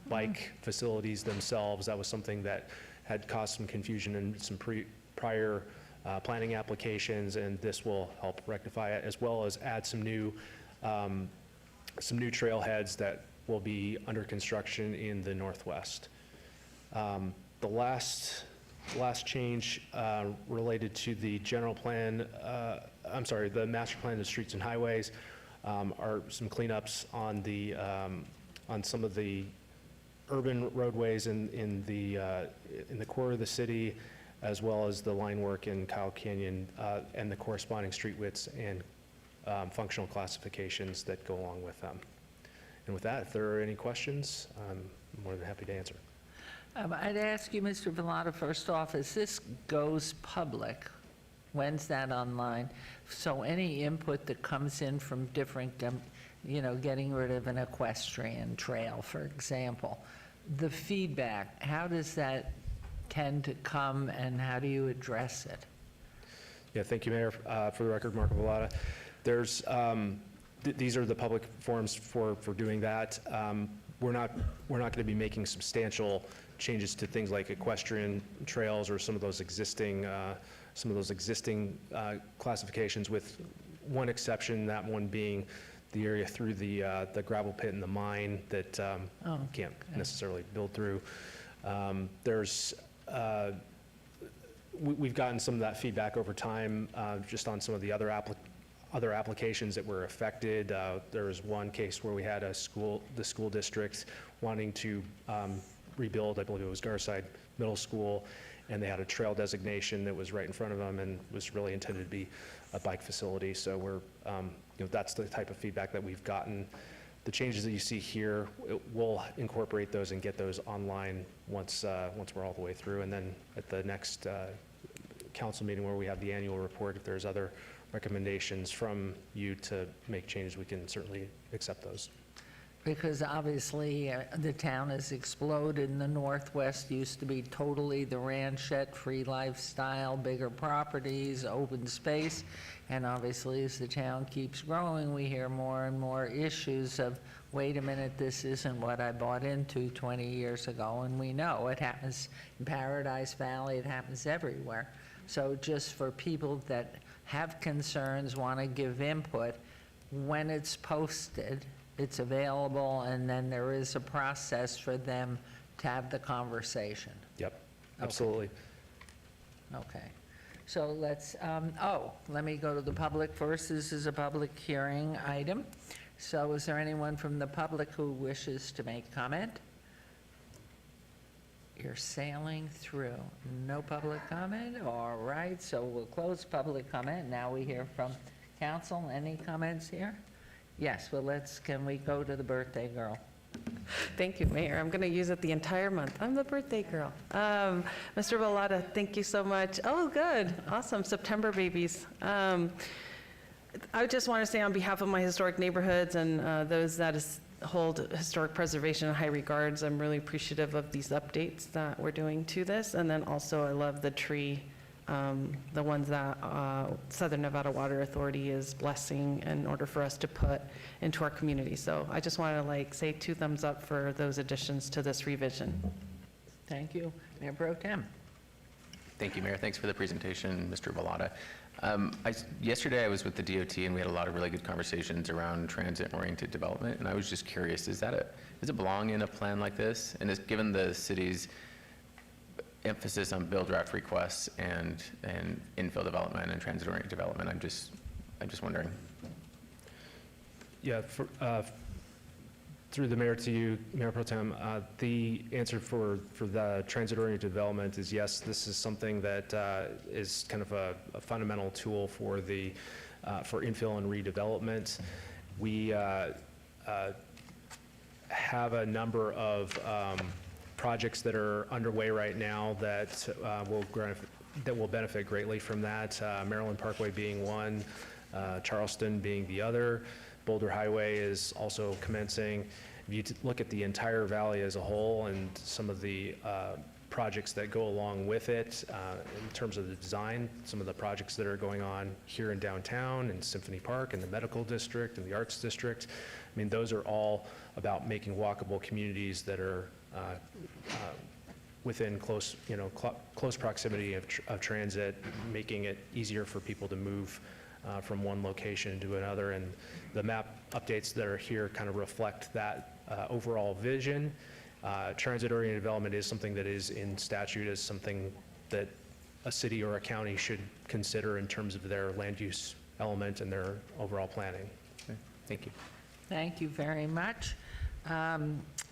Speaker 14: bike facilities themselves. That was something that had caused some confusion in some prior planning applications, and this will help rectify it, as well as add some new trailheads that will be under construction in the northwest. The last change related to the general plan, the master plan of streets and highways, are some cleanups on the on some of the urban roadways in the core of the city, as well as the line work in Kyle Canyon and the corresponding street widths and functional classifications that go along with them. And with that, if there are any questions, I'm more than happy to answer.
Speaker 1: I'd ask you, Mr. Villada, first off, as this goes public, when's that online? So any input that comes in from different, getting rid of an equestrian trail, for example, the feedback, how does that tend to come and how do you address it?
Speaker 14: Yeah, thank you, Mayor. For the record, Marco Villada. There's, these are the public forums for doing that. We're not going to be making substantial changes to things like equestrian trails or some of those existing classifications, with one exception, that one being the area through the gravel pit and the mine that can't necessarily build through. We've gotten some of that feedback over time just on some of the other applications that were affected. There was one case where we had the school district wanting to rebuild, I believe it was Garside Middle School, and they had a trail designation that was right in front of them and was really intended to be a bike facility. So we're, that's the type of feedback that we've gotten. The changes that you see here, we'll incorporate those and get those online once we're all the way through. And then at the next council meeting where we have the annual report, if there's other recommendations from you to make changes, we can certainly accept those.
Speaker 1: Because obviously the town has exploded in the northwest, used to be totally the ranchette, free lifestyle, bigger properties, open space, and obviously as the town keeps growing, we hear more and more issues of, wait a minute, this isn't what I bought into 20 years ago, and we know it happens in Paradise Valley, it happens everywhere. So just for people that have concerns, want to give input, when it's posted, it's available, and then there is a process for them to have the conversation.
Speaker 14: Yep, absolutely.
Speaker 1: Okay. So let's, let me go to the public first. This is a public hearing item. So is there anyone from the public who wishes to make comment? You're sailing through. No public comment? All right, so we'll close public comment. Now we hear from council. Any comments here? Yes, well, can we go to the birthday girl?
Speaker 15: Thank you, Mayor. I'm going to use it the entire month. I'm the birthday girl. Mr. Villada, thank you so much. Oh, good. Awesome. September babies. I just want to say on behalf of my historic neighborhoods and those that hold historic preservation in high regards, I'm really appreciative of these updates that we're doing to this. And then also I love the tree, the ones that Southern Nevada Water Authority is blessing in order for us to put into our community. So I just want to say 2 thumbs up for those additions to this revision.
Speaker 1: Thank you. Mayor Pro Tem.
Speaker 12: Thank you, Mayor. Thanks for the presentation, Mr. Villada. Yesterday I was with the DOT and we had a lot of really good conversations around transit-oriented development, and I was just curious, does it belong in a plan like this? And given the city's emphasis on build draft requests and infill development and transit-oriented development, I'm just wondering.
Speaker 14: Yeah, through the mayor to you, Mayor Pro Tem, the answer for the transit-oriented development is yes. This is something that is kind of a fundamental tool for infill and redevelopment. We have a number of projects that are underway right now that will benefit greatly from that. Maryland Parkway being one, Charleston being the other. Boulder Highway is also commencing. If you look at the entire valley as a whole and some of the projects that go along with it in terms of the design, some of the projects that are going on here in downtown, in Symphony Park, in the medical district, in the arts district. I mean, those are all about making walkable communities that are within close, close proximity of transit, making it easier for people to move from one location to another. And the map updates that are here kind of reflect that overall vision. Transit-oriented development is something that is in statute as something that a city or a county should consider in terms of their land use element and their overall planning. Okay. Thank you.
Speaker 1: Thank you very much.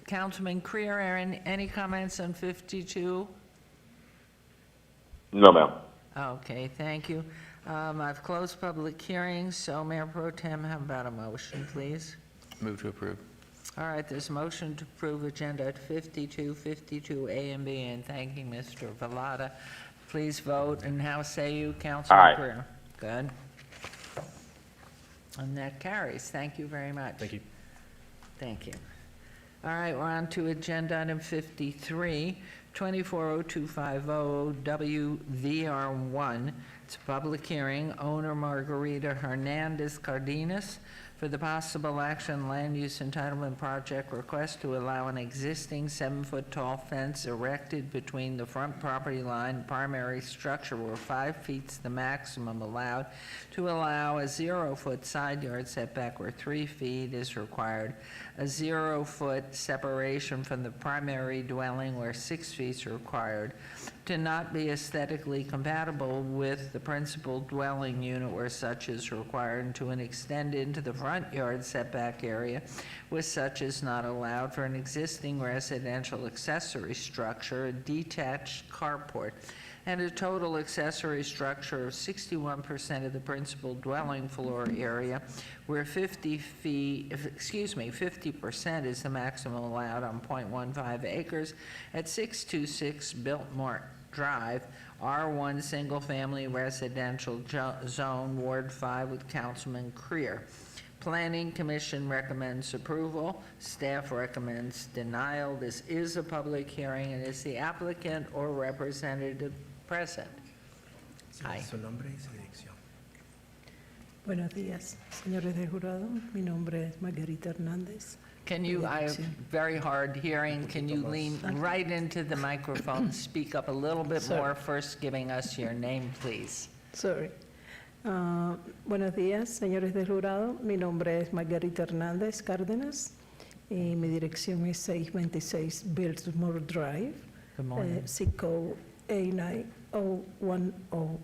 Speaker 1: Councilman Creer, any comments on 52?
Speaker 8: No, ma'am.
Speaker 1: Okay, thank you. I've closed public hearings, so Mayor Pro Tem, how about a motion, please?
Speaker 4: Move to approve.
Speaker 1: All right, there's a motion to approve agenda at 52, 52A and B, and thanking Mr. Velada. Please vote, and how say you, Councilman
Speaker 8: Aye.
Speaker 1: Creer? Good. And that carries. Thank you very much.
Speaker 14: Thank you.
Speaker 1: Thank you. All right, we're on to agenda item 53, 240250 WVR1. It's a public hearing, owner Margarita Hernandez Cardenas, for the possible action land use entitlement project request to allow an existing 7-foot-tall fence erected between the front property line and primary structure where 5 feet's the maximum allowed, to allow a 0-foot side yard setback where 3 feet is required, a 0-foot separation from the primary dwelling where 6 feet is required, to not be aesthetically compatible with the principal dwelling unit where such is required, and to extend into the front yard setback area where such is not allowed for an existing residential accessory structure, a detached carport, and a total accessory structure of 61% of the principal dwelling floor area, where 50% is the maximum allowed on 0.15 acres at 626 Biltmore Drive, R1 Single Family Residential Zone, Ward 5, with Councilman Creer. Planning Commission recommends approval. Staff recommends denial. This is a public hearing, and is the applicant or representative present? Hi.
Speaker 17: Su nombre y su dirección. Buenos días, señores del jurado. Mi nombre es Margarita Hernández.
Speaker 1: Can you, I have very hard hearing, can you lean right into the microphone, speak up a little bit more, first giving us your name, please?
Speaker 17: Sorry. Buenos días, señores del jurado. Mi nombre es Margarita Hernández Cárdenas y mi dirección es 626 Biltmore Drive,
Speaker 1: Good morning.
Speaker 17: zip code 89010.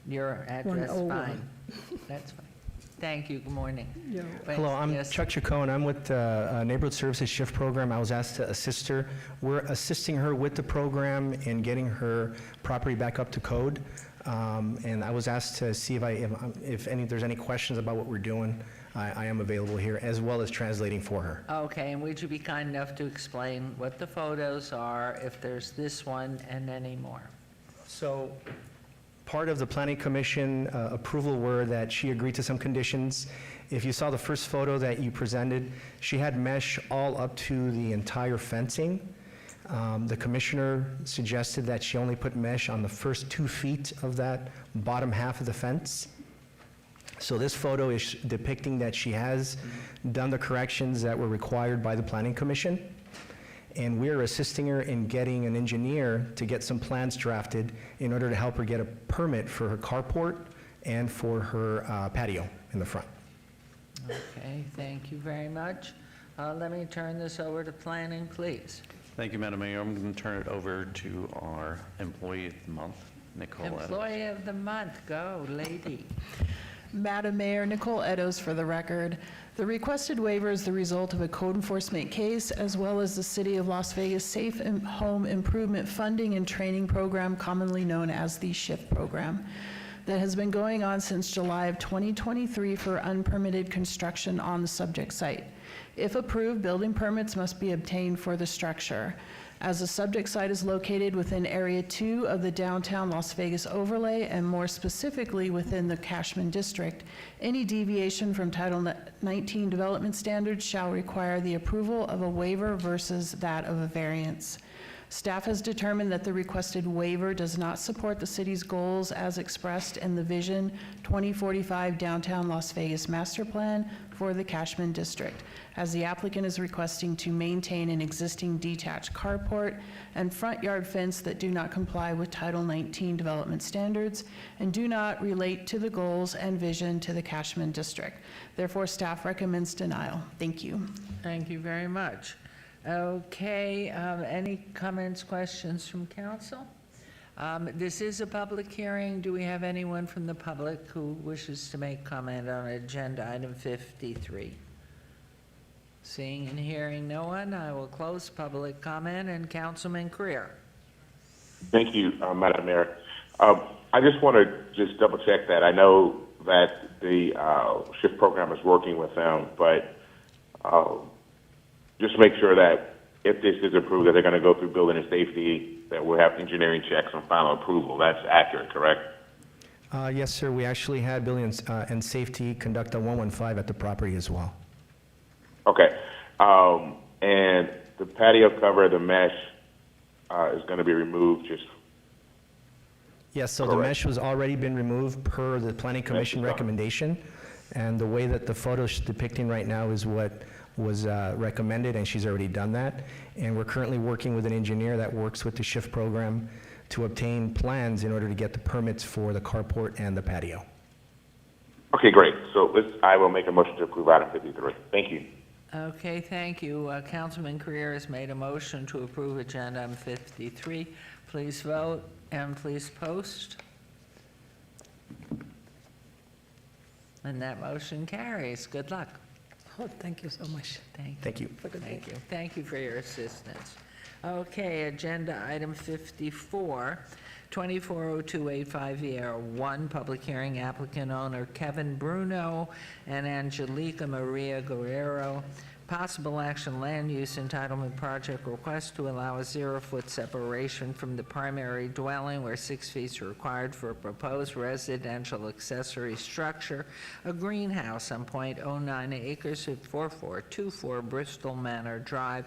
Speaker 1: Your address,
Speaker 17: 101.
Speaker 1: fine. That's fine. Thank you, good morning.
Speaker 18: Hello, I'm
Speaker 1: Yes.
Speaker 18: Chuck Chacon. I'm with the Neighborhood Services Shift Program. I was asked to assist her. We're assisting her with the program and getting her property back up to code. And I was asked to see if there's any questions about what we're doing. I am available here, as well as translating for her.
Speaker 1: Okay, and would you be kind enough to explain what the photos are, if there's this one and any more?
Speaker 18: So, part of the Planning Commission approval were that she agreed to some conditions. If you saw the first photo that you presented, she had mesh all up to the entire fencing. The commissioner suggested that she only put mesh on the first 2 feet of that bottom half of the fence. So this photo is depicting that she has done the corrections that were required by the Planning Commission. And we're assisting her in getting an engineer to get some plans drafted in order to help her get a permit for her carport and for her patio in the front.
Speaker 1: Okay, thank you very much. Let me turn this over to planning, please.
Speaker 4: Thank you, Madam Mayor. I'm going to turn it over to our Employee of the Month, Nicole Adams.
Speaker 1: Employee of the month, go, lady.
Speaker 23: Madam Mayor, Nicole Edos for the record. The requested waiver is the result of a code enforcement case, as well as the City of Las Vegas Safe Home Improvement Funding and Training Program, commonly known as the SHIFT program, that has been going on since July of 2023 for unpermitted construction on the subject site. If approved, building permits must be obtained for the structure. As the subject site is located within Area 2 of the downtown Las Vegas overlay, and more specifically within the Cashman District, any deviation from Title 19 development standards shall require the approval of a waiver versus that of a variance. Staff has determined that the requested waiver does not support the city's goals as expressed in the Vision 2045 Downtown Las Vegas Master Plan for the Cashman District, as the applicant is requesting to maintain an existing detached carport and front yard fence that do not comply with Title 19 development standards and do not relate to the goals and vision to the Cashman District. Therefore, staff recommends denial. Thank you.
Speaker 1: Thank you very much. Okay, any comments, questions from council? This is a public hearing. Do we have anyone from the public who wishes to make comment on agenda item 53? Seeing and hearing no one, I will close public comment, and Councilman Creer.
Speaker 8: Thank you, Madam Mayor. I just want to just double check that. I know that the SHIFT program is working with them, but just make sure that if this is approved, that they're going to go through building and safety, that we'll have engineering checks and final approval. That's accurate, correct?
Speaker 18: Yes, sir. We actually had Building and Safety conduct a 115 at the property as well.
Speaker 8: Okay. And the patio cover, the mesh, is going to be removed just...
Speaker 18: Yes, so the mesh was already been removed per the Planning Commission recommendation, and the way that the photo's depicting right now is what was recommended, and she's already done that. And we're currently working with an engineer that works with the SHIFT program to obtain plans in order to get the permits for the carport and the patio.
Speaker 8: Okay, great. So I will make a motion to approve item 53. Thank you.
Speaker 1: Okay, thank you. Councilman Creer has made a motion to approve agenda item 53. Please vote and please post. And that motion carries. Good luck.
Speaker 17: Oh, thank you so much.
Speaker 18: Thank you.
Speaker 1: Thank you. Thank you for your assistance. Okay, agenda item 54, 240285 Vieira 1, public hearing, applicant owner Kevin Bruno and Angelica Maria Guerrero. Possible action, land use entitlement project request to allow a 0-foot separation from the primary dwelling where 6 feet is required for a proposed residential accessory structure, a greenhouse on .09 acres at 4424 Bristol Manor Drive,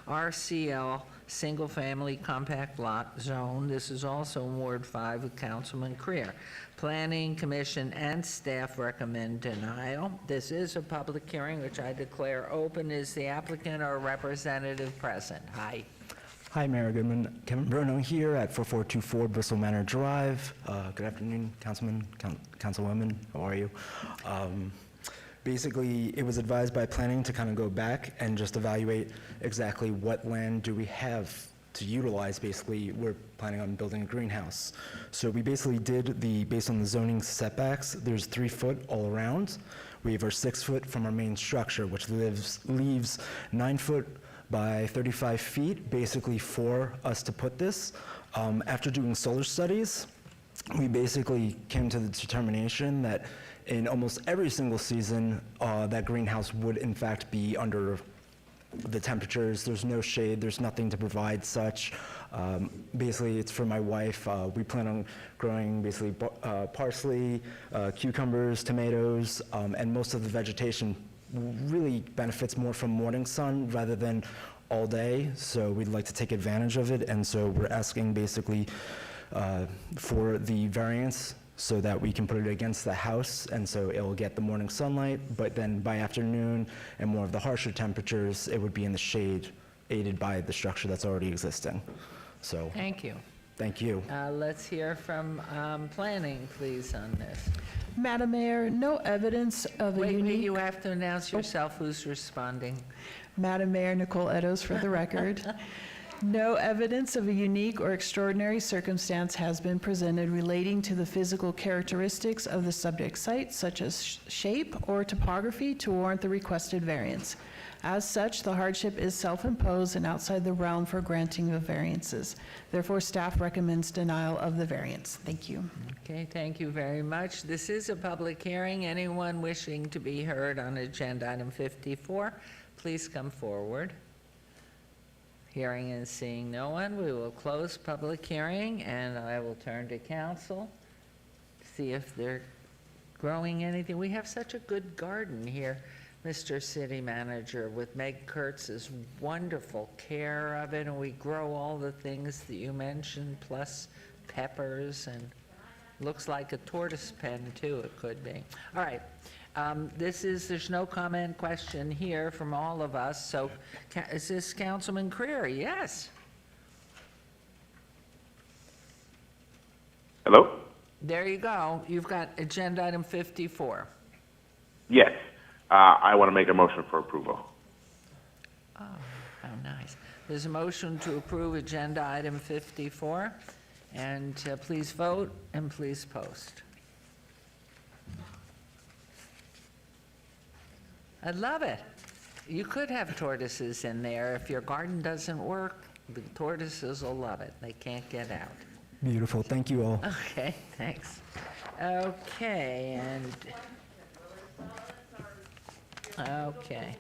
Speaker 1: RCL, single-family compact lot zone. This is also in Ward 5 with Councilman Creer. Planning Commission and staff recommend denial. This is a public hearing, which I declare open. Is the applicant or representative present? Hi.
Speaker 7: Hi, Mayor Goodman. Kevin Bruno here at 4424 Bristol Manor Drive. Good afternoon, Councilman, Councilwoman. How are you? Basically, it was advised by planning to kind of go back and just evaluate exactly what land do we have to utilize. Basically, we're planning on building a greenhouse. So we basically did based on the zoning setbacks, there's 3 foot all around. We have our 6 foot from our main structure, which leaves 9 foot by 35 feet, basically for us to put this. After doing solar studies, we basically came to the determination that in almost every single season, that greenhouse would in fact be under the temperatures. There's no shade, there's nothing to provide such. Basically, it's for my wife. We plan on growing basically parsley, cucumbers, tomatoes, and most of the vegetation really benefits more from morning sun rather than all day. So we'd like to take advantage of it, and so we're asking basically for the variance so that we can put it against the house, and so it will get the morning sunlight, but then by afternoon and more of the harsher temperatures, it would be in the shade, aided by the structure that's already existing. So,
Speaker 1: Thank you.
Speaker 7: thank you.
Speaker 1: Let's hear from planning, please, on this.
Speaker 23: Madam Mayor, no evidence of a
Speaker 1: Wait,
Speaker 23: unique...
Speaker 1: you have to announce yourself who's responding.
Speaker 23: Madam Mayor, Nicole Edos for the record. No evidence of a unique or extraordinary circumstance has been presented relating to the physical characteristics of the subject site, such as shape or topography, to warrant the requested variance. As such, the hardship is self-imposed and outside the realm for granting of variances. Therefore, staff recommends denial of the variance. Thank you.
Speaker 1: Okay, thank you very much. This is a public hearing. Anyone wishing to be heard on agenda item 54, please come forward. Hearing and seeing no one, we will close public hearing, and I will turn to council, see if they're growing anything. We have such a good garden here. Mr. City Manager, with Meg Kurtz's wonderful care of it, and we grow all the things that you mentioned, plus peppers, and looks like a tortoise pen, too, it could be. All right. There's no comment question here from all of us, so is this Councilman Creary? Yes.
Speaker 8: Hello?
Speaker 1: There you go. You've got agenda item 54.
Speaker 8: Yes. I want to make a motion for approval.
Speaker 1: Oh, how nice. There's a motion to approve agenda item 54, and please vote and please post. I love it. You could have tortoises in there. If your garden doesn't work, the tortoises will love it. They can't get out.
Speaker 7: Beautiful, thank you all.
Speaker 1: Okay, thanks. Okay, okay.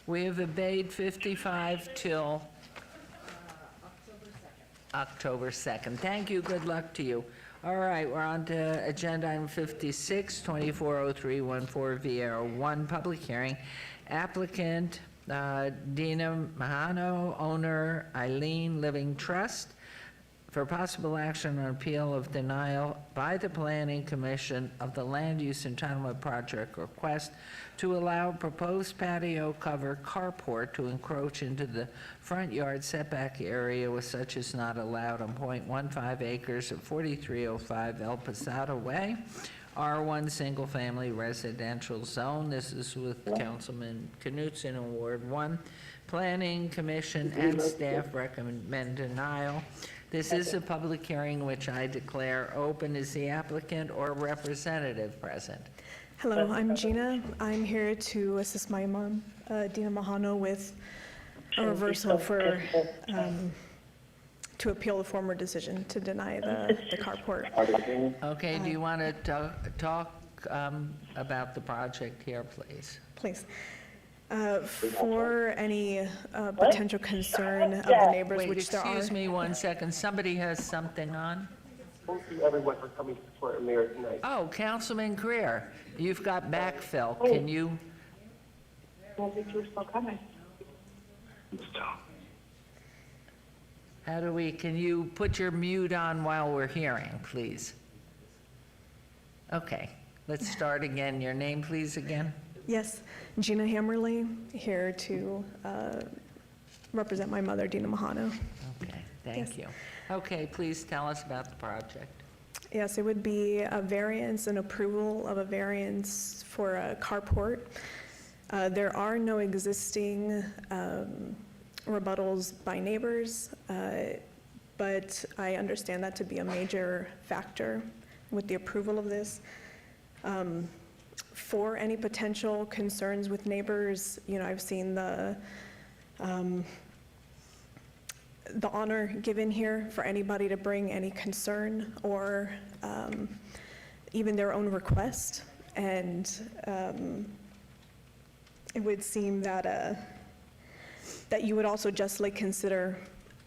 Speaker 1: We have obeyed 55 till October 2nd. Thank you, good luck to you. All right, we're on to agenda item 56, 240314 Vieira 1, public hearing. Applicant Dina Mahano, owner Eileen Living Trust, for possible action on appeal of denial by the Planning Commission of the Land Use Entitlement Project request to allow proposed patio cover carport to encroach into the front yard setback area with such as not allowed on .15 acres of 4305 El Pasado Way, R1 Single Family Residential Zone. This is with Councilman Knutson in Ward 1. Planning Commission and staff recommend denial. This is a public hearing which I declare open. Is the applicant or representative present?
Speaker 5: Hello, I'm Gina. I'm here to assist my mom, Dina Mahano, with a reversal for, to appeal the former decision to deny the carport.
Speaker 1: Okay, do you want to talk about the project here, please?
Speaker 5: Please. For any potential concern of the neighbors,
Speaker 1: Wait,
Speaker 5: which there are.
Speaker 1: excuse me 1 second. Somebody has something on?
Speaker 13: Thank you everyone for coming to support Mayor tonight.
Speaker 1: Oh, Councilman Greer, you've got backfill. Can you?
Speaker 13: I think you were still coming.
Speaker 1: How do we, can you put your mute on while we're hearing, please? Okay, let's start again. Your name, please, again?
Speaker 5: Yes, Gina Hammerly, here to represent my mother, Dina Mahano.
Speaker 1: Okay, thank you. Okay, please tell us about the project.
Speaker 5: Yes, it would be a variance, an approval of a variance for a carport. There are no existing rebuttals by neighbors, but I understand that to be a major factor with the approval of this. For any potential concerns with neighbors, you know, I've seen the honor given here for anybody to bring any concern or even their own request. And it would seem that that you would also justly consider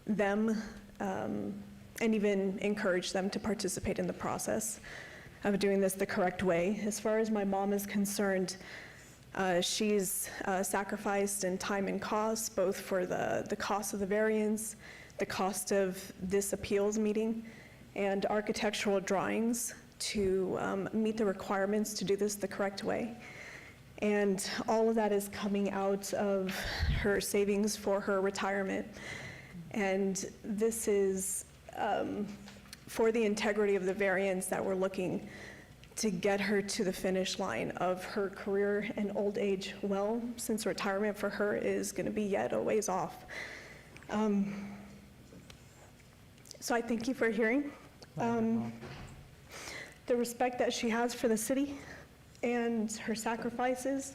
Speaker 5: them and even encourage them to participate in the process of doing this the correct way. As far as my mom is concerned, she's sacrificed in time and cost, both for the cost of the variance, the cost of this appeals meeting, and architectural drawings to meet the requirements to do this the correct way. And all of that is coming out of her savings for her retirement. And this is for the integrity of the variance that we're looking to get her to the finish line of her career and old age well, since retirement for her is going to be yet a ways off. So I thank you for hearing the respect that she has for the city and her sacrifices,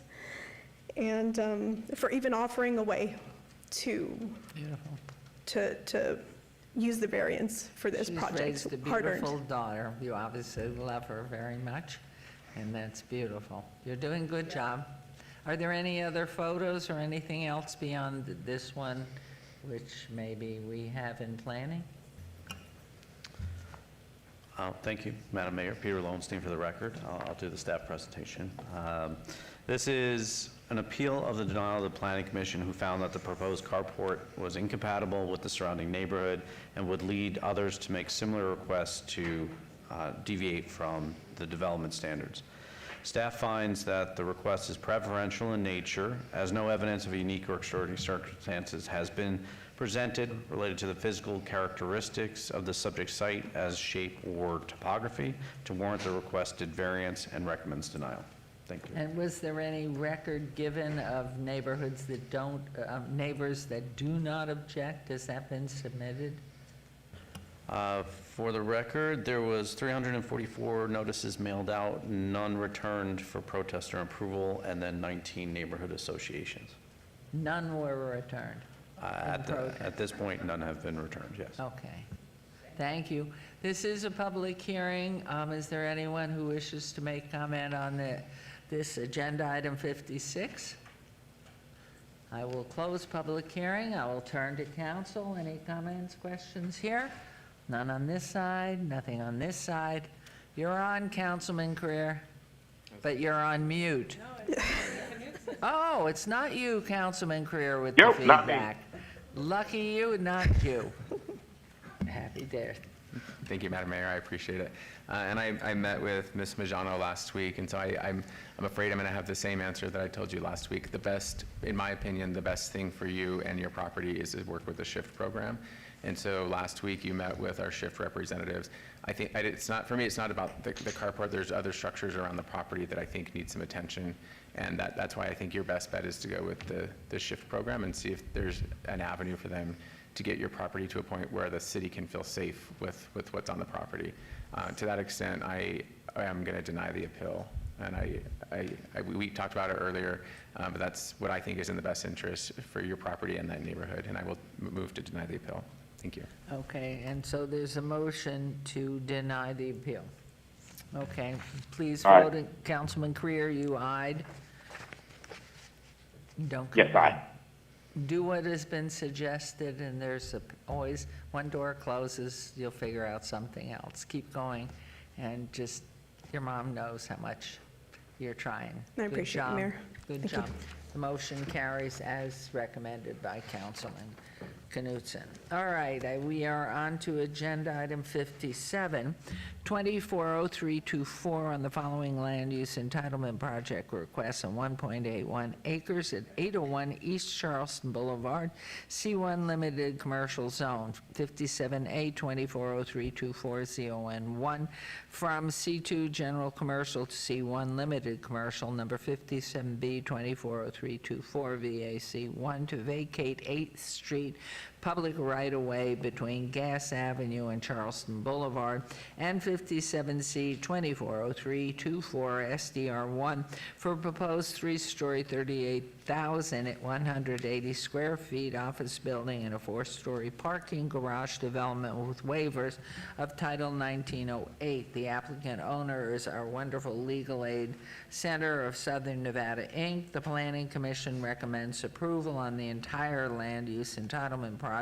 Speaker 5: and for even offering a way to use the variance for this project.
Speaker 1: She's raised a
Speaker 5: Hard-earned.
Speaker 1: beautiful daughter. You obviously love her very much, and that's beautiful. You're doing a good job. Are there any other photos or anything else beyond this one which maybe we have in planning?
Speaker 4: Thank you, Madam Mayor. Peter Lowenstein for the record. I'll do the staff presentation. This is an appeal of the denial of the Planning Commission, who found that the proposed carport was incompatible with the surrounding neighborhood and would lead others to make similar requests to deviate from the development standards. Staff finds that the request is preferential in nature, as no evidence of unique or extraordinary circumstances has been presented related to the physical characteristics of the subject site as shape or topography to warrant the requested variance, and recommends denial. Thank you.
Speaker 1: And was there any record given of neighborhoods that don't, neighbors that do not object? Has that been submitted?
Speaker 4: For the record, there was 344 notices mailed out, none returned for protest or approval, and then 19 neighborhood associations.
Speaker 1: None were returned?
Speaker 4: At this point, none have been returned, yes.
Speaker 1: Okay. Thank you. This is a public hearing. Is there anyone who wishes to make comment on this agenda item 56? I will close public hearing. I will turn to council. Any comments, questions here? None on this side, nothing on this side. You're on, Councilman Creer, but you're on mute. Oh, it's not you, Councilman Creer, with the
Speaker 8: Nope, not me.
Speaker 1: feedback. Lucky you, not you. Happy day.
Speaker 12: Thank you, Madam Mayor, I appreciate it. And I met with Ms. Majano last week, and so I'm afraid I'm going to have the same answer that I told you last week. The best, in my opinion, the best thing for you and your property is to work with the SHIFT program. And so last week you met with our SHIFT representatives. I think it's not, for me, it's not about the carport. There's other structures around the property that I think need some attention, and that's why I think your best bet is to go with the SHIFT program and see if there's an avenue for them to get your property to a point where the city can feel safe with what's on the property. To that extent, I am going to deny the appeal, and we talked about it earlier, but that's what I think is in the best interest for your property and that neighborhood, and I will move to deny the appeal. Thank you.
Speaker 1: Okay, and so there's a motion to deny the appeal. Okay, please
Speaker 8: Aye.
Speaker 1: vote. Councilman Creer, you ayed? You don't.
Speaker 8: Yes, aye.
Speaker 1: Do what has been suggested, and there's always, one door closes, you'll figure out something else. Keep going, and just, your mom knows how much you're trying.
Speaker 5: I appreciate it, Mayor.
Speaker 1: Good
Speaker 5: Thank you.
Speaker 1: job. The motion carries as recommended by Councilman Knutson. All right, we are on to agenda item 57, 240324 on the following land use entitlement project request on 1.81 acres at 801 East Charleston Boulevard, C1 Limited Commercial Zone, 57A 240324 ZON1, from C2 General Commercial to C1 Limited Commercial, number 57B 240324 VAC1, to vacate 8th Street public right-of-way between Gass Avenue and Charleston Boulevard, and 57C 240324 SDR1 for proposed three-story 38,180 square feet office building and a four-story parking garage development with waivers of Title 1908. The applicant owner is our wonderful Legal Aid Center of Southern Nevada, Inc. The Planning Commission recommends approval on the entire land use entitlement project.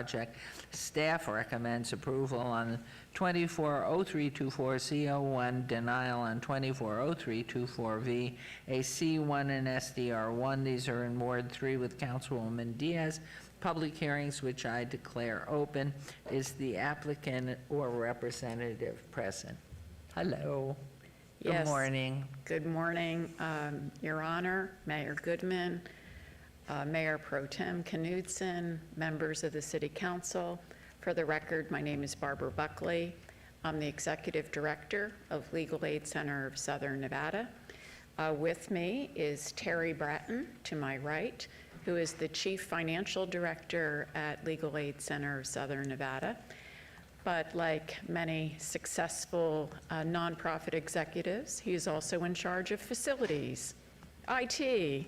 Speaker 1: Staff recommends approval on 240324 CO1, denial on 240324V, a C1 and SDR1. These are in Ward 3 with Councilwoman Diaz. Public hearings, which I declare open. Is the applicant or representative present? Hello. Good
Speaker 2: Yes.
Speaker 1: morning.
Speaker 2: Good morning, Your Honor, Mayor Goodman, Mayor Pro Tem Knudsen, members of the City Council. For the record, my name is Barbara Buckley. I'm the Executive Director of Legal Aid Center of Southern Nevada. With me is Terry Bratton, to my right, who is the Chief Financial Director at Legal Aid Center of Southern Nevada. But like many successful nonprofit executives, he's also in charge of facilities, IT,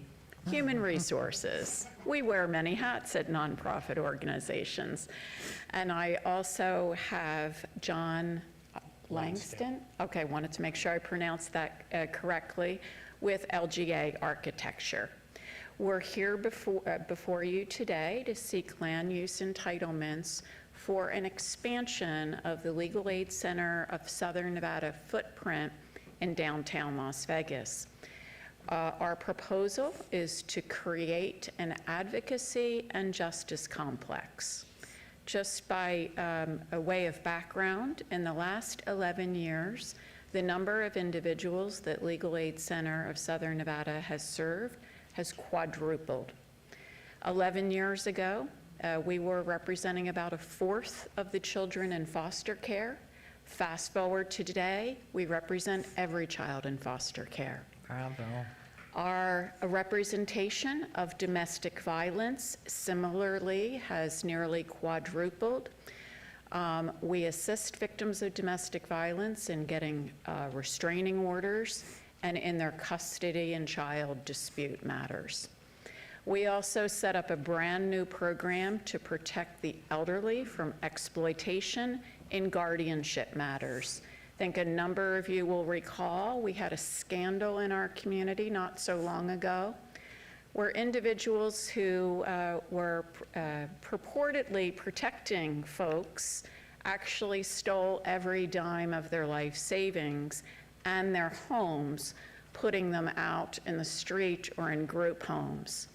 Speaker 2: human resources. We wear many hats at nonprofit organizations. And I also have John Langston. Okay, wanted to make sure I pronounced that correctly, with LGA Architecture. We're here before you today to seek land use entitlements for an expansion of the Legal Aid Center of Southern Nevada footprint in downtown Las Vegas. Our proposal is to create an advocacy and justice complex. Just by a way of background, in the last 11 years, the number of individuals that Legal Aid Center of Southern Nevada has served has quadrupled. 11 years ago, we were representing about a fourth of the children in foster care. Fast forward to today, we represent every child in foster care.
Speaker 1: Bravo.
Speaker 2: Our representation of domestic violence similarly has nearly quadrupled. We assist victims of domestic violence in getting restraining orders and in their custody and child dispute matters. We also set up a brand new program to protect the elderly from exploitation in guardianship matters. I think a number of you will recall we had a scandal in our community not so long ago where individuals who were purportedly protecting folks actually stole every dime of their life savings and their homes, putting them out in the street or in group homes.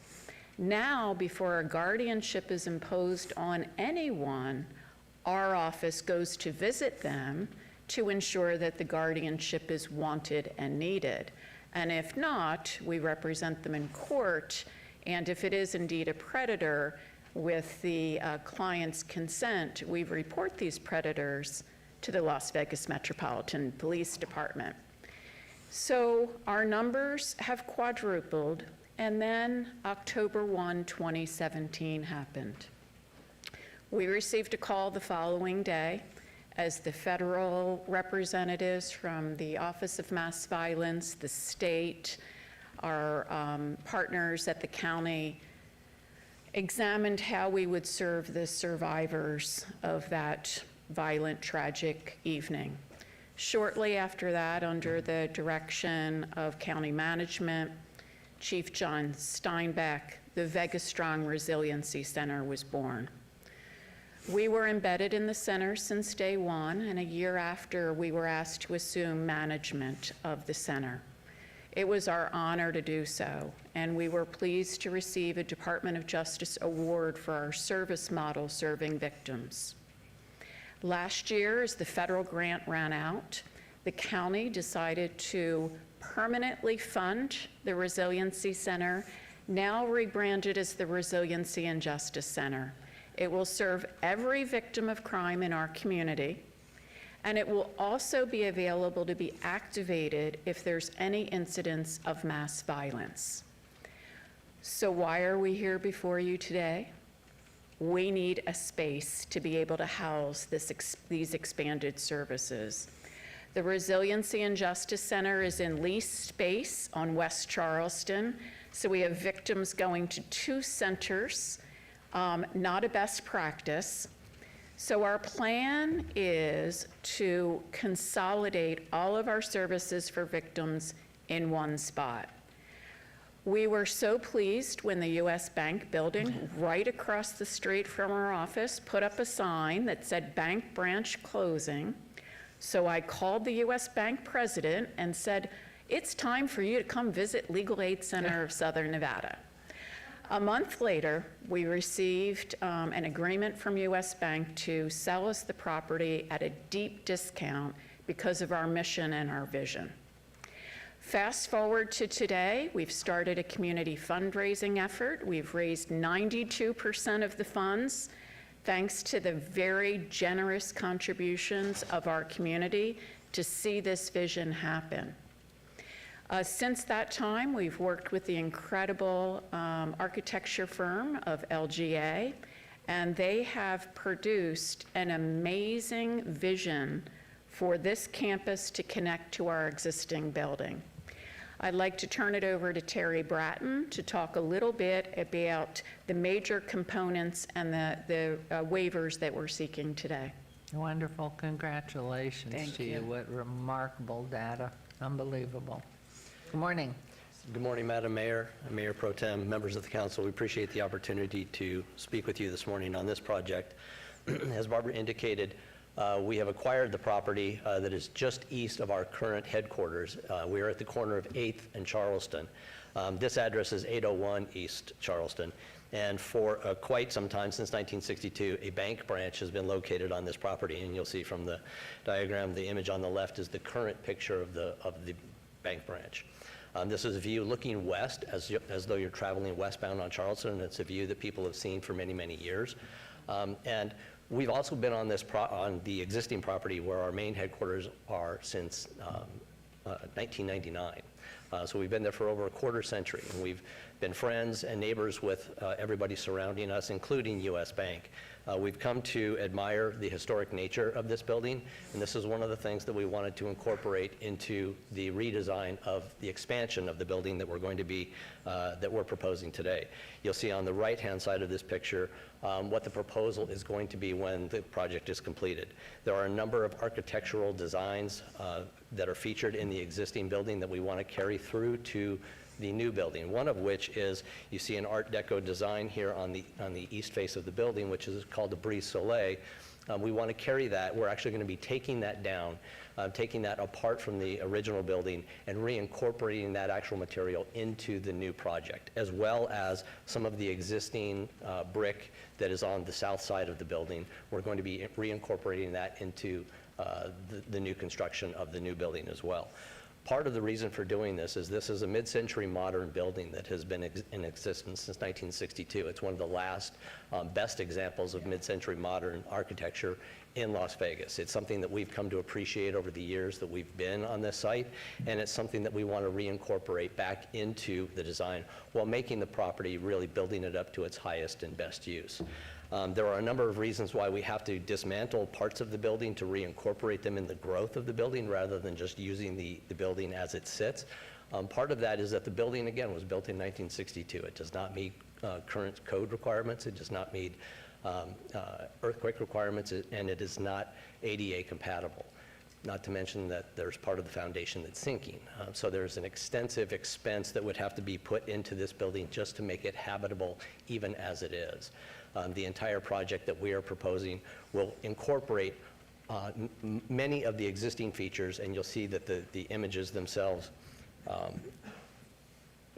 Speaker 2: Now, before a guardianship is imposed on anyone, our office goes to visit them to ensure that the guardianship is wanted and needed. And if not, we represent them in court, and if it is indeed a predator, with the client's consent, we report these predators to the Las Vegas Metropolitan Police Department. So our numbers have quadrupled, and then October 1, 2017 happened. We received a call the following day as the federal representatives from the Office of Mass Violence, the state, our partners at the county examined how we would serve the survivors of that violent, tragic evening. Shortly after that, under the direction of county management, Chief John Steinbeck, the Vegas Strong Resiliency Center was born. We were embedded in the center since day one, and a year after, we were asked to assume management of the center. It was our honor to do so, and we were pleased to receive a Department of Justice award for our service model serving victims. Last year, as the federal grant ran out, the county decided to permanently fund the Resiliency Center, now rebranded as the Resiliency and Justice Center. It will serve every victim of crime in our community, and it will also be available to be activated if there's any incidents of mass violence. So why are we here before you today? We need a space to be able to house these expanded services. The Resiliency and Justice Center is in leased space on West Charleston, so we have victims going to two centers, not a best practice. So our plan is to consolidate all of our services for victims in one spot. We were so pleased when the U.S. Bank building right across the street from our office put up a sign that said bank branch closing. So I called the U.S. Bank president and said, it's time for you to come visit Legal Aid Center of Southern Nevada. A month later, we received an agreement from U.S. Bank to sell us the property at a deep discount because of our mission and our vision. Fast forward to today, we've started a community fundraising effort. We've raised 92% of the funds, thanks to the very generous contributions of our community to see this vision happen. Since that time, we've worked with the incredible architecture firm of LGA, and they have produced an amazing vision for this campus to connect to our existing building. I'd like to turn it over to Terry Bratton to talk a little bit about the major components and the waivers that we're seeking today.
Speaker 1: Wonderful. Congratulations to you. What remarkable data. Unbelievable. Good morning.
Speaker 19: Good morning, Madam Mayor, Mayor Pro Tem, members of the council. We appreciate the opportunity to speak with you this morning on this project. As Barbara indicated, We have acquired the property that is just east of our current headquarters. We are at the corner of 8th and Charleston. This address is 801 East Charleston. And for quite some time, since 1962, a bank branch has been located on this property. And you'll see from the diagram, the image on the left is the current picture of the bank branch. This is a view looking west, as though you're traveling westbound on Charleston, and it's a view that people have seen for many, many years. And we've also been on on the existing property where our main headquarters are since 1999. So we've been there for over a quarter century, and we've been friends and neighbors with everybody surrounding us, including U.S. Bank. We've come to admire the historic nature of this building, and this is one of the things that we wanted to incorporate into the redesign of the expansion of the building that we're going to be, that we're proposing today. You'll see on the right-hand side of this picture what the proposal is going to be when the project is completed. There are a number of architectural designs that are featured in the existing building that we want to carry through to the new building, one of which is, you see an Art Deco design here on the east face of the building, which is called the Brise Soleil. We want to carry that. We're actually going to be taking that down, taking that apart from the original building and reincorporating that actual material into the new project, as well as some of the existing brick that is on the south side of the building. We're going to be reincorporating that into the new construction of the new building as well. Part of the reason for doing this is a mid-century modern building that has been in existence since 1962. It's one of the last best examples of mid-century modern architecture in Las Vegas. It's something that we've come to appreciate over the years that we've been on this site, and it's something that we want to reincorporate back into the design while making the property, really building it up to its highest and best use. There are a number of reasons why we have to dismantle parts of the building to reincorporate them in the growth of the building rather than just using the building as it sits. Part of that is that the building, again, was built in 1962. It does not meet current code requirements. It does not meet earthquake requirements, and it is not ADA compatible. Not to mention that there's part of the foundation that's sinking. So there's an extensive expense that would have to be put into this building just to make it habitable, even as it is. The entire project that we are proposing will incorporate many of the existing features, and you'll see that the images themselves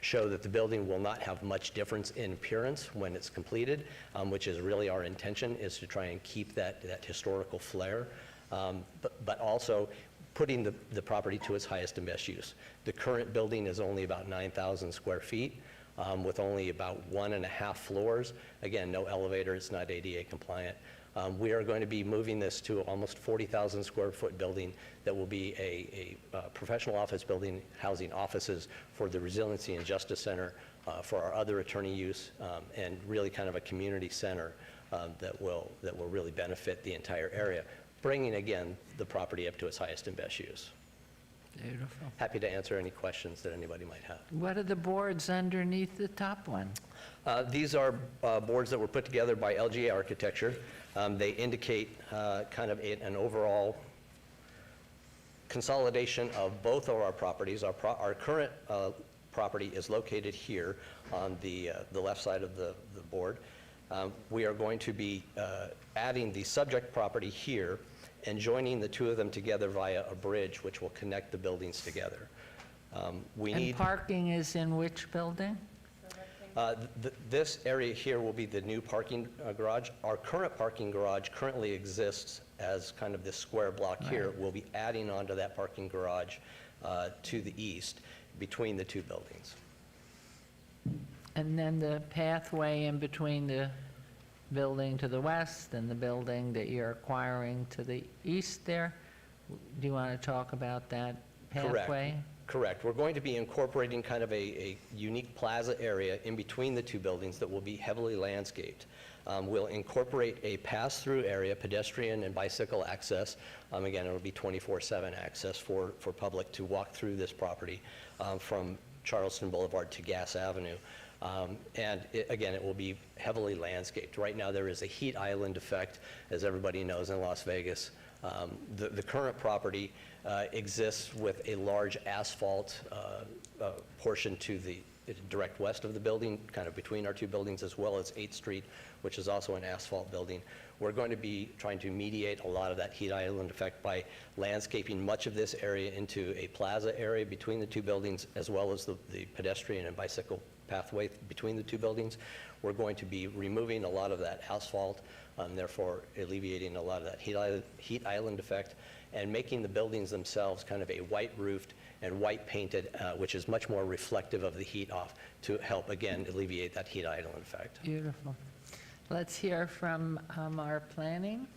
Speaker 19: show that the building will not have much difference in appearance when it's completed, which is really our intention, is to try and keep that historical flair, but also putting the property to its highest and best use. The current building is only about 9,000 square feet. With only about 1.5 floors. Again, no elevator, it's not ADA compliant. We are going to be moving this to almost 40,000 square foot building that will be a professional office building housing offices for the Resiliency and Justice Center, for our other attorney use, and really kind of a community center that will really benefit the entire area, bringing, again, the property up to its highest and best use.
Speaker 1: Beautiful.
Speaker 19: Happy to answer any questions that anybody might have.
Speaker 1: What are the boards underneath the top one?
Speaker 19: These are boards that were put together by LGA Architecture. They indicate kind of an overall consolidation of both of our properties. Our current property is located here on the left side of the board. We are going to be adding the subject property here and joining the two of them together via a bridge which will connect the buildings together.
Speaker 1: And parking is in which building?
Speaker 19: This area here will be the new parking garage. Our current parking garage currently exists as kind of this square block here. We'll be adding onto that parking garage to the east between the two buildings.
Speaker 1: And then the pathway in between the building to the west and the building that you're acquiring to the east there? Do you want to talk about that pathway?
Speaker 19: Correct. We're going to be incorporating kind of a unique plaza area in between the two buildings that will be heavily landscaped. We'll incorporate a pass-through area, pedestrian and bicycle access. Again, it'll be 24/7 access for public to walk through this property from Charleston Boulevard to Gass Avenue. And again, it will be heavily landscaped. Right now, there is a heat island effect, as everybody knows, in Las Vegas. The current property exists with a large asphalt portion to the direct west of the building, kind of between our two buildings, as well as 8th Street, which is also an asphalt building. We're going to be trying to mediate a lot of that heat island effect by landscaping much of this area into a plaza area between the two buildings, as well as the pedestrian and bicycle pathway between the two buildings. We're going to be removing a lot of that asphalt, therefore alleviating a lot of that heat island effect, and making the buildings themselves kind of a white roofed and white painted, which is much more reflective of the heat off to help, again, alleviate that heat island effect.
Speaker 1: Beautiful. Let's hear from our planning.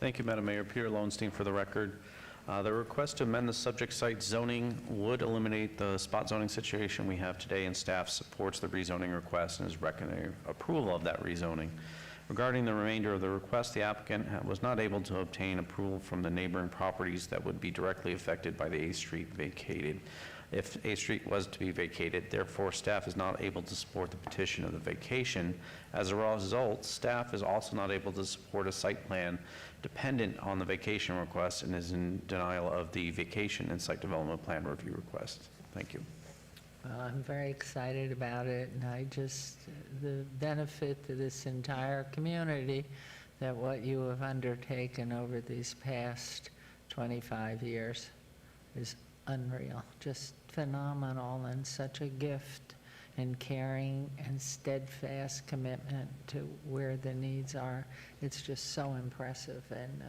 Speaker 4: Thank you, Madam Mayor. Peter Lowenstein for the record. The request to amend the subject site zoning would eliminate the spot zoning situation we have today, and staff supports the rezoning request and is recommending approval of that rezoning. Regarding the remainder of the request, the applicant was not able to obtain approval from the neighboring properties that would be directly affected by the 8th Street vacated. If 8th Street was to be vacated, therefore, staff is not able to support the petition of the vacation. As a result, staff is also not able to support a site plan dependent on the vacation request and is in denial of the vacation and site development plan review request. Thank you.
Speaker 1: Well, I'm very excited about it, and the benefit to this entire community that what you have undertaken over these past 25 years is unreal, just phenomenal, and such a gift and caring and steadfast commitment to where the needs are. It's just so impressive, and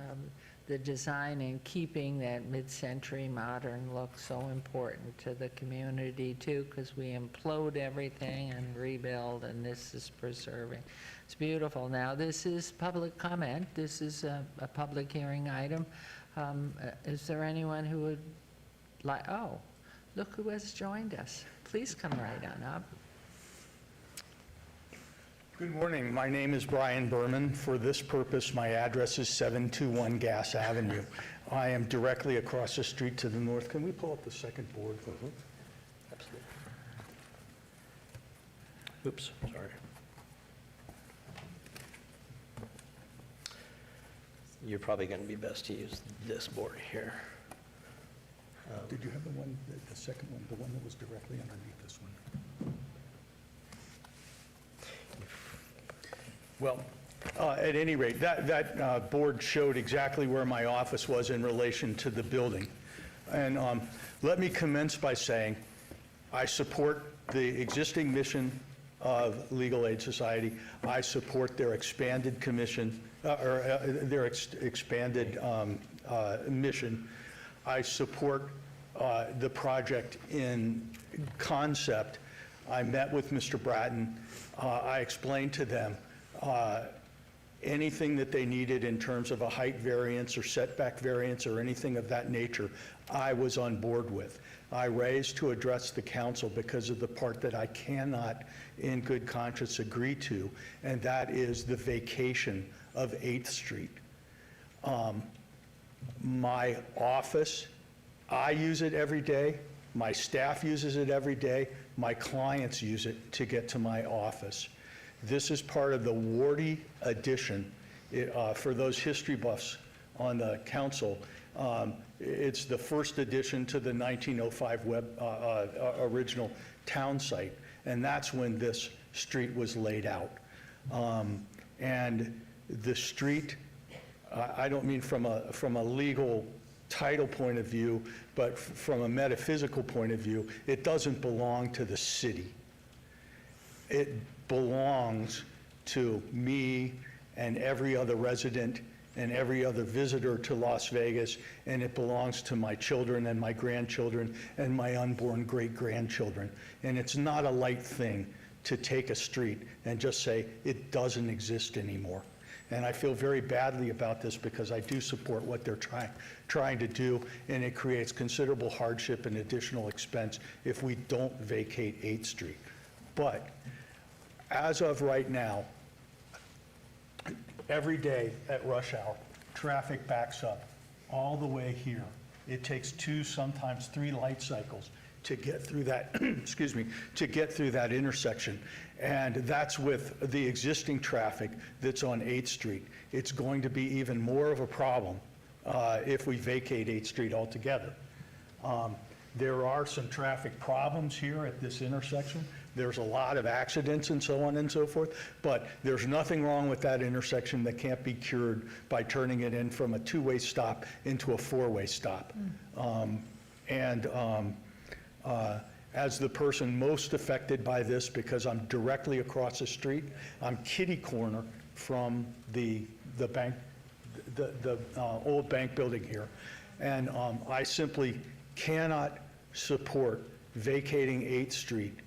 Speaker 1: the design and keeping that mid-century modern look so important to the community too, because we implode everything and rebuild, and this is preserving. It's beautiful. Now, this is public comment. This is a public hearing item. Is there anyone who would like, oh, look who has joined us. Please come right on up.
Speaker 3: Good morning. My name is Brian Berman. For this purpose, my address is 721 Gas Avenue. I am directly across the street to the north. Can we pull up the second board?
Speaker 19: Absolutely. Oops, sorry. You're probably going to be best to use this board here.
Speaker 3: Did you have the one, the second one, the one that was directly underneath this one? Well, at any rate, that board showed exactly where my office was in relation to the building. And let me commence by saying I support the existing mission of Legal Aid Society. I support their expanded commission, expanded mission. I support the project in concept. I met with Mr. Bratton. I explained to them anything that they needed in terms of a height variance or setback variance or anything of that nature, I was on board with. I raised to address the council because of the part that I cannot in good conscience agree to, and that is the vacation of 8th Street. My office, I use it every day. My staff uses it every day. My clients use it to get to my office. This is part of the Wardy addition. For those history buffs on the council, it's the first addition to the 1905 original town site, and that's when this street was laid out. And the street, I don't mean from a legal title point of view, but from a metaphysical point of view, it doesn't belong to the city. It belongs to me and every other resident and every other visitor to Las Vegas, and it belongs to my children and my grandchildren and my unborn great-grandchildren. And it's not a light thing to take a street and just say it doesn't exist anymore. And I feel very badly about this because I do support what they're trying to do, and it creates considerable hardship and additional expense if we don't vacate 8th Street. But as of right now, every day at rush hour, traffic backs up all the way here. It takes 2, sometimes 3 light cycles to get through that, excuse me, to get through that intersection. And that's with the existing traffic that's on 8th Street. It's going to be even more of a problem if we vacate 8th Street altogether. There are some traffic problems here at this intersection. There's a lot of accidents and so on and so forth, but there's nothing wrong with that intersection that can't be cured by turning it in from a two-way stop into a four-way stop. As the person most affected by this, because I'm directly across the street, I'm kitty corner from the bank, the old bank building here, and I simply cannot support vacating 8th Street,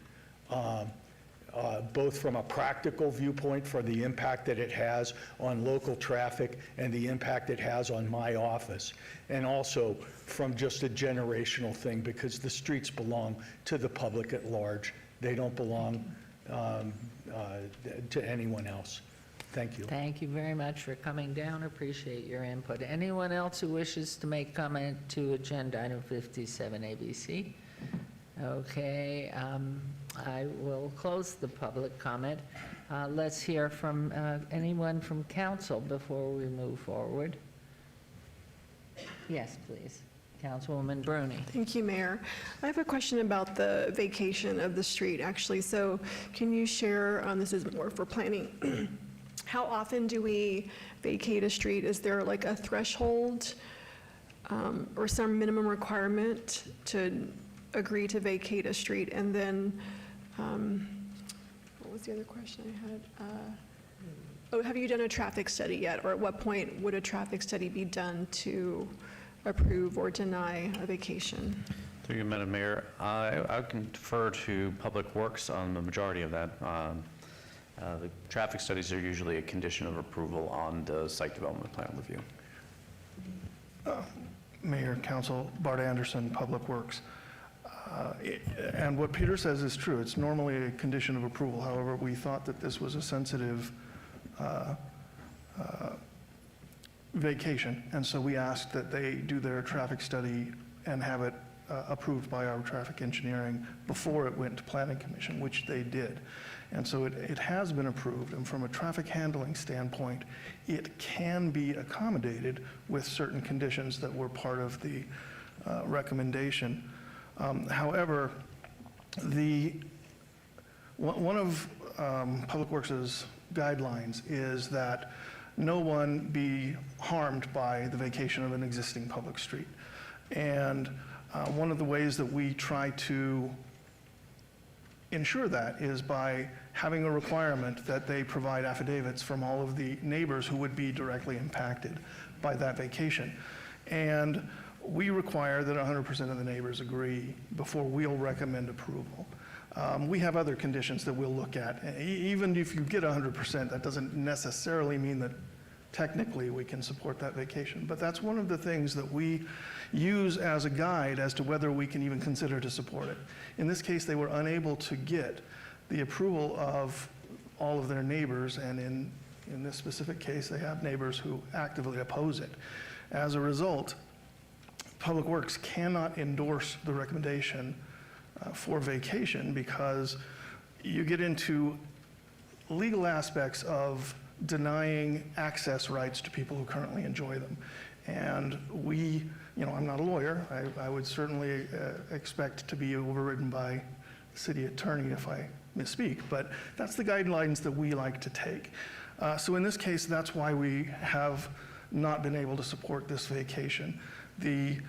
Speaker 3: both from a practical viewpoint for the impact that it has on local traffic and the impact it has on my office, and also from just a generational thing, because the streets belong to the public at large. They don't belong to anyone else. Thank you.
Speaker 1: Thank you very much for coming down. Appreciate your input. Anyone else who wishes to make comment to agenda item 57 ABC? Okay, I will close the public comment. Let's hear from anyone from council before we move forward. Yes, please. Councilwoman Bruni.
Speaker 5: Thank you, Mayor. I have a question about the vacation of the street, actually. So can you share, this is more for planning, how often do we vacate a street? Is there like a threshold or some minimum requirement to agree to vacate a street? And then, what was the other question I had? Have you done a traffic study yet? Or at what point would a traffic study be done to approve or deny a vacation?
Speaker 4: Through you, Madam Mayor, I can defer to Public Works on the majority of that. The traffic studies are usually a condition of approval on the site development plan review.
Speaker 20: Mayor, Council, Bart Anderson, Public Works. And what Peter says is true. It's normally a condition of approval. However, we thought that this was a sensitive vacation, and so we asked that they do their traffic study and have it approved by our traffic engineering before it went to Planning Commission, which they did. And so it has been approved, and from a traffic handling standpoint, it can be accommodated with certain conditions that were part of the recommendation. However, one of Public Works' guidelines is that no one be harmed by the vacation of an existing public street. And one of the ways that we try to ensure that is by having a requirement that they provide affidavits from all of the neighbors who would be directly impacted by that vacation. And we require that 100% of the neighbors agree before we'll recommend approval. We have other conditions that we'll look at. Even if you get 100%, that doesn't necessarily mean that technically we can support that vacation. But that's one of the things that we use as a guide as to whether we can even consider to support it. In this case, they were unable to get the approval of all of their neighbors, and in this specific case, they have neighbors who actively oppose it. As a result, Public Works cannot endorse the recommendation for vacation because you get into legal aspects of denying access rights to people who currently enjoy them. And we, I'm not a lawyer. I would certainly expect to be overridden by the city attorney if I misspeak, but that's the guidelines that we like to take. So in this case, that's why we have not been able to support this vacation. The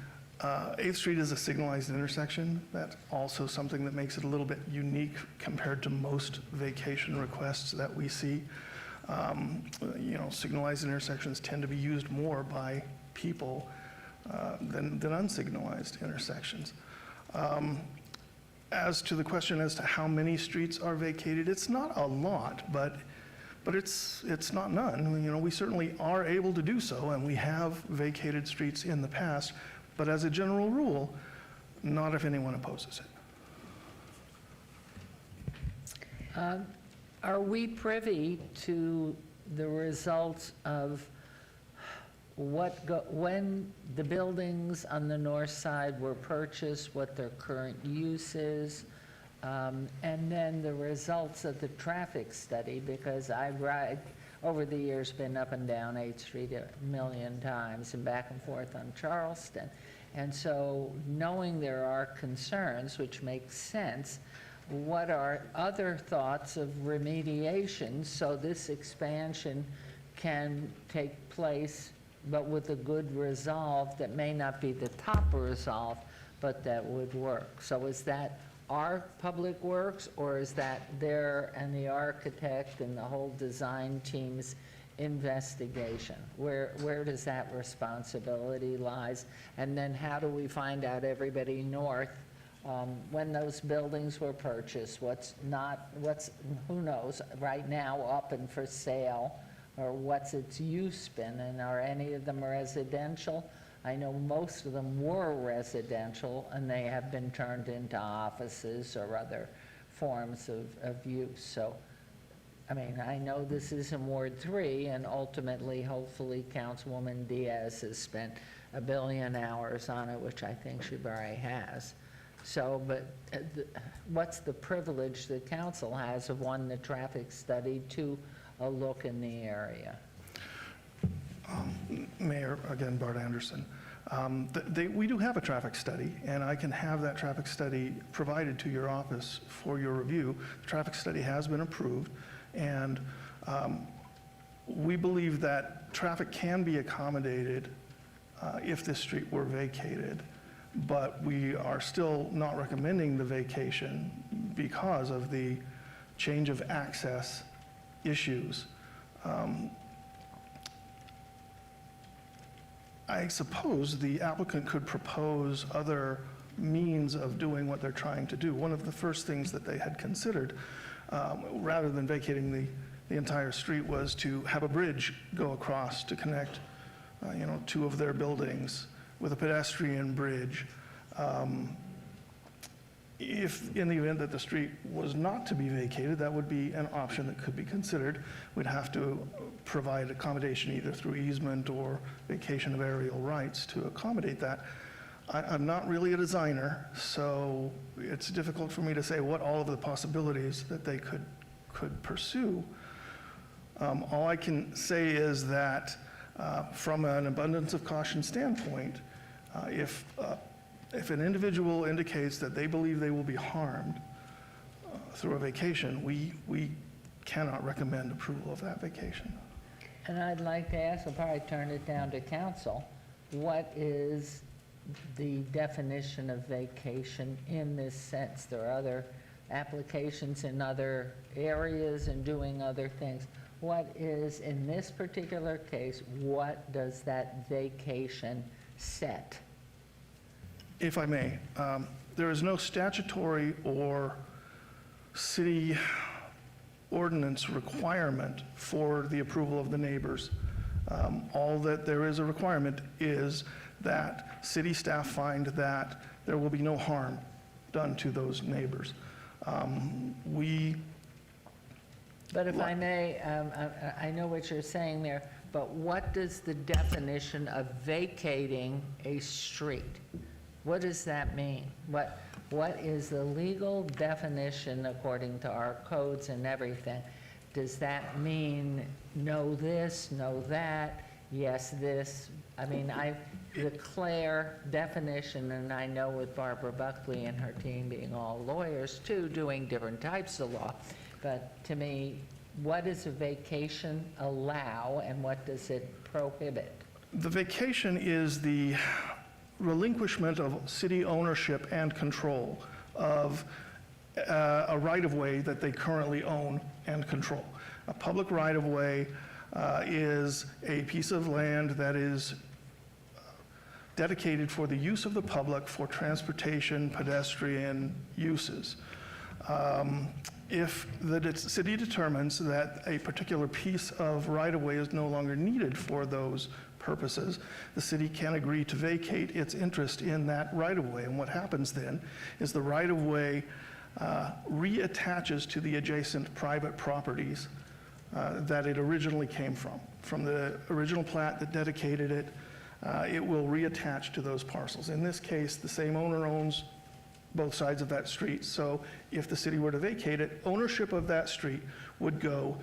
Speaker 20: 8th Street is a signalized intersection. That's also something that makes it a little bit unique compared to most vacation requests that we see. Signalized intersections tend to be used more by people than unsignalized intersections. As to the question as to how many streets are vacated, it's not a lot, but it's not none. We certainly are able to do so, and we have vacated streets in the past, but as a general rule, not if anyone opposes it.
Speaker 1: Are we privy to the results of when the buildings on the north side were purchased, what their current use is, and then the results of the traffic study, because I ride, over the years, been up and down 8th Street a million times and back and forth on Charleston. And so knowing there are concerns, which makes sense, what are other thoughts of remediation so this expansion can take place, but with a good resolve that may not be the top resolve, but that would work? So is that our public works, or is that their and the architect and the whole design team's investigation? Where does that responsibility lies? And then how do we find out, everybody north, when those buildings were purchased, what's, who knows, right now up and for sale, or what's its use been, and are any of them residential? I know most of them were residential, and they have been turned into offices or other forms of use. So, I mean, I know this is in Ward 3, and ultimately, hopefully, Councilwoman Diaz has spent 1 billion hours on it, which I think she already has. So, but what's the privilege the council has of, 1, the traffic study, 2, a look in the area?
Speaker 20: Mayor, again, Bart Anderson. We do have a traffic study, and I can have that traffic study provided to your office for your review. The traffic study has been approved, and we believe that traffic can be accommodated if this street were vacated, but we are still not recommending the vacation because of the change of access issues. I suppose the applicant could propose other means of doing what they're trying to do. One of the first things that they had considered, rather than vacating the entire street, was to have a bridge go across to connect, 2 of their buildings with a pedestrian bridge. If in the event that the street was not to be vacated, that would be an option that could be considered. We'd have to provide accommodation either through easement or vacation of aerial rights to accommodate that. I'm not really a designer, so it's difficult for me to say what all of the possibilities that they could pursue. All I can say is that from an abundance of caution standpoint, if an individual indicates that they believe they will be harmed through a vacation, we cannot recommend approval of that vacation.
Speaker 1: And I'd like to ask, I'll probably turn it down to council, what is the definition of vacation in this sense? There are other applications in other areas and doing other things. What is, in this particular case, what does that vacation set?
Speaker 20: If I may, there is no statutory or city ordinance requirement for the approval of the neighbors. All that there is a requirement is that city staff find that there will be no harm done to those neighbors.
Speaker 1: But if I may, I know what you're saying there, but what does the definition of vacating a street? What does that mean? What is the legal definition according to our codes and everything? Does that mean no this, no that, yes this? I mean, I declare definition, and I know with Barbara Buckley and her team being all lawyers too, doing different types of law, but to me, what does a vacation allow and what does it prohibit?
Speaker 20: The vacation is the relinquishment of city ownership and control of a right-of-way that they currently own and control. A public right-of-way is a piece of land that is dedicated for the use of the public for transportation, pedestrian uses. If the city determines that a particular piece of right-of-way is no longer needed for those purposes, the city can agree to vacate its interest in that right-of-way. And what happens then is the right-of-way reattaches to the adjacent private properties that it originally came from. from the original plat that dedicated it, it will reattach to those parcels. In this case, the same owner owns both sides of that street, so if the city were to vacate it, ownership of that street would go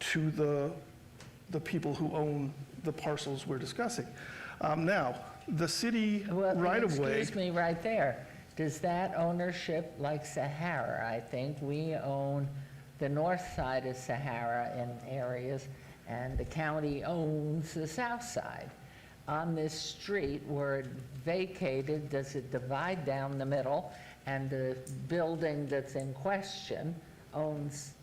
Speaker 20: to the people who own the parcels we're discussing. Now, the city right-of-way...
Speaker 1: Excuse me, right there. Does that ownership, like Sahara, I think, we own the north side of Sahara in areas, and the county owns the south side. On this street where it vacated, does it divide down the middle, and the building that's in question owns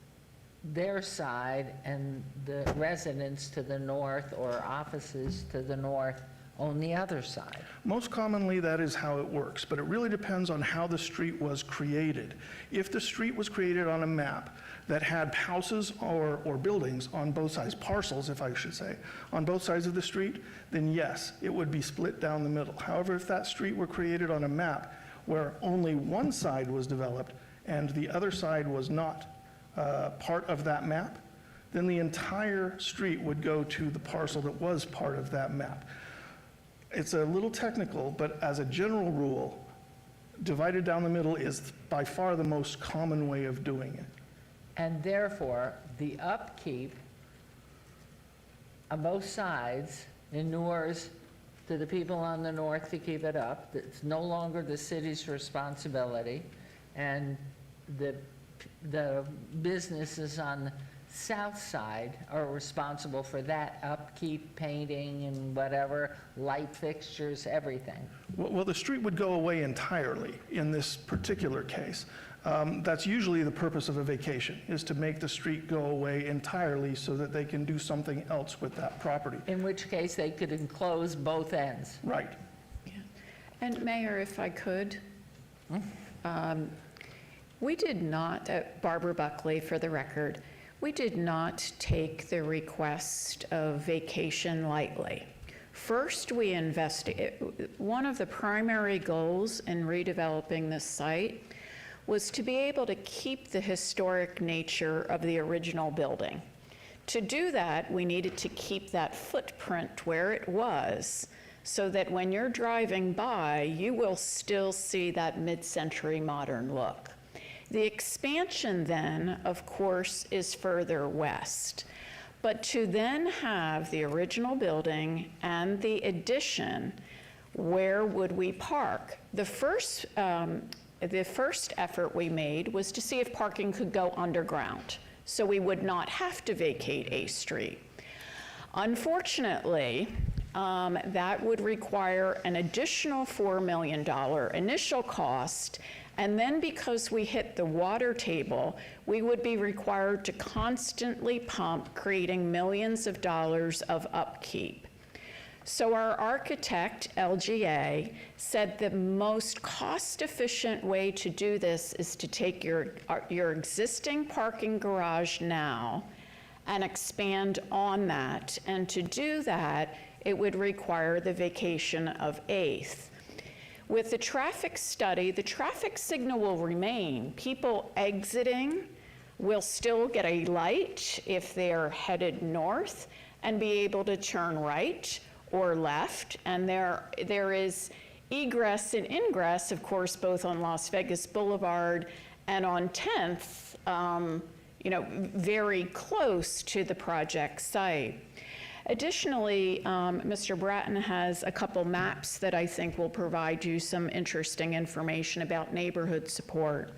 Speaker 1: their side, and the residents to the north or offices to the north own the other side?
Speaker 20: Most commonly, that is how it works, but it really depends on how the street was created. If the street was created on a map that had houses or buildings on both sides, parcels, if I should say, on both sides of the street, then yes, it would be split down the middle. However, if that street were created on a map where only one side was developed and the other side was not part of that map, then the entire street would go to the parcel that was part of that map. It's a little technical, but as a general rule, divided down the middle is by far the most common way of doing it.
Speaker 1: And therefore, the upkeep on both sides inures to the people on the north to keep it up. It's no longer the city's responsibility, and the businesses on the south side are responsible for that upkeep, painting, and whatever, light fixtures, everything.
Speaker 20: Well, the street would go away entirely in this particular case. That's usually the purpose of a vacation, is to make the street go away entirely so that they can do something else with that property.
Speaker 1: In which case, they could enclose both ends.
Speaker 20: Right.
Speaker 2: And Mayor, if I could, we did not, Barbara Buckley for the record, we did not take the request of vacation lightly. First, we investigated. One of the primary goals in redeveloping this site was to be able to keep the historic nature of the original building. To do that, we needed to keep that footprint where it was, so that when you're driving by, you will still see that mid-century modern look. The expansion then, of course, is further west. But to then have the original building and the addition, where would we park? The first effort we made was to see if parking could go underground, so we would not have to vacate A Street. Unfortunately, that would require an additional $4 million initial cost, and then because we hit the water table, we would be required to constantly pump, creating millions of dollars of upkeep. So our architect, LGA, said the most cost-efficient way to do this is to take your existing parking garage now and expand on that. And to do that, it would require the vacation of 8th. With the traffic study, the traffic signal will remain. People exiting will still get a light if they're headed north and be able to turn right or left. And there is egress and ingress, of course, both on Las Vegas Boulevard and on 10th, very close to the project site. Additionally, Mr. Bratton has a couple maps that I think will provide you some interesting information about neighborhood support.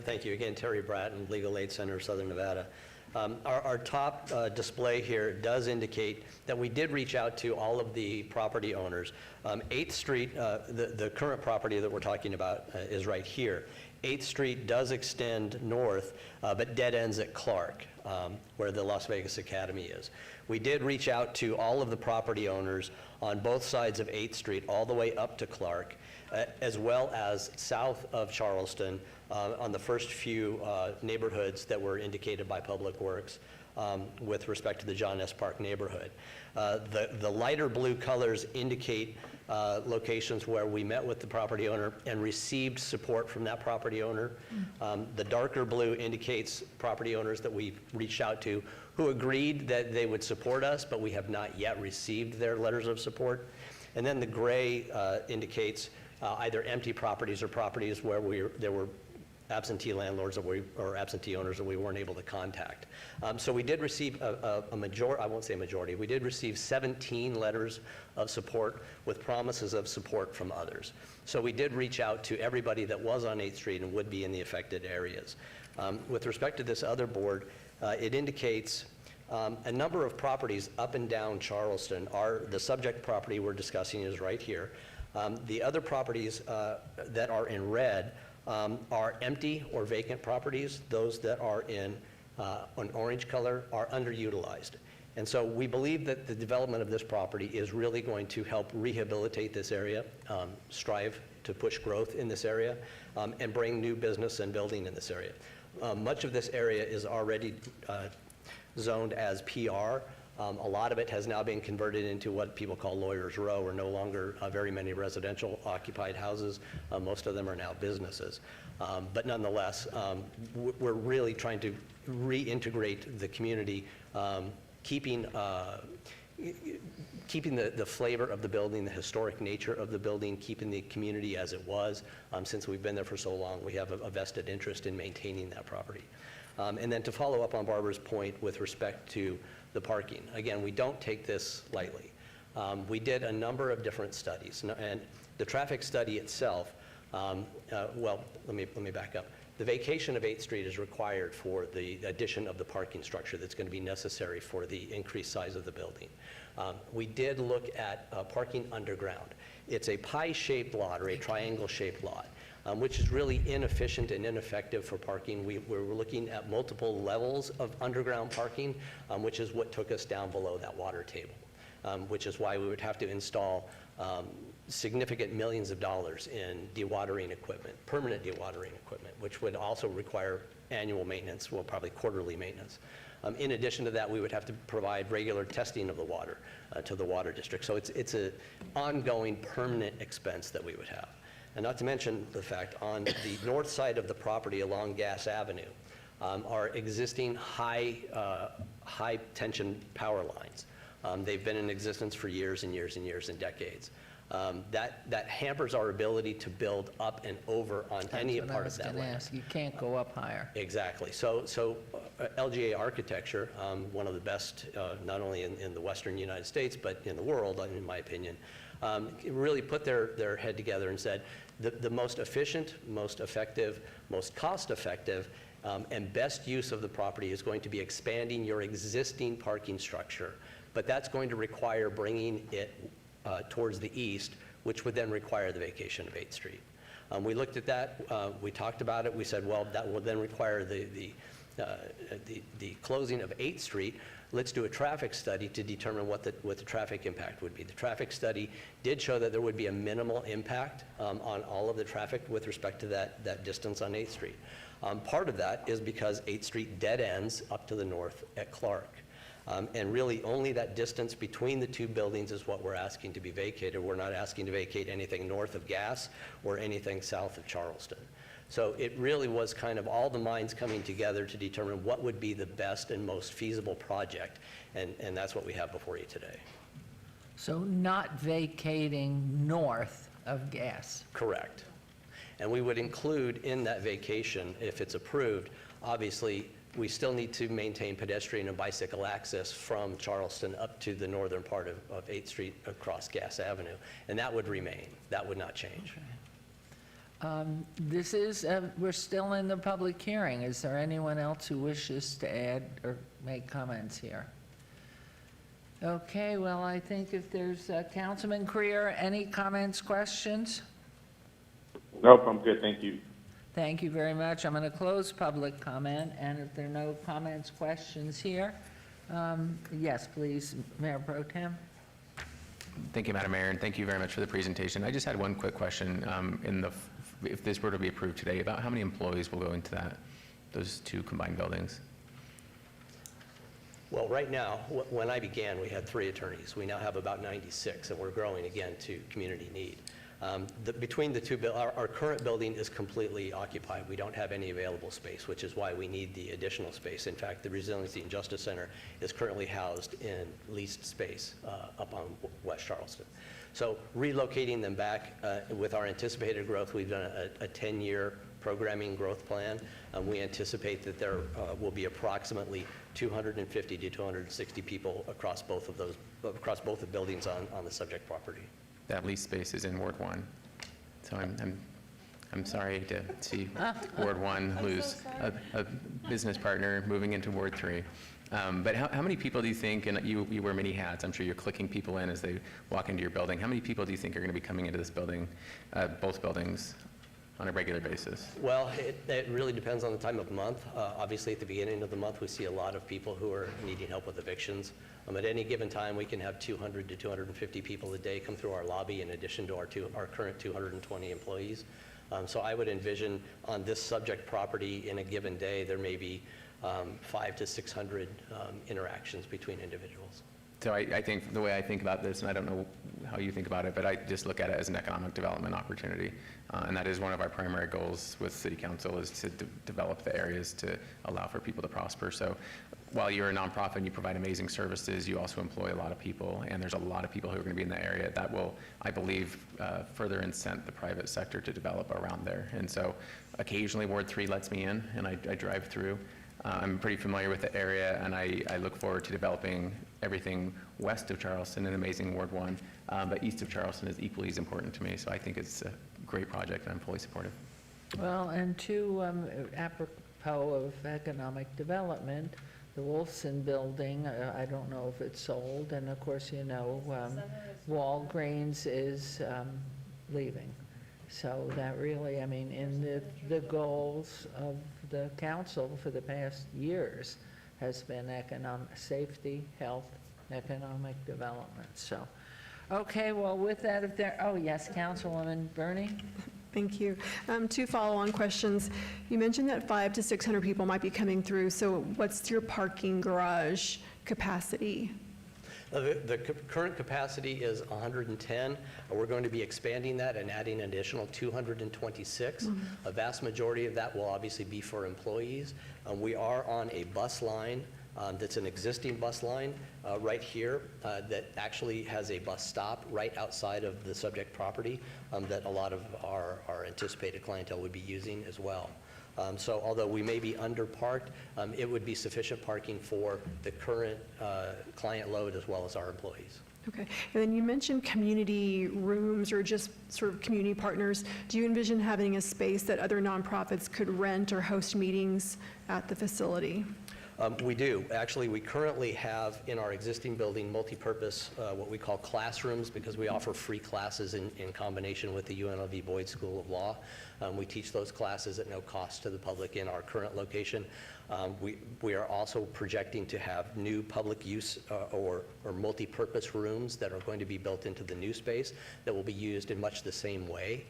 Speaker 19: Thank you again, Terry Bratton, Legal Aid Center of Southern Nevada. Our top display here does indicate that we did reach out to all of the property owners. 8th Street, the current property that we're talking about is right here. 8th Street does extend north, but dead ends at Clark, where the Las Vegas Academy is. We did reach out to all of the property owners on both sides of 8th Street, all the way up to Clark, as well as south of Charleston, on the first few neighborhoods that were indicated by Public Works with respect to the John S. Park neighborhood. The lighter blue colors indicate locations where we met with the property owner and received support from that property owner. The darker blue indicates property owners that we've reached out to who agreed that they would support us, but we have not yet received their letters of support. And then the gray indicates either empty properties or properties where there were absentee landlords or absentee owners that we weren't able to contact. So we did receive a majority, I won't say majority, we did receive 17 letters of support with promises of support from others. So we did reach out to everybody that was on 8th Street and would be in the affected areas. With respect to this other board, it indicates a number of properties up and down Charleston. The subject property we're discussing is right here. The other properties that are in red are empty or vacant properties. Those that are in an orange color are underutilized. And so we believe that the development of this property is really going to help rehabilitate this area, strive to push growth in this area, and bring new business and building in this area. Much of this area is already zoned as PR. A lot of it has now been converted into what people call Lawyers Row, or no longer very many residential occupied houses. Most of them are now businesses. But nonetheless, we're really trying to reintegrate the community, keeping the flavor of the building, the historic nature of the building, keeping the community as it was. Since we've been there for so long, we have a vested interest in maintaining that property. And then to follow up on Barbara's point with respect to the parking, again, we don't take this lightly. We did a number of different studies, and the traffic study itself, well, let me back up. The vacation of 8th Street is required for the addition of the parking structure that's going to be necessary for the increased size of the building. We did look at parking underground. It's a pie-shaped lot, or a triangle-shaped lot, which is really inefficient and ineffective for parking. We're looking at multiple levels of underground parking, which is what took us down below that water table, which is why we would have to install significant millions of dollars in dewatering equipment, permanent dewatering equipment, which would also require annual maintenance, well, probably quarterly maintenance. In addition to that, we would have to provide regular testing of the water to the water district. So it's an ongoing permanent expense that we would have. And not to mention the fact, on the north side of the property along Gas Avenue are existing high tension power lines. They've been in existence for years and years and years and decades. That hampers our ability to build up and over on any part of that land.
Speaker 1: That's what I was going to ask. You can't go up higher.
Speaker 19: Exactly. So LGA Architecture, one of the best, not only in the Western United States, but in the world, in my opinion, really put their head together and said, the most efficient, most effective, most cost-effective, and best use of the property is going to be expanding your existing parking structure. But that's going to require bringing it towards the east, which would then require the vacation of 8th Street. We looked at that, we talked about it, we said, well, that will then require the closing of 8th Street. Let's do a traffic study to determine what the traffic impact would be. The traffic study did show that there would be a minimal impact on all of the traffic with respect to that distance on 8th Street. Part of that is because 8th Street dead ends up to the north at Clark. And really only that distance between the two buildings is what we're asking to be vacated. We're not asking to vacate anything north of Gas or anything south of Charleston. So it really was kind of all the minds coming together to determine what would be the best and most feasible project, and that's what we have before you today.
Speaker 1: So not vacating north of Gas.
Speaker 19: Correct. And we would include in that vacation, if it's approved, obviously we still need to maintain pedestrian and bicycle access from Charleston up to the northern part of 8th Street across Gas Avenue, and that would remain. That would not change.
Speaker 1: Okay. We're still in the public hearing. Is there anyone else who wishes to add or make comments here? Okay, well, I think if there's Councilman Creer, any comments, questions?
Speaker 8: Nope, I'm good, thank you.
Speaker 1: Thank you very much. I'm going to close public comment, and if there are no comments, questions here, yes, please, Mayor Pro Tem.
Speaker 12: Thank you, Madam Mayor, and thank you very much for the presentation. I just had one quick question. If this were to be approved today, about how many employees will go into those two combined buildings?
Speaker 19: Well, right now, when I began, we had 3 attorneys. We now have about 96, and we're growing again to community need. Between the two, our current building is completely occupied. We don't have any available space, which is why we need the additional space. In fact, the Resiliency and Justice Center is currently housed in leased space up on West Charleston. So relocating them back with our anticipated growth, we've done a 10-year programming growth plan. We anticipate that there will be approximately 250 to 260 people across both of the buildings on the subject property.
Speaker 12: That lease space is in Ward 1. So I'm sorry to see Ward 1 lose a business partner moving into Ward 3. But how many people do you think, and you wear many hats, I'm sure you're clicking people in as they walk into your building. How many people do you think are going to be coming into this building, both buildings, on a regular basis?
Speaker 19: Well, it really depends on the time of month. Obviously, at the beginning of the month, we see a lot of people who are needing help with evictions. At any given time, we can have 200 to 250 people a day come through our lobby in addition to our current 220 employees. So I would envision on this subject property in a given day, there may be 500 to 600 interactions between individuals.
Speaker 12: So I think the way I think about this, and I don't know how you think about it, but I just look at it as an economic development opportunity. And that is one of our primary goals with City Council, is to develop the areas to allow for people to prosper. So while you're a nonprofit and you provide amazing services, you also employ a lot of people, and there's a lot of people who are going to be in that area. That will, I believe, further incent the private sector to develop around there. And so occasionally Ward 3 lets me in, and I drive through. I'm pretty familiar with the area, and I look forward to developing everything west of Charleston, an amazing Ward 1, but east of Charleston is equally as important to me. So I think it's a great project, and I'm fully supportive.
Speaker 1: Well, and apropos of economic development, the Wolfson Building, I don't know if it's sold, and of course, you know, Walgreens is leaving. So that really, I mean, in the goals of the council for the past years has been economic safety, health, economic development. So, okay, well, with that, oh yes, Councilwoman Bernie?
Speaker 6: Thank you. 2 follow-on questions. You mentioned that 500 to 600 people might be coming through. So what's your parking garage capacity?
Speaker 19: The current capacity is 110. We're going to be expanding that and adding an additional 226. A vast majority of that will obviously be for employees. We are on a bus line that's an existing bus line right here that actually has a bus stop right outside of the subject property that a lot of our anticipated clientele would be using as well. So although we may be underparked, it would be sufficient parking for the current client load as well as our employees.
Speaker 6: Okay. And then you mentioned community rooms or just sort of community partners. Do you envision having a space that other nonprofits could rent or host meetings at the facility?
Speaker 19: We do. Actually, we currently have in our existing building multi-purpose, what we call classrooms, because we offer free classes in combination with the UNLV Boyd School of Law. We teach those classes at no cost to the public in our current location. We are also projecting to have new public use or multi-purpose rooms that are going to be built into the new space that will be used in much the same way.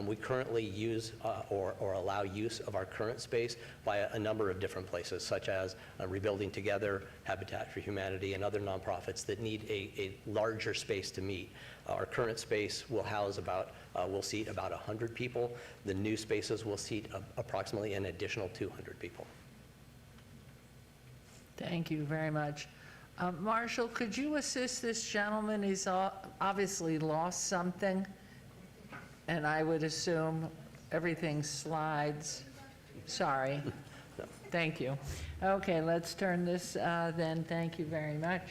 Speaker 19: We currently use or allow use of our current space by a number of different places, such as Rebuilding Together, Habitat for Humanity, and other nonprofits that need a larger space to meet. Our current space will house will seat about 100 people. The new spaces will seat approximately an additional 200 people.
Speaker 1: Thank you very much. Marshall, could you assist this gentleman? He's obviously lost something. And I would assume everything slides. Sorry. Thank you. Okay, let's turn this then. Thank you very much.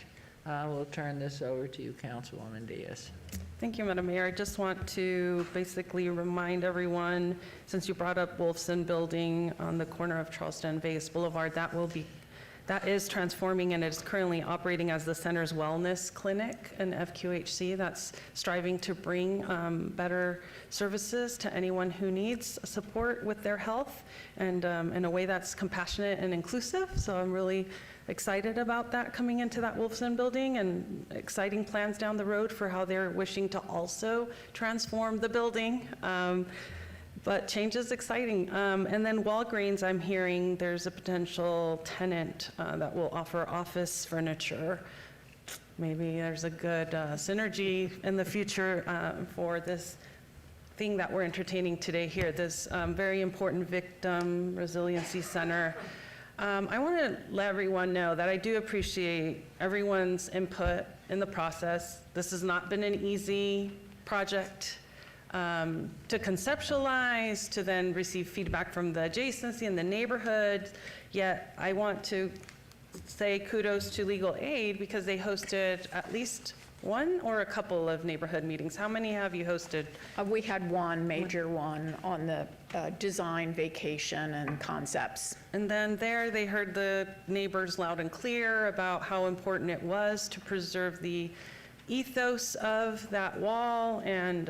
Speaker 1: We'll turn this over to you, Councilwoman Diaz.
Speaker 15: Thank you, Madam Mayor. I just want to basically remind everyone, since you brought up Wolfson Building on the corner of Charleston and Vegas Boulevard, that is transforming and is currently operating as the center's wellness clinic, an FQHC that's striving to bring better services to anyone who needs support with their health and in a way that's compassionate and inclusive. So I'm really excited about that coming into that Wolfson Building, and exciting plans down the road for how they're wishing to also transform the building. But change is exciting. And then Walgreens, I'm hearing there's a potential tenant that will offer office furniture. Maybe there's a good synergy in the future for this thing that we're entertaining today here, this very important Victim Resiliency Center. I want to let everyone know that I do appreciate everyone's input in the process. This has not been an easy project to conceptualize, to then receive feedback from the adjacency and the neighborhood. Yet I want to say kudos to Legal Aid because they hosted at least one or a couple of neighborhood meetings. How many have you hosted?
Speaker 2: We had one major one on the design, vacation, and concepts.
Speaker 15: And then there they heard the neighbors loud and clear about how important it was to preserve the ethos of that wall. And,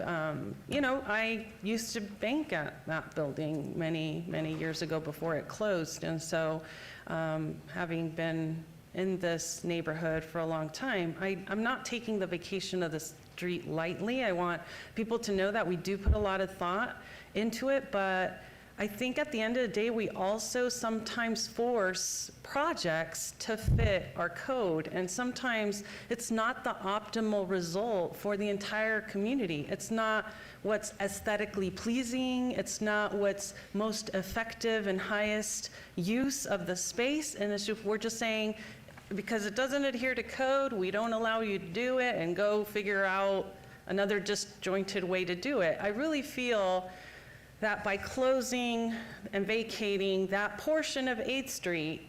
Speaker 15: you know, I used to bank at that building many, many years ago before it closed. And so having been in this neighborhood for a long time, I'm not taking the vacation of the street lightly. I want people to know that we do put a lot of thought into it, but I think at the end of the day, we also sometimes force projects to fit our code, and sometimes it's not the optimal result for the entire community. It's not what's aesthetically pleasing, it's not what's most effective and highest use of the space, and it's just, we're just saying, because it doesn't adhere to code, we don't allow you to do it, and go figure out another disjointed way to do it. I really feel that by closing and vacating that portion of 8th Street,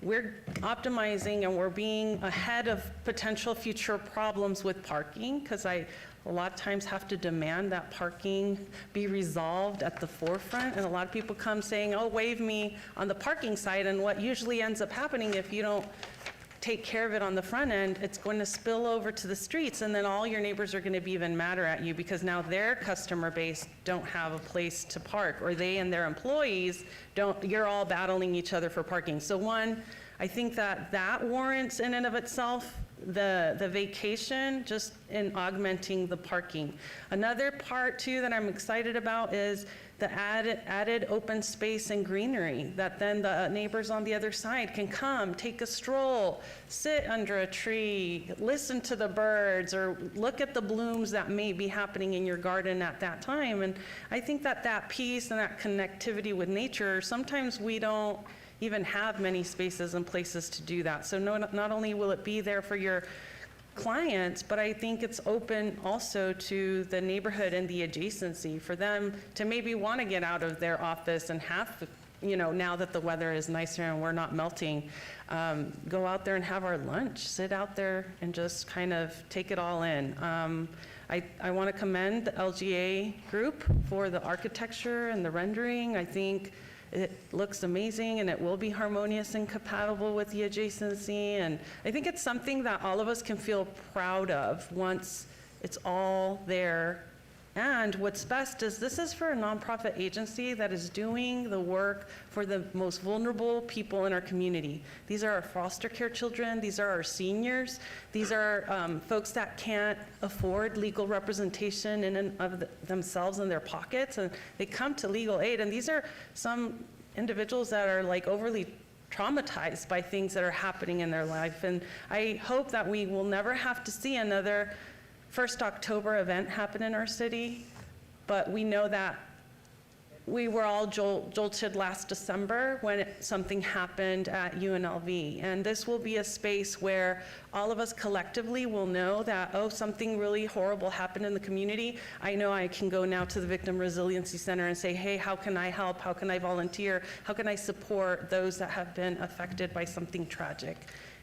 Speaker 15: we're optimizing and we're being ahead of potential future problems with parking, because I a lot of times have to demand that parking be resolved at the forefront. And a lot of people come saying, oh, waive me on the parking side. And what usually ends up happening if you don't take care of it on the front end, it's going to spill over to the streets, and then all your neighbors are going to be even madder at you because now their customer base don't have a place to park, or they and their employees don't, you're all battling each other for parking. So one, I think that warrants in and of itself the vacation, just in augmenting the parking. Another part too that I'm excited about is the added open space and greenery, that then the neighbors on the other side can come, take a stroll, sit under a tree, listen to the birds, or look at the blooms that may be happening in your garden at that time. And I think that peace and that connectivity with nature, sometimes we don't even have many spaces and places to do that. So not only will it be there for your clients, but I think it's open also to the neighborhood and the adjacency for them to maybe want to get out of their office and have, you know, now that the weather is nicer and we're not melting, go out there and have our lunch, sit out there and just kind of take it all in. I want to commend the LGA group for the architecture and the rendering. I think it looks amazing, and it will be harmonious and compatible with the adjacency. And I think it's something that all of us can feel proud of once it's all there. And what's best is this is for a nonprofit agency that is doing the work for the most vulnerable people in our community. These are our foster care children. These are our seniors. These are folks that can't afford legal representation in and of themselves in their pockets, and they come to Legal Aid. And these are some individuals that are like overly traumatized by things that are happening in their life. And I hope that we will never have to see another 1st October event happen in our city, but we know that we were all jolted last December when something happened at UNLV. And this will be a space where all of us collectively will know that, oh, something really horrible happened in the community. I know I can go now to the Victim Resiliency Center and say, hey, how can I help? How can I volunteer? How can I support those that have been affected by something tragic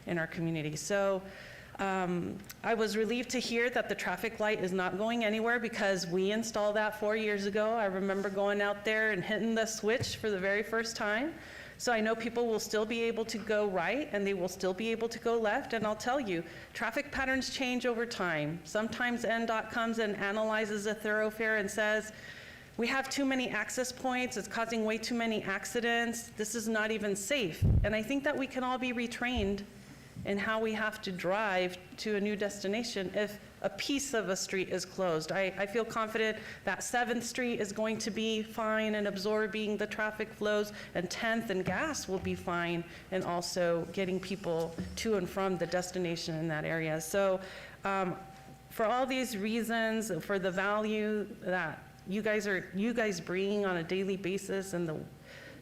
Speaker 15: in our community? So I was relieved to hear that the traffic light is not going anywhere, because we installed that 4 years ago. I remember going out there and hitting the switch for the very first time. So I know people will still be able to go right, and they will still be able to go left. And I'll tell you, traffic patterns change over time. Sometimes NDOT comes and analyzes a thoroughfare and says, we have too many access points, it's causing way too many accidents, this is not even safe. And I think that we can all be retrained in how we have to drive to a new destination if a piece of a street is closed. I feel confident that 7th Street is going to be fine and absorbing the traffic flows, and 10th and Gas will be fine, and also getting people to and from the destination in that area. So for all these reasons, for the value that you guys bring on a daily basis, and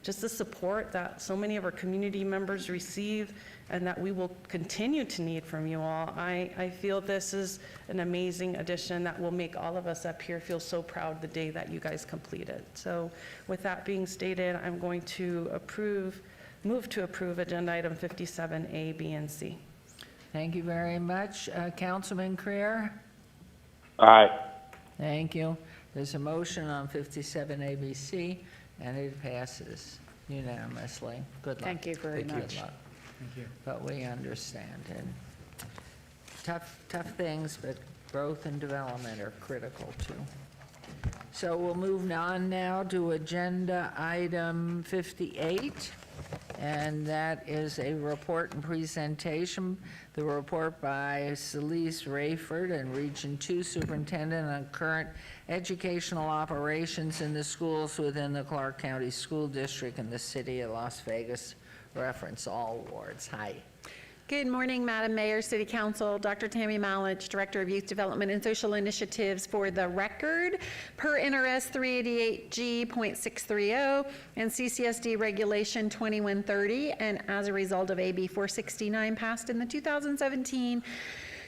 Speaker 15: just the support that so many of our community members receive, and that we will continue to need from you all, I feel this is an amazing addition that will make all of us up here feel so proud the day that you guys complete it. So with that being stated, I'm going to move to approve agenda item 57A, B, and C.
Speaker 1: Thank you very much. Councilman Creer?
Speaker 8: Aye.
Speaker 1: Thank you. There's a motion on 57ABC, and it passes unanimously. Good luck.
Speaker 2: Thank you very
Speaker 1: Good
Speaker 2: much.
Speaker 1: luck. But we understand, and tough things, but growth and development are critical too. So we'll move on now to agenda item 58, and that is a report and presentation. The report by Celeste Rayford and Region 2 Superintendent on current educational operations in the schools within the Clark County School District and the City of Las Vegas. Reference all wards. Hi.
Speaker 2: Good morning, Madam Mayor, City Council. Dr. Tammy Malich, Director of Youth Development and Social Initiatives. For the record, per NRS 388G.630 and CCSD Regulation 2130, and as a result of AB 469 passed in the 2017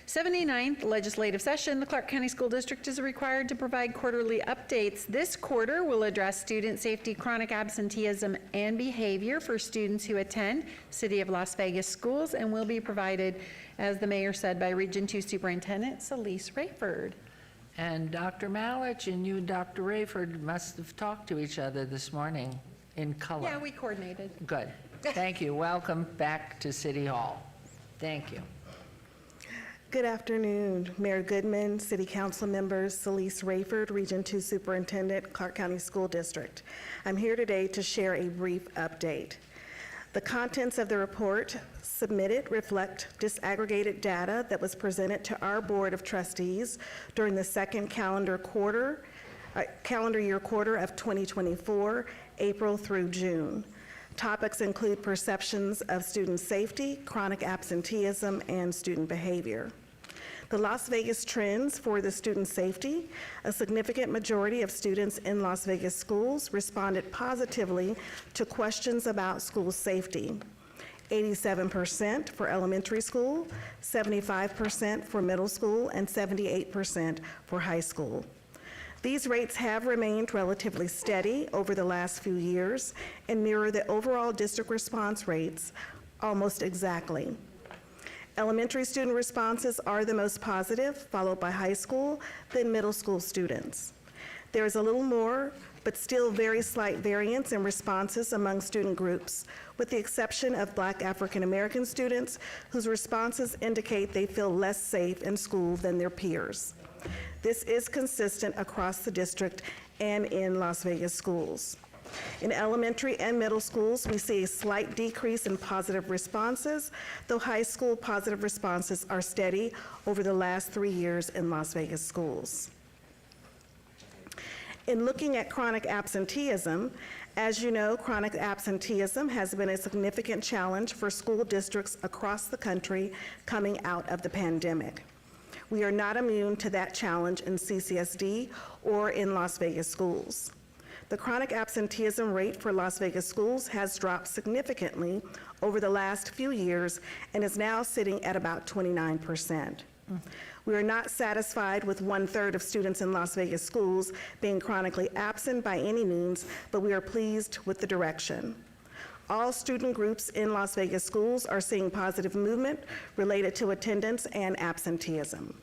Speaker 2: 79th legislative session, the Clark County School District is required to provide quarterly updates. This quarter will address student safety, chronic absenteeism, and behavior for students who attend City of Las Vegas schools, and will be provided, as the mayor said, by Region 2 Superintendent Celeste Rayford.
Speaker 1: And Dr. Malich and you, Dr. Rayford, must have talked to each other this morning in color.
Speaker 2: Yeah, we coordinated.
Speaker 1: Good. Thank you. Welcome back to City Hall. Thank you.
Speaker 9: Good afternoon, Mayor Goodman, City Council members, Celeste Rayford, Region 2 Superintendent, Clark County School District. I'm here today to share a brief update. The contents of the report submitted reflect disaggregated data that was presented to our Board of Trustees during the second calendar year quarter of 2024, April through June. Topics include perceptions of student safety, chronic absenteeism, and student behavior. The Las Vegas trends for the student safety: a significant majority of students in Las Vegas schools responded positively to questions about school safety. 87% for elementary school, 75% for middle school, and 78% for high school. These rates have remained relatively steady over the last few years and mirror the overall district response rates almost exactly. Elementary student responses are the most positive, followed by high school, then middle school students. There is a little more, but still very slight variance in responses among student groups, with the exception of Black African American students, whose responses indicate they feel less safe in school than their peers. This is consistent across the district and in Las Vegas schools. In elementary and middle schools, we see a slight decrease in positive responses, though high school positive responses are steady over the last 3 years in Las Vegas schools. In looking at chronic absenteeism, as you know, chronic absenteeism has been a significant challenge for school districts across the country coming out of the pandemic. We are not immune to that challenge in CCSD or in Las Vegas schools. The chronic absenteeism rate for Las Vegas schools has dropped significantly over the last few years and is now sitting at about 29%. We are not satisfied with 1/3 of students in Las Vegas schools being chronically absent by any means, but we are pleased with the direction. All student groups in Las Vegas schools are seeing positive movement related to attendance and absenteeism.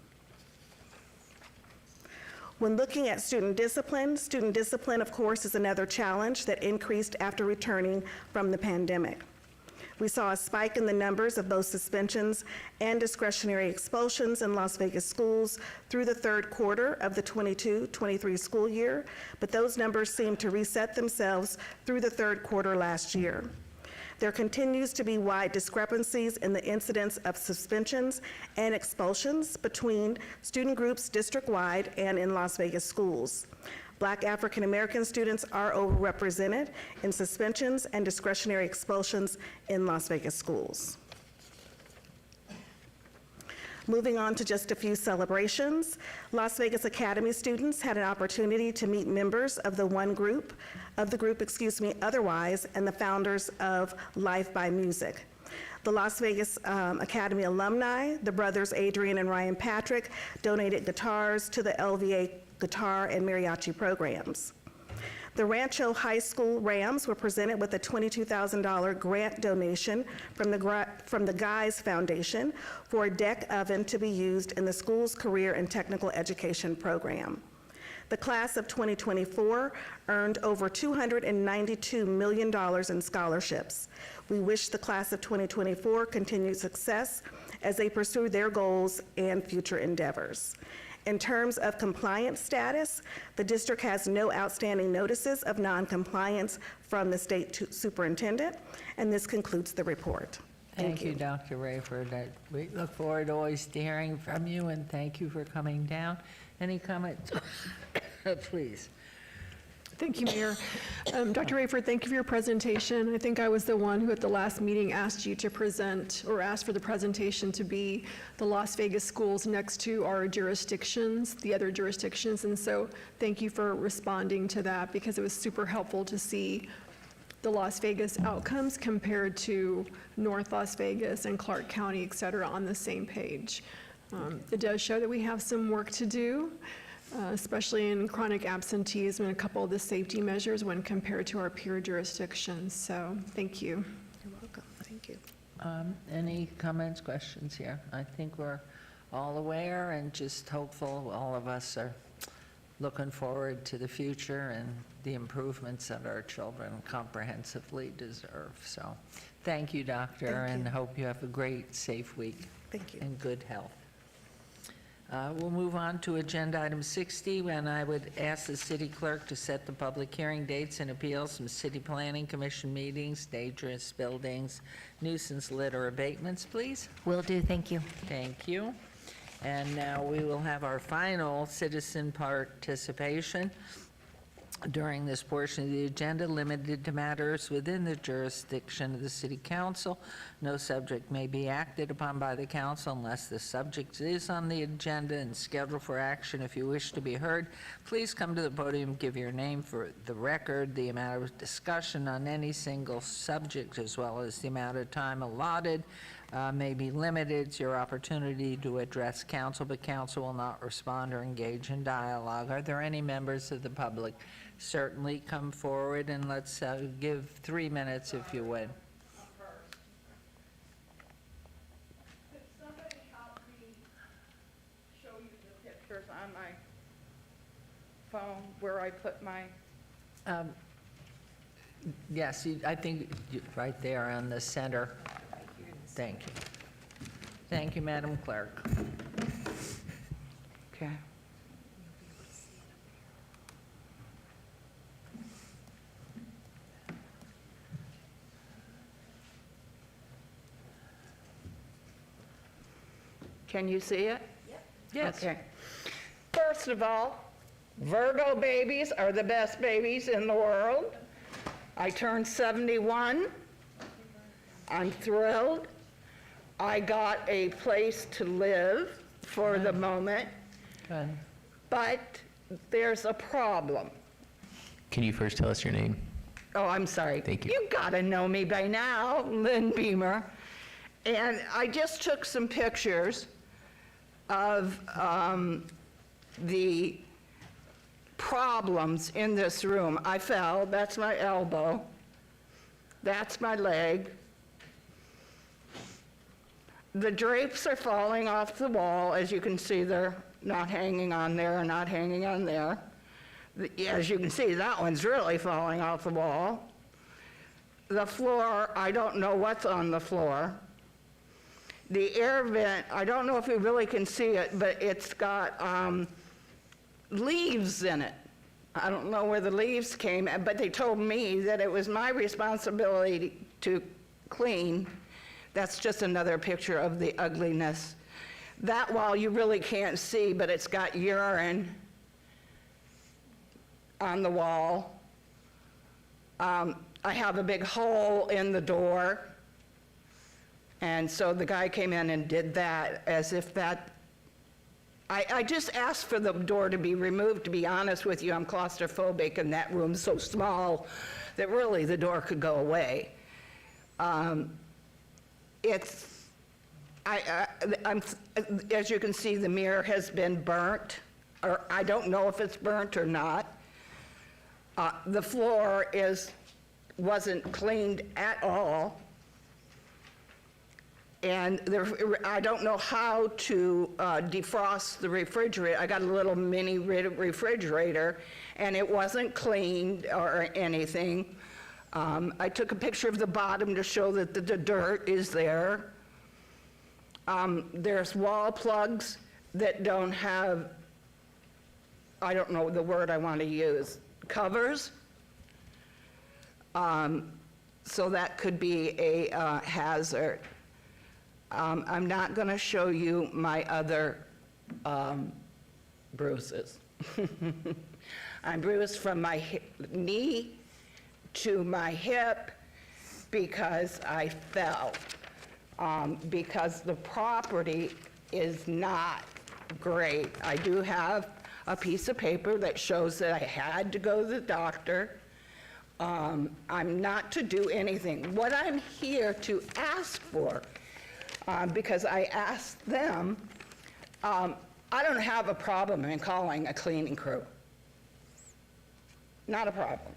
Speaker 9: When looking at student discipline, of course, is another challenge that increased after returning from the pandemic. We saw a spike in the numbers of both suspensions and discretionary expulsions in Las Vegas schools through the third quarter of the 22-23 school year, but those numbers seem to reset themselves through the third quarter last year. There continues to be wide discrepancies in the incidence of suspensions and expulsions between student groups district-wide and in Las Vegas schools. Black African American students are overrepresented in suspensions and discretionary expulsions in Las Vegas schools. Moving on to just a few celebrations, Las Vegas Academy students had an opportunity to meet members of the group, Otherwise, and the founders of Life by Music. The Las Vegas Academy alumni, the brothers Adrian and Ryan Patrick, donated guitars to the LVA guitar and mariachi programs. The Rancho High School Rams were presented with a $22,000 grant donation from the Guys Foundation for a deck oven to be used in the school's career and technical education program. The class of 2024 earned over $292 million in scholarships. We wish the class of 2024 continued success as they pursue their goals and future endeavors. In terms of compliance status, the district has no outstanding notices of non-compliance from the state superintendent, and this concludes the report.
Speaker 1: Thank you, Dr. Rayford. We look forward always to hearing from you, and thank you for coming down. Any comments? Please.
Speaker 6: Thank you, Mayor. Dr. Rayford, thank you for your presentation. I think I was the one who at the last meeting asked you to present, or asked for the presentation to be the Las Vegas schools next to our jurisdictions, the other jurisdictions. And so thank you for responding to that, because it was super helpful to see the Las Vegas outcomes compared to North Las Vegas and Clark County, et cetera, on the same page. It does show that we have some work to do, especially in chronic absenteeism and a couple of the safety measures when compared to our peer jurisdictions. So thank you.
Speaker 9: You're welcome. Thank you.
Speaker 1: Any comments, questions here? I think we're all aware and just hopeful. All of us are looking forward to the future and the improvements that our children comprehensively deserve. So thank you, Doctor, and hope you have a great, safe week.
Speaker 9: Thank you.
Speaker 1: And good health. We'll move on to agenda item 60, and I would ask the city clerk to set the public hearing dates and appeals from city planning commission meetings, dangerous buildings, nuisance litter abatements, please.
Speaker 10: Will do, thank you.
Speaker 1: Thank you. And now we will have our final citizen participation during this portion of the agenda, limited to matters within the jurisdiction of the city council. No subject may be acted upon by the council unless the subject is on the agenda and scheduled for action. If you wish to be heard, please come to the podium, give your name for the record. The amount of discussion on any single subject, as well as the amount of time allotted, may be limited. It's your opportunity to address council, but council will not respond or engage in dialogue. Are there any members of the public? Certainly come forward, and let's give 3 minutes if you would.
Speaker 21: Could somebody help me show you the pictures on my phone where I put my...
Speaker 1: Yes, I think right there on the center. Thank you. Thank you, Madam Clerk.
Speaker 21: Okay. Can you see it?
Speaker 1: Yes.
Speaker 21: Okay. First of all, Virgo babies are the best babies in the world. I turned 71. I'm thrilled. I got a place to live for the moment.
Speaker 1: Good.
Speaker 21: But there's a problem.
Speaker 12: Can you first tell us your name?
Speaker 21: Oh, I'm sorry.
Speaker 12: Thank you.
Speaker 21: You gotta know me by now, Lynn Beamer. And I just took some pictures of the problems in this room. I fell, that's my elbow, that's my leg. The drapes are falling off the wall. As you can see, they're not hanging on there and not hanging on there. As you can see, that one's really falling off the wall. The floor, I don't know what's on the floor. The air vent, I don't know if you really can see it, but it's got leaves in it. I don't know where the leaves came, but they told me that it was my responsibility to clean. That's just another picture of the ugliness. That wall you really can't see, but it's got urine on the wall. I have a big hole in the door. And so the guy came in and did that as if that, I just asked for the door to be removed, to be honest with you. I'm claustrophobic and that room's so small that really the door could go away. As you can see, the mirror has been burnt, or I don't know if it's burnt or not. The floor wasn't cleaned at all. And I don't know how to defrost the refrigerator. I got a little mini refrigerator, and it wasn't cleaned or anything. I took a picture of the bottom to show that the dirt is there. There's wall plugs that don't have, I don't know the word I want to use, covers. So that could be a hazard. I'm not going to show you my other bruises. I'm bruised from my knee to my hip because I fell. Because the property is not great. I do have a piece of paper that shows that I had to go to the doctor. I'm not to do anything. What I'm here to ask for, because I asked them, I don't have a problem in calling a cleaning crew. Not a problem.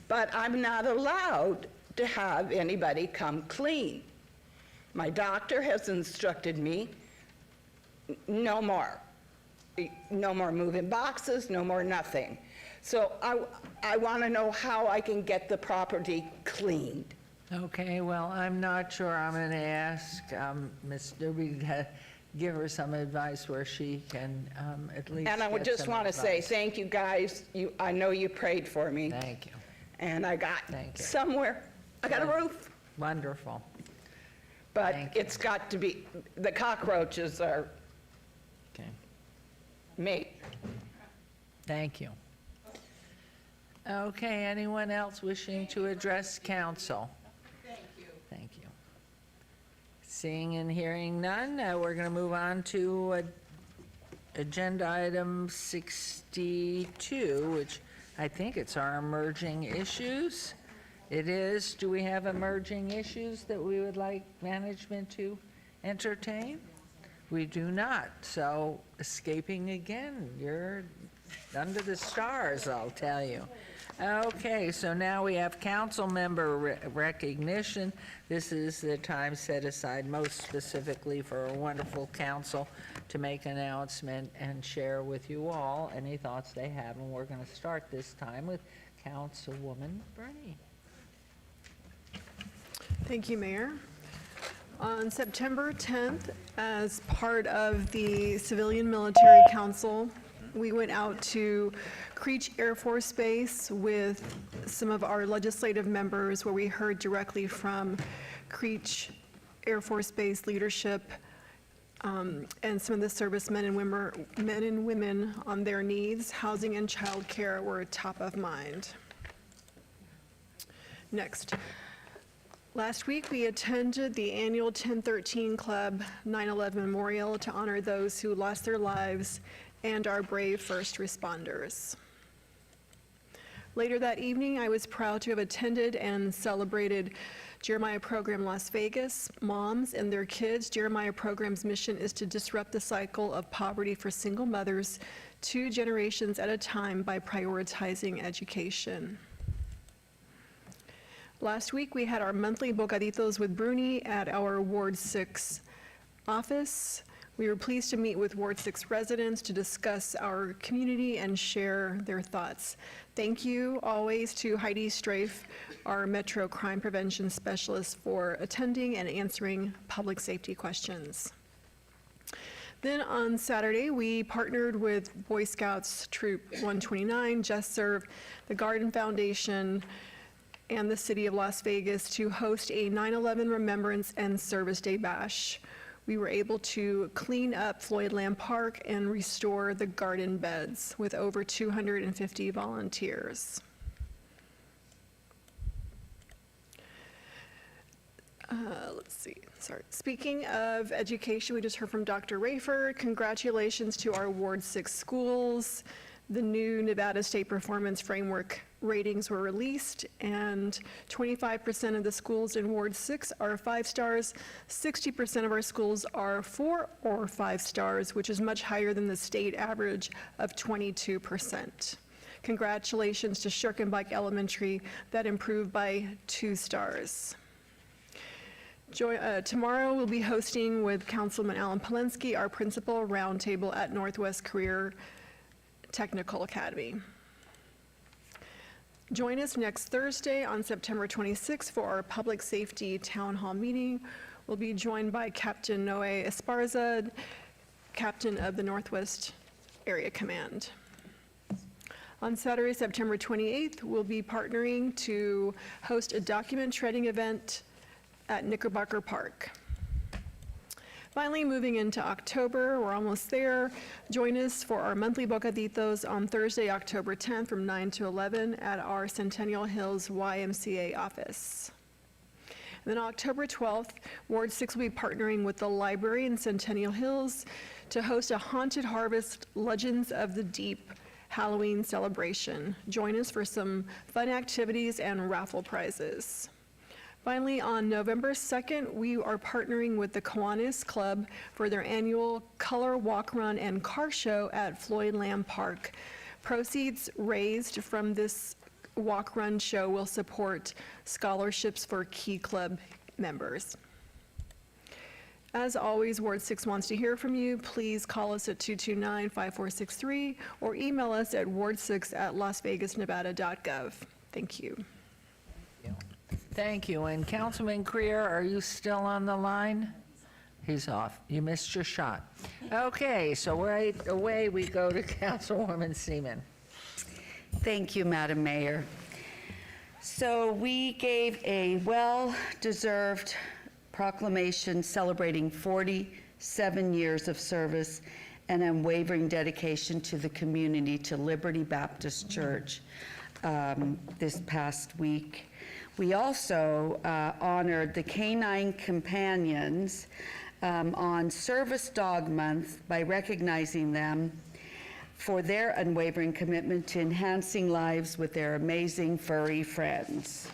Speaker 21: But I'm not allowed to have anybody come clean. My doctor has instructed me, no more. No more moving boxes, no more nothing. So I want to know how I can get the property cleaned.
Speaker 1: Okay, well, I'm not sure. I'm going to ask Ms. Doobie to give her some advice where she can at least
Speaker 21: And I would
Speaker 1: get
Speaker 21: just
Speaker 1: some
Speaker 21: want to say,
Speaker 1: advice.
Speaker 21: thank you guys. I know you prayed for me.
Speaker 1: Thank you.
Speaker 21: And I got
Speaker 1: Thank you.
Speaker 21: somewhere. I got a roof.
Speaker 1: Wonderful.
Speaker 21: But it's got to be, the cockroaches are
Speaker 1: Okay.
Speaker 21: me.
Speaker 1: Thank you. Okay, anyone else wishing to address council? Thank you. Thank you. Seeing and hearing none, we're going to move on to agenda item 62, which I think it's our emerging issues. It is. Do we have emerging issues that we would like management to entertain? We do not. So escaping again, you're under the stars, I'll tell you. Okay, so now we have council member recognition. This is the time set aside most specifically for a wonderful council to make an announcement and share with you all any thoughts they have. And we're going to start this time with Councilwoman Bernie.
Speaker 6: Thank you, Mayor. On September 10th, as part of the Civilian Military Council, we went out to Creech Air Force Base with some of our legislative members where we heard directly from Creech Air Force Base leadership and some of the servicemen and women on their needs. Housing and childcare were top of mind. Next. Last week, we attended the annual 1013 Club 9/11 Memorial to honor those who lost their lives and our brave first responders. Later that evening, I was proud to have attended and celebrated Jeremiah Program Las Vegas. Moms and their kids, Jeremiah Program's mission is to disrupt the cycle of poverty for single mothers 2 generations at a time by prioritizing education. Last week, we had our monthly Bocaditos with Bruni at our Ward 6 office. We were pleased to meet with Ward 6 residents to discuss our community and share their thoughts. Thank you always to Heidi Strafe, our Metro Crime Prevention Specialist, for attending and answering public safety questions. Then on Saturday, we partnered with Boy Scouts Troop 129, Just Serve, the Garden Foundation, and the City of Las Vegas to host a 9/11 Remembrance and Service Day Bash. We were able to clean up Floyd Lamb Park and restore the garden beds with over 250 volunteers. Let's see, sorry. Speaking of education, we just heard from Dr. Rayford. Congratulations to our Ward 6 schools. The new Nevada State Performance Framework ratings were released, and 25% of the schools in Ward 6 are 5 stars. 60% of our schools are 4 or 5 stars, which is much higher than the state average of 22%. Congratulations to Schurkenbach Elementary that improved by 2 stars. Tomorrow we'll be hosting with Councilman Alan Polensky our principal roundtable at Northwest Career Technical Academy. Join us next Thursday on September 26th for our Public Safety Town Hall meeting. We'll be joined by Captain Noe Esparza, Captain of the Northwest Area Command. On Saturday, September 28th, we'll be partnering to host a document shredding event at Knickerbocker Park. Finally, moving into October, we're almost there. Join us for our monthly Bocaditos on Thursday, October 10th from 9 to 11 at our Centennial Hills YMCA office. And then October 12th, Ward 6 will be partnering with the library in Centennial Hills to host a Haunted Harvest Legends of the Deep Halloween celebration. Join us for some fun activities and raffle prizes. Finally, on November 2nd, we are partnering with the Kiwanis Club for their annual Color Walk Run and Car Show at Floyd Lamb Park. Proceeds raised from this walk run show will support scholarships for Key Club members. As always, Ward 6 wants to hear from you. Please call us at 229-5463 or email us at ward6@lasvegasnevada.gov. Thank you.
Speaker 1: Thank you. And Councilman Creer, are you still on the line? He's off. You missed your shot. Okay, so right away we go to Councilwoman Seaman.
Speaker 10: Thank you, Madam Mayor. So we gave a well-deserved proclamation celebrating 47 years of service and unwavering dedication to the community to Liberty Baptist Church this past week. We also honored the Canine Companions on Service Dog Month by recognizing them for their unwavering commitment to enhancing lives with their amazing furry friends.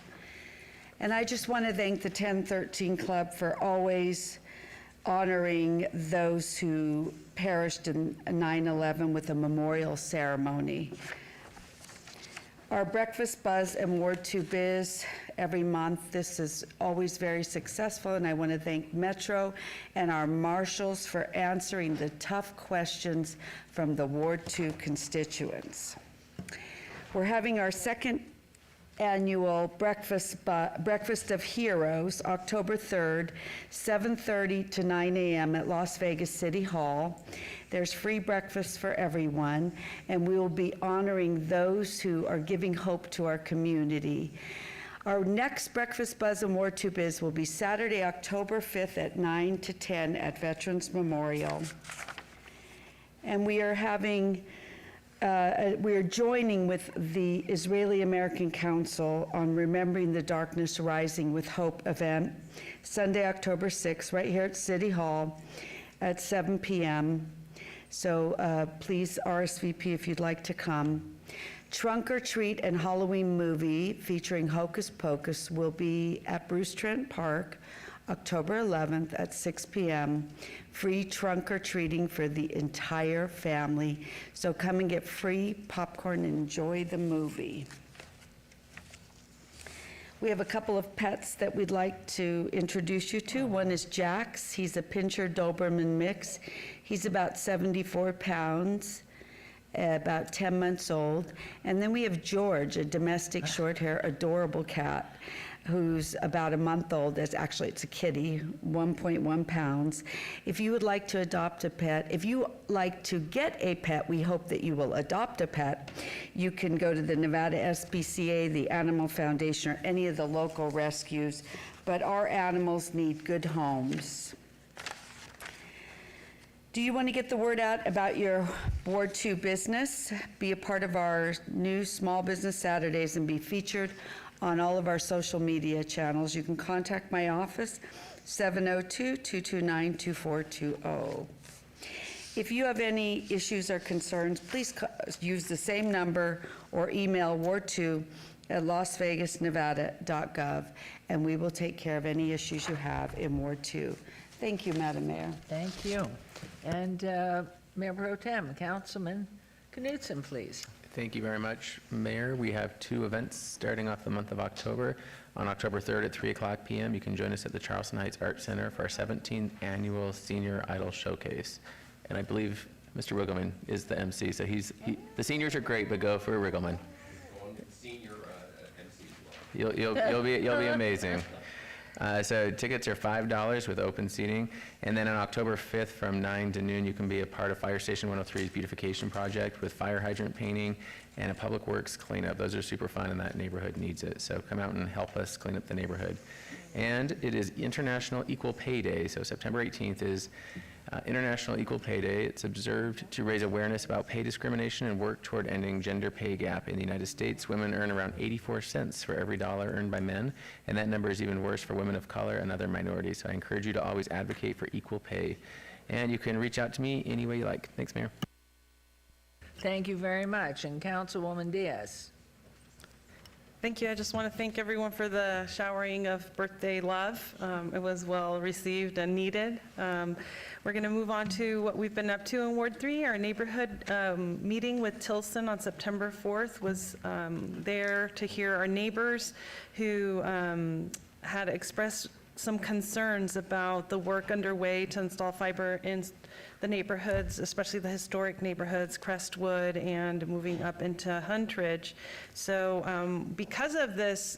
Speaker 10: And I just want to thank the 1013 Club for always honoring those who perished in 9/11 with a memorial ceremony. Our Breakfast Buzz and Ward 2 Biz every month. This is always very successful, and I want to thank Metro and our marshals for answering the tough questions from the Ward 2 constituents. We're having our second annual Breakfast of Heroes, October 3rd, 7:30 to 9 a.m. at Las Vegas City Hall. There's free breakfast for everyone, and we will be honoring those who are giving hope to our community. Our next Breakfast Buzz and Ward 2 Biz will be Saturday, October 5th at 9 to 10 at Veterans Memorial. And we are having we are joining with the Israeli-American Council on Remembering the Darkness Rising with Hope event, Sunday, October 6th, right here at City Hall at 7 p.m. So please RSVP if you'd like to come. Trunk or Treat and Halloween movie featuring Hocus Pocus will be at Bruce Trent Park, October 11th at 6 p.m. Free trunk or treating for the entire family. So come and get free popcorn and enjoy the movie. We have a couple of pets that we'd like to introduce you to. One is Jax. He's a Pinscher Doberman mix. He's about 74 pounds. about 10 months old. And then we have George, a domestic short-hair, adorable cat, who's about a month old. It's a kitty, 1.1 pounds. If you would like to adopt a pet, if you like to get a pet, we hope that you will adopt a pet. You can go to the Nevada SPCA, the Animal Foundation, or any of the local rescues. But our animals need good homes. Do you want to get the word out about your Ward 2 business? Be a part of our new Small Business Saturdays and be featured on all of our social media channels. You can contact my office, 702-229-2420. If you have any issues or concerns, please use the same number or email ward2@lasvegasnevada.gov, and we will take care of any issues you have in Ward 2. Thank you, Madam Mayor.
Speaker 1: Thank you. And Mayor Pro Tem, Councilman Knudsen, please.
Speaker 12: Thank you very much, Mayor. We have 2 events starting off the month of October. On October 3rd at 3 o'clock p.m., you can join us at the Charleston Heights Art Center for our 17th Annual Senior Idol Showcase. And I believe Mr. Riggleman is the MC, so the seniors are great, but go for Riggleman.
Speaker 4: Senior MC as
Speaker 12: well. You'll be amazing. So tickets are $5 with open seating. And then on October 5th from 9 to noon, you can be a part of Fire Station 103's beautification project with fire hydrant painting and a public works cleanup. Those are super fun and that neighborhood needs it. So come out and help us clean up the neighborhood. And it is International Equal Pay Day. So September 18th is International Equal Pay Day. It's observed to raise awareness about pay discrimination and work toward ending gender pay gap. In the United States, women earn around 84 cents for every dollar earned by men, and that number is even worse for women of color and other minorities. So I encourage you to always advocate for equal pay. And you can reach out to me any way you like. Thanks, Mayor.
Speaker 1: Thank you very much. And Councilwoman Diaz.
Speaker 15: Thank you. I just want to thank everyone for the showering of birthday love. It was well received and needed. We're going to move on to what we've been up to in Ward 3. Our neighborhood meeting with Tilson on September 4th was there to hear our neighbors who had expressed some concerns about the work underway to install fiber in the neighborhoods, especially the historic neighborhoods, Crestwood, and moving up into Huntridge. So because of this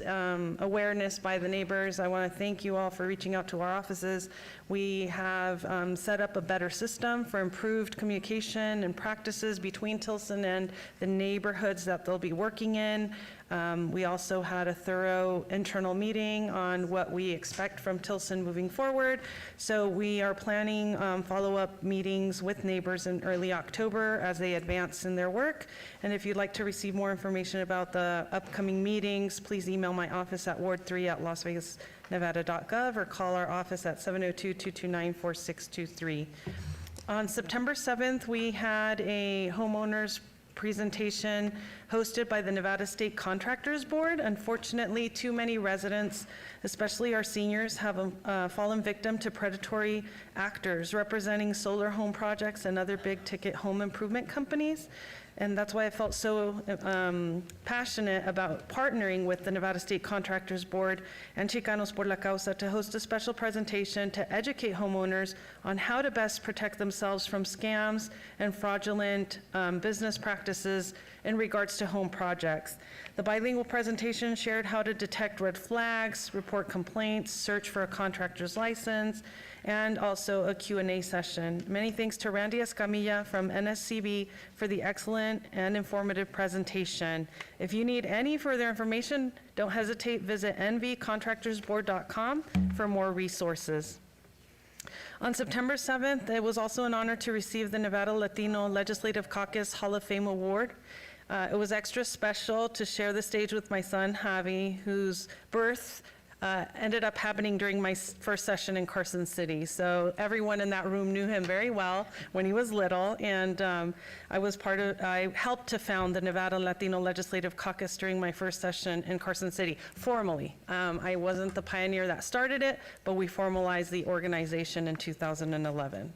Speaker 15: awareness by the neighbors, I want to thank you all for reaching out to our offices. We have set up a better system for improved communication and practices between Tilson and the neighborhoods that they'll be working in. We also had a thorough internal meeting on what we expect from Tilson moving forward. So we are planning follow-up meetings with neighbors in early October as they advance in their work. And if you'd like to receive more information about the upcoming meetings, please email my office at ward3@lasvegasnevada.gov or call our office at 702-229-4623. On September 7th, we had a homeowners presentation hosted by the Nevada State Contractors Board. Unfortunately, too many residents, especially our seniors, have fallen victim to predatory actors representing solar home projects and other big-ticket home improvement companies. And that's why I felt so passionate about partnering with the Nevada State Contractors Board and Chicanos por la Causa to host a special presentation to educate homeowners on how to best protect themselves from scams and fraudulent business practices in regards to home projects. The bilingual presentation shared how to detect red flags, report complaints, search for a contractor's license, and also a Q&A session. Many thanks to Randy Escamilla from NSCB for the excellent and informative presentation. If you need any further information, don't hesitate, visit nvcontractorsboard.com for more resources. On September 7th, it was also an honor to receive the Nevada Latino Legislative Caucus Hall of Fame Award. It was extra special to share the stage with my son, Javi, whose birth ended up happening during my first session in Carson City. So everyone in that room knew him very well when he was little, and I helped to found the Nevada Latino Legislative Caucus during my first session in Carson City, formally. I wasn't the pioneer that started it, but we formalized the organization in 2011.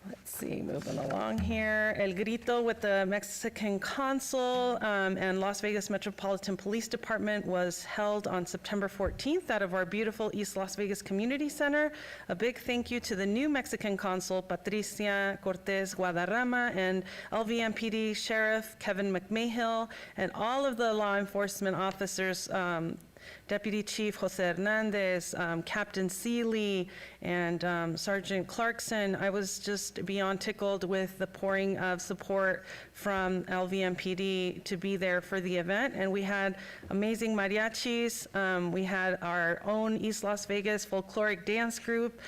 Speaker 15: Let's see, moving along here. El Grito with the Mexican Consul and Las Vegas Metropolitan Police Department was held on September 14th out of our beautiful East Las Vegas Community Center. A big thank you to the new Mexican Consul, Patricia Cortez Guadarrama, and LVMPD Sheriff Kevin McMahill, and all of the law enforcement officers, Deputy Chief Jose Hernandez, Captain Seeley, and Sergeant Clarkson. I was just beyond tickled with the pouring of support from LVMPD to be there for the event. And we had amazing mariachis. We had our own East Las Vegas folkloric dance group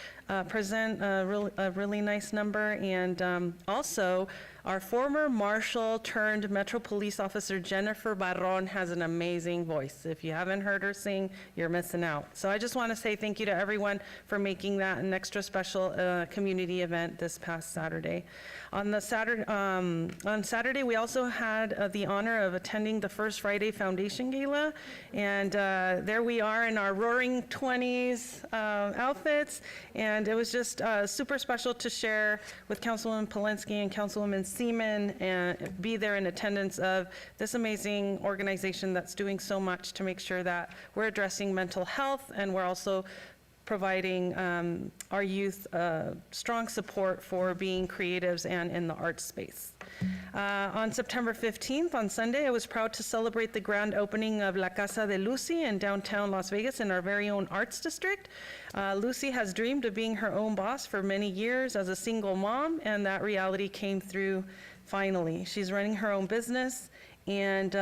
Speaker 15: present a really nice number. And also, our former marshal turned Metro Police Officer Jennifer Barron has an amazing voice. If you haven't heard her sing, you're missing out. So I just want to say thank you to everyone for making that an extra special community event this past Saturday. On Saturday, we also had the honor of attending the First Friday Foundation Gala, and there we are in our roaring 20s outfits, and it was just super special to share with Councilwoman Polensky and Councilwoman Seaman and be there in attendance of this amazing organization that's doing so much to make sure that we're addressing mental health, and we're also providing our youth strong support for being creatives and in the arts space. On September 15th, on Sunday, I was proud to celebrate the grand opening of La Casa de Lucy in downtown Las Vegas in our very own arts district. Lucy has dreamed of being her own boss for many years as a single mom, and that reality came through finally. She's running her own business, and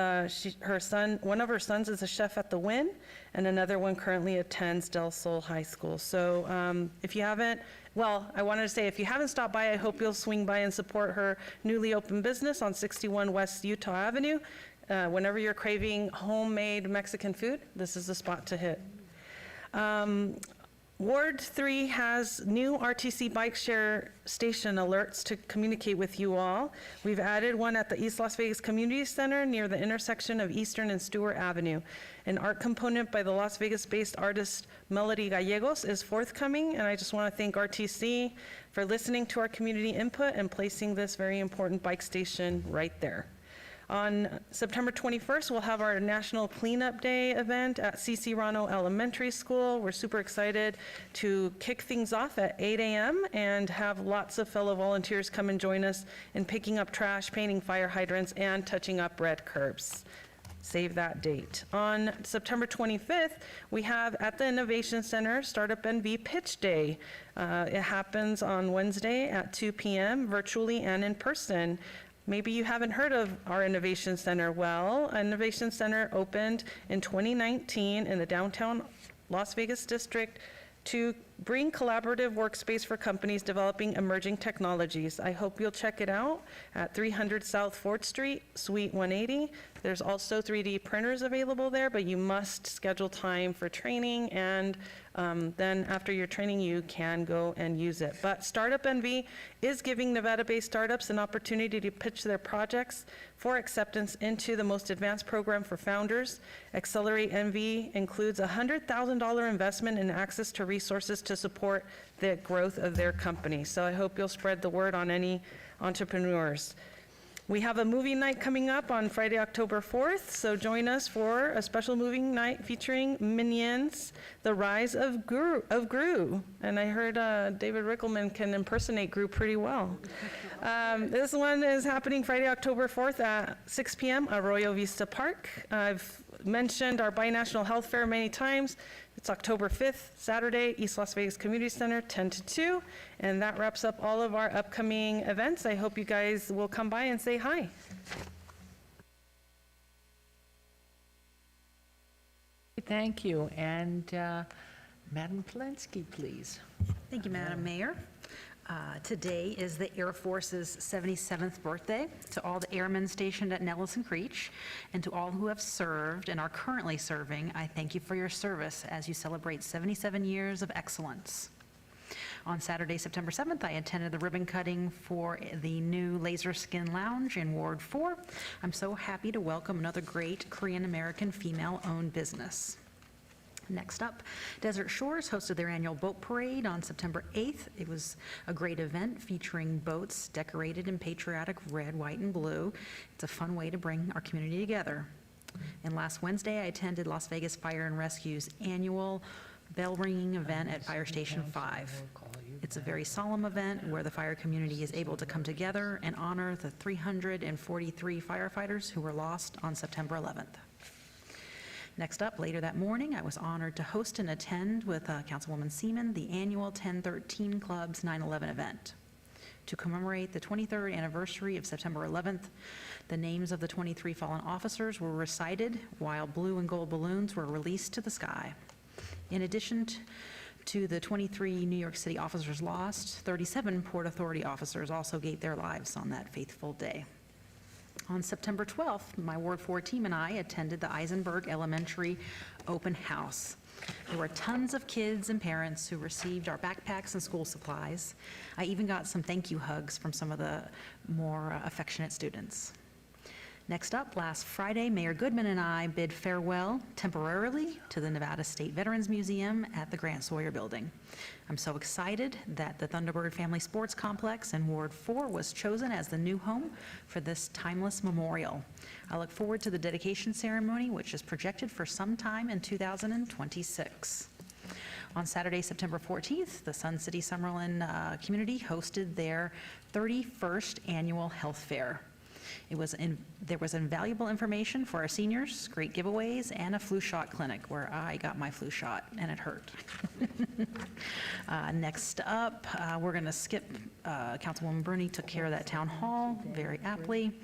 Speaker 15: one of her sons is a chef at the Wynn, and another one currently attends Del Sol High School. So if you haven't, I wanted to say, if you haven't stopped by, I hope you'll swing by and support her newly opened business on 61 West Utah Avenue. Whenever you're craving homemade Mexican food, this is the spot to hit. Ward 3 has new RTC bike share station alerts to communicate with you all. We've added one at the East Las Vegas Community Center near the intersection of Eastern and Stewart Avenue. An art component by the Las Vegas-based artist Melody Gallegos is forthcoming, and I just want to thank RTC for listening to our community input and placing this very important bike station right there. On September 21st, we'll have our National Cleanup Day event at C.C. Rano Elementary School. We're super excited to kick things off at 8 a.m. and have lots of fellow volunteers come and join us in picking up trash, painting fire hydrants, and touching up red curbs. Save that date. On September 25th, we have at the Innovation Center Startup NV Pitch Day. It happens on Wednesday at 2 p.m. virtually and in person. Maybe you haven't heard of our Innovation Center. Well, Innovation Center opened in 2019 in the downtown Las Vegas district to bring collaborative workspace for companies developing emerging technologies. I hope you'll check it out at 300 South 4th Street, Suite 180. There's also 3D printers available there, but you must schedule time for training, and then after your training, you can go and use it. But Startup NV is giving Nevada-based startups an opportunity to pitch their projects for acceptance into the most advanced program for founders. Accelerate NV includes a $100,000 investment in access to resources to support the growth of their company. So I hope you'll spread the word on any entrepreneurs. We have a movie night coming up on Friday, October 4th, so join us for a special movie night featuring Minions, The Rise of Gru. And I heard David Rickelman can impersonate Gru pretty well. This one is happening Friday, October 4th at 6 p.m. Arroyo Vista Park. I've mentioned our binational health fair many times. It's October 5th, Saturday, East Las Vegas Community Center, 10 to 2. And that wraps up all of our upcoming events. I hope you guys will come by and say hi.
Speaker 1: Thank you. And Madam Polensky, please.
Speaker 11: Thank you, Madam Mayor. Today is the Air Force's 77th birthday. To all the airmen stationed at Nellis and Creech, and to all who have served and are currently serving, I thank you for your service as you celebrate 77 years of excellence. On Saturday, September 7th, I attended the ribbon cutting for the new Laser Skin Lounge in Ward 4. I'm so happy to welcome another great Korean-American female-owned business. Next up, Desert Shores hosted their annual boat parade on September 8th. It was a great event featuring boats decorated in patriotic red, white, and blue. It's a fun way to bring our community together. And last Wednesday, I attended Las Vegas Fire and Rescue's annual bell ringing event at Fire Station 5. It's a very solemn event where the fire community is able to come together and honor the 343 firefighters who were lost on September 11th. Next up, later that morning, I was honored to host and attend with Councilwoman Seaman the annual 1013 Club's 9/11 event. To commemorate the 23rd anniversary of September 11th, the names of the 23 fallen officers were recited while blue and gold balloons were released to the sky. In addition to the 23 New York City officers lost, 37 Port Authority officers also gave their lives on that faithful day. On September 12th, my Ward 4 team and I attended the Eisenberg Elementary Open House. There were tons of kids and parents who received our backpacks and school supplies. I even got some thank you hugs from some of the more affectionate students. Next up, last Friday, Mayor Goodman and I bid farewell temporarily to the Nevada State Veterans Museum at the Grant Sawyer Building. I'm so excited that the Thunderbird Family Sports Complex in Ward 4 was chosen as the new home for this timeless memorial. I look forward to the dedication ceremony, which is projected for sometime in 2026. On Saturday, September 14th, the Sun City Summerlin community hosted their 31st annual health fair. There was invaluable information for our seniors, great giveaways, and a flu shot clinic where I got my flu shot, and it hurt. Next up, we're going to skip, Councilwoman Bruni took care of that town hall very aptly.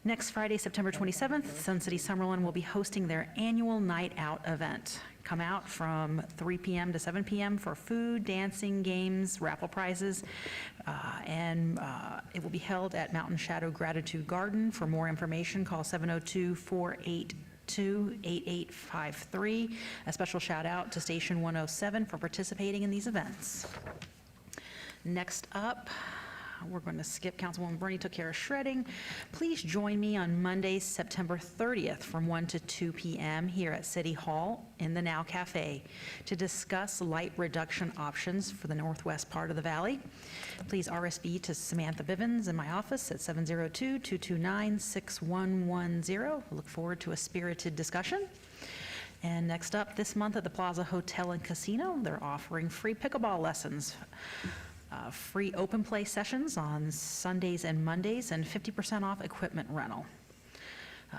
Speaker 11: Next Friday, September 27th, Sun City Summerlin will be hosting their annual night out event. Come out from 3 p.m. to 7 p.m. for food, dancing, games, raffle prizes, and it will be held at Mountain Shadow Gratitude Garden. For more information, call 702-482-8853. A special shout out to Station 107 for participating in these events. Next up, we're going to skip. Councilwoman Bernie took care of shredding. Please join me on Monday, September 30th from 1 to 2 p.m. here at City Hall in the Now Cafe to discuss light reduction options for the northwest part of the valley. Please RSV to Samantha Bivens in my office at 702-229-6110. Look forward to a spirited discussion. And next up this month at the Plaza Hotel and Casino, they're offering free pickleball lessons. Free open play sessions on Sundays and Mondays, and 50% off equipment rental.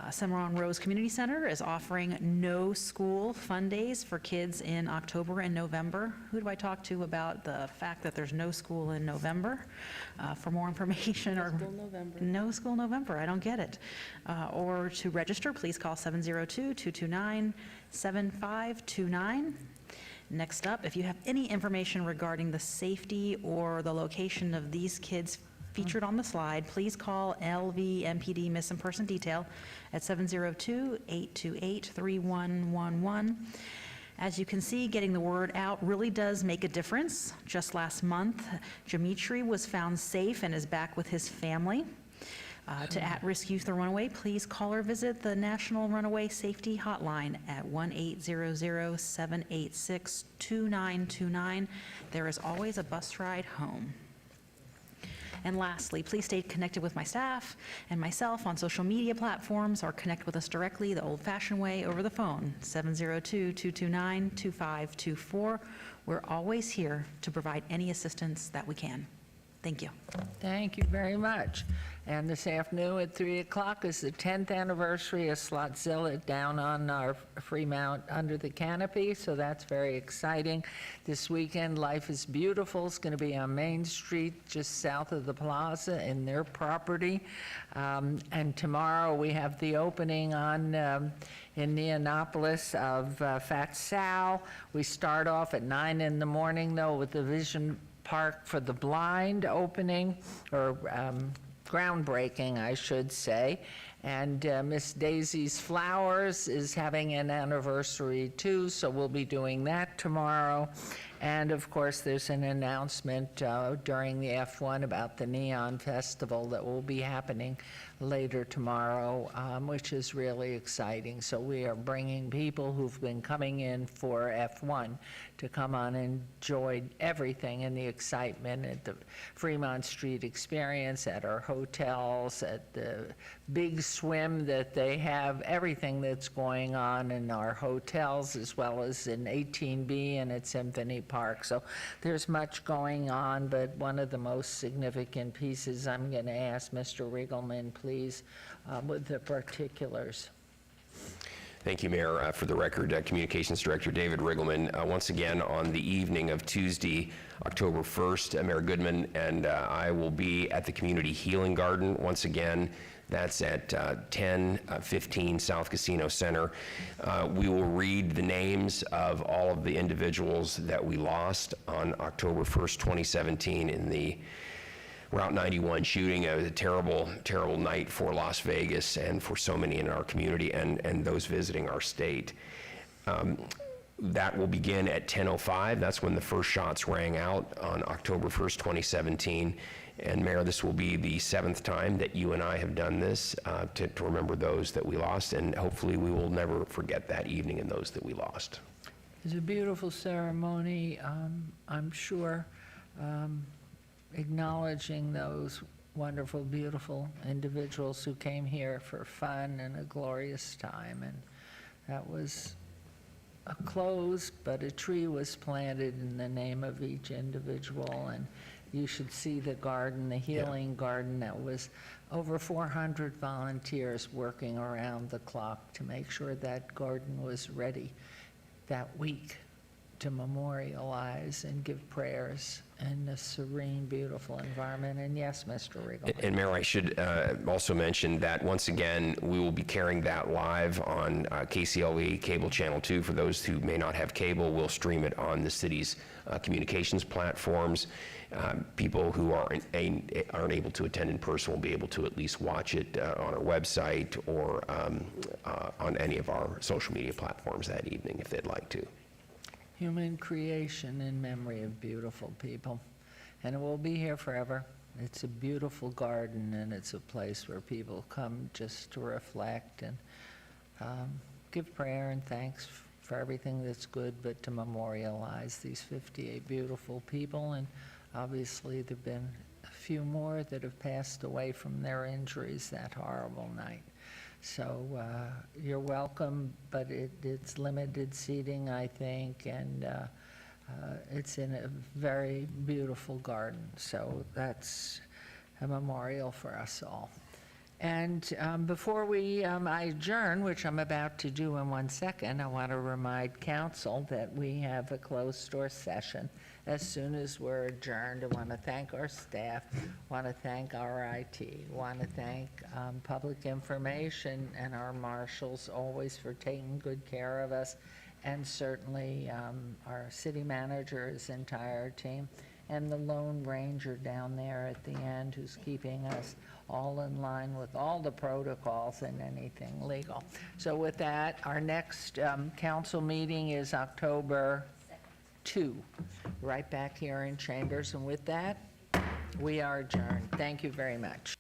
Speaker 11: Cimarron Rose Community Center is offering no school fun days for kids in October and November. Who do I talk to about the fact that there's no school in November? For more information or no school November, I don't get it. Or to register, please call 702-229-7529. Next up, if you have any information regarding the safety or the location of these kids featured on the slide, please call LV MPD Missing Person Detail at 702-828-3111. As you can see, getting the word out really does make a difference. Just last month, Dimitri was found safe and is back with his family. To at-risk youth or runaway, please call or visit the National Runaway Safety Hotline at 1-800-786-2929. There is always a bus ride home. And lastly, please stay connected with my staff and myself on social media platforms or connect with us directly the old-fashioned way over the phone, 702-229-2524. We're always here to provide any assistance that we can. Thank you.
Speaker 1: Thank you very much. And this afternoon at 3 o'clock is the 10th anniversary of Slotzilla down on our Fremont under the canopy, so that's very exciting. This weekend, Life is Beautiful is going to be on Main Street, just south of the plaza in their property. And tomorrow we have the opening on in Neonopolis of Fat Sal. We start off at 9 in the morning, though, with the Vision Park for the Blind opening, or groundbreaking, I should say. And Miss Daisy's Flowers is having an anniversary too, so we'll be doing that tomorrow. And of course, there's an announcement during the F1 about the Neon Festival that will be happening later tomorrow, which is really exciting. So we are bringing people who've been coming in for F1 to come on and enjoy everything and the excitement at the Fremont Street Experience, at our hotels, at the big swim that they have, everything that's going on in our hotels, as well as in 18B and at Symphony Park. So there's much going on, but one of the most significant pieces, I'm going to ask Mr. Riggleman, please, with the particulars.
Speaker 14: Thank you, Mayor. For the record, Communications Director David Riggleman. Once again, on the evening of Tuesday, October 1st, Mayor Goodman and I will be at the Community Healing Garden. Once again, that's at 1015 South Casino Center. We will read the names of all of the individuals that we lost on October 1st, 2017 in the Route 91 shooting. It was a terrible, terrible night for Las Vegas and for so many in our community and those visiting our state. That will begin at 10:05. That's when the first shots rang out on October 1st, 2017. And Mayor, this will be the 7th time that you and I have done this to remember those that we lost, and hopefully we will never forget that evening and those that we lost.
Speaker 1: It's a beautiful ceremony, I'm sure, acknowledging those wonderful, beautiful individuals who came here for fun and a glorious time. And that was a close, but a tree was planted in the name of each individual. And you should see the garden, the healing garden. That was over 400 volunteers working around the clock to make sure that garden was ready that week to memorialize and give prayers in a serene, beautiful environment. And yes, Mr. Riggleman.
Speaker 14: And Mayor, I should also mention that once again, we will be carrying that live on KCLV Cable Channel 2. For those who may not have cable, we'll stream it on the city's communications platforms. People who aren't able to attend in person will be able to at least watch it on our website or on any of our social media platforms that evening if they'd like to.
Speaker 1: Human creation in memory of beautiful people. And it will be here forever. It's a beautiful garden, and it's a place where people come just to reflect and give prayer and thanks for everything that's good, but to memorialize these 58 beautiful people. And obviously, there have been a few more that have passed away from their injuries that horrible night. So you're welcome, but it's limited seating, I think, and it's in a very beautiful garden. So that's a memorial for us all. And before I adjourn, which I'm about to do in 1 second, I want to remind council that we have a closed door session as soon as we're adjourned. I want to thank our staff, want to thank our IT, want to thank public information and our marshals always for taking good care of us, and certainly our city manager, his entire team, and the Lone Ranger down there at the end who's keeping us all in line with all the protocols and anything legal. So with that, our next council meeting is October 2, right back here in Chambers. And with that, we are adjourned. Thank you very much.